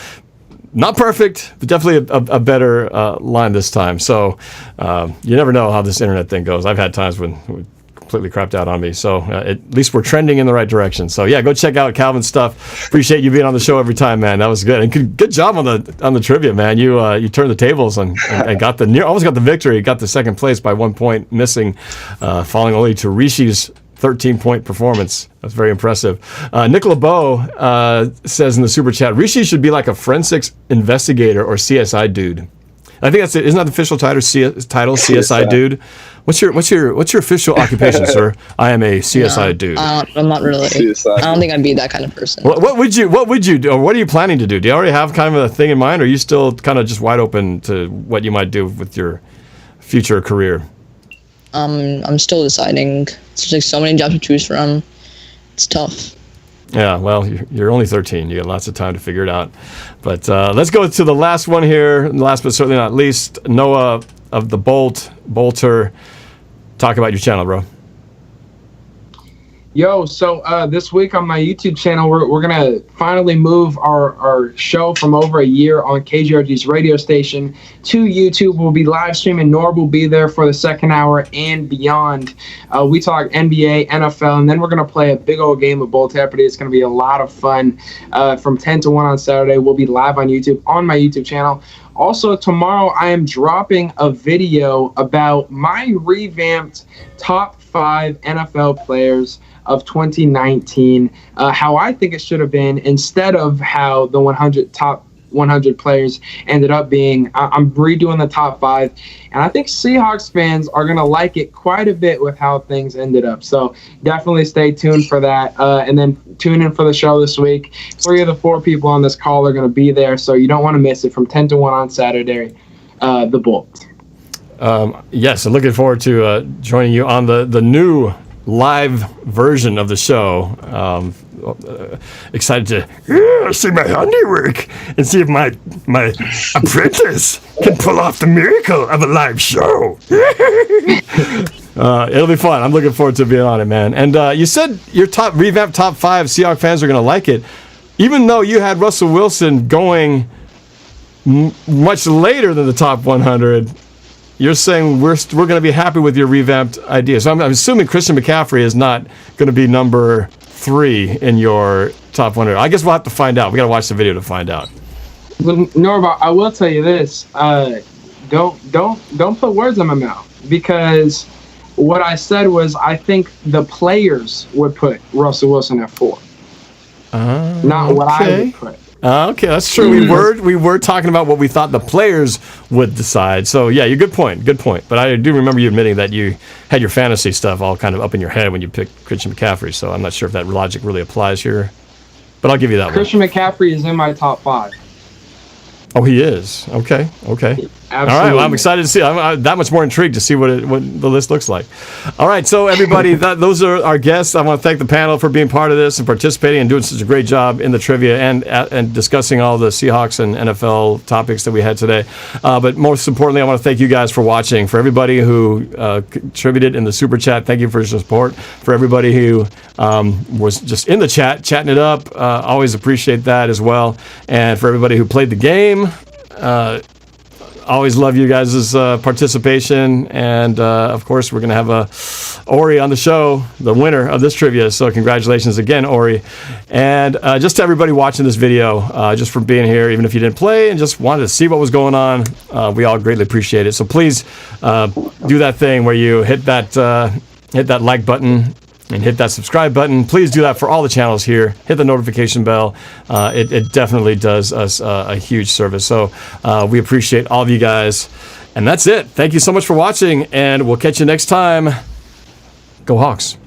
not perfect, but definitely a better line this time. So you never know how this internet thing goes. I've had times when completely crapped out on me. So at least we're trending in the right direction. So yeah, go check out Calvin's stuff. Appreciate you being on the show every time, man. That was good. And good job on the trivia, man. You turned the tables and got almost got the victory. Got the second place by 1 point missing, falling only to Rishi's 13-point performance. That's very impressive. Nick LaBow says in the super chat, Rishi should be like a forensics investigator or CSI dude. I think that's it. Isn't that the official title? CSI dude. What's your official occupation, sir? I am a CSI dude. I'm not really. I don't think I'd be that kind of person. What would you do? Or what are you planning to do? Do you already have kind of a thing in mind, or are you still kind of just wide open to what you might do with your future career? I'm still deciding. There's like so many jobs to choose from. It's tough. Yeah, well, you're only 13. You got lots of time to figure it out. But let's go to the last one here. Last but certainly not least, Noah of the Boelter. Talk about your channel, bro. Yo, so this week on my YouTube channel, we're going to finally move our show from over a year on KGRG's radio station to YouTube. We'll be live streaming. Norb will be there for the second hour and beyond. We talk NBA, NFL, and then we're going to play a big old game of Boelt. It's going to be a lot of fun. From 10 to 1 on Saturday, we'll be live on YouTube on my YouTube channel. Also, tomorrow I am dropping a video about my revamped top 5 NFL players of 2019, how I think it should have been instead of how the top 100 players ended up being. I'm redoing the top 5, and I think Seahawks fans are going to like it quite a bit with how things ended up. So definitely stay tuned for that, and then tune in for the show this week. 3 of the 4 people on this call are going to be there, so you don't want to miss it from 10 to 1 on Saturday, the Boelt. Yes, I'm looking forward to joining you on the new live version of the show. Excited to see my handiwork and see if my apprentice can pull off the miracle of a live show. It'll be fun. I'm looking forward to being on it, man. And you said your revamped top 5 Seahawks fans are going to like it, even though you had Russell Wilson going much later than the top 100, you're saying we're going to be happy with your revamped idea. So I'm assuming Christian McCaffrey is not going to be number 3 in your top 100. I guess we'll have to find out. We got to watch the video to find out. Well, Norb, I will tell you this. Don't put words in my mouth, because what I said was I think the players would put Russell Wilson at 4. Not what I would put. Okay, that's true. We were talking about what we thought the players would decide. So yeah, good point. But I do remember you admitting that you had your fantasy stuff all kind of up in your head when you picked Christian McCaffrey. So I'm not sure if that logic really applies here. But I'll give you that Christian McCaffrey is in my top 5. Oh, he is. Okay. Absolutely. All right. Well, I'm excited to see. I'm that much more intrigued to see what the list looks like. All right. So everybody, those are our guests. I want to thank the panel for being part of this and participating and doing such a great job in the trivia and discussing all the Seahawks and NFL topics that we had today. But most importantly, I want to thank you guys for watching. For everybody who contributed in the super chat, thank you for your support. For everybody who was just in the chat, chatting it up, always appreciate that as well. And for everybody who played the game. Always love you guys' participation, and of course we're going to have Ori on the show, the winner of this trivia, so congratulations again, Ori. And just to everybody watching this video, just for being here, even if you didn't play and just wanted to see what was going on, we all greatly appreciate it. So please do that thing where you hit that like button and hit that subscribe button. Please do that for all the channels here. Hit the notification bell. It definitely does us a huge service. So we appreciate all of you guys. And that's it. Thank you so much for watching, and we'll catch you next time. Go Hawks.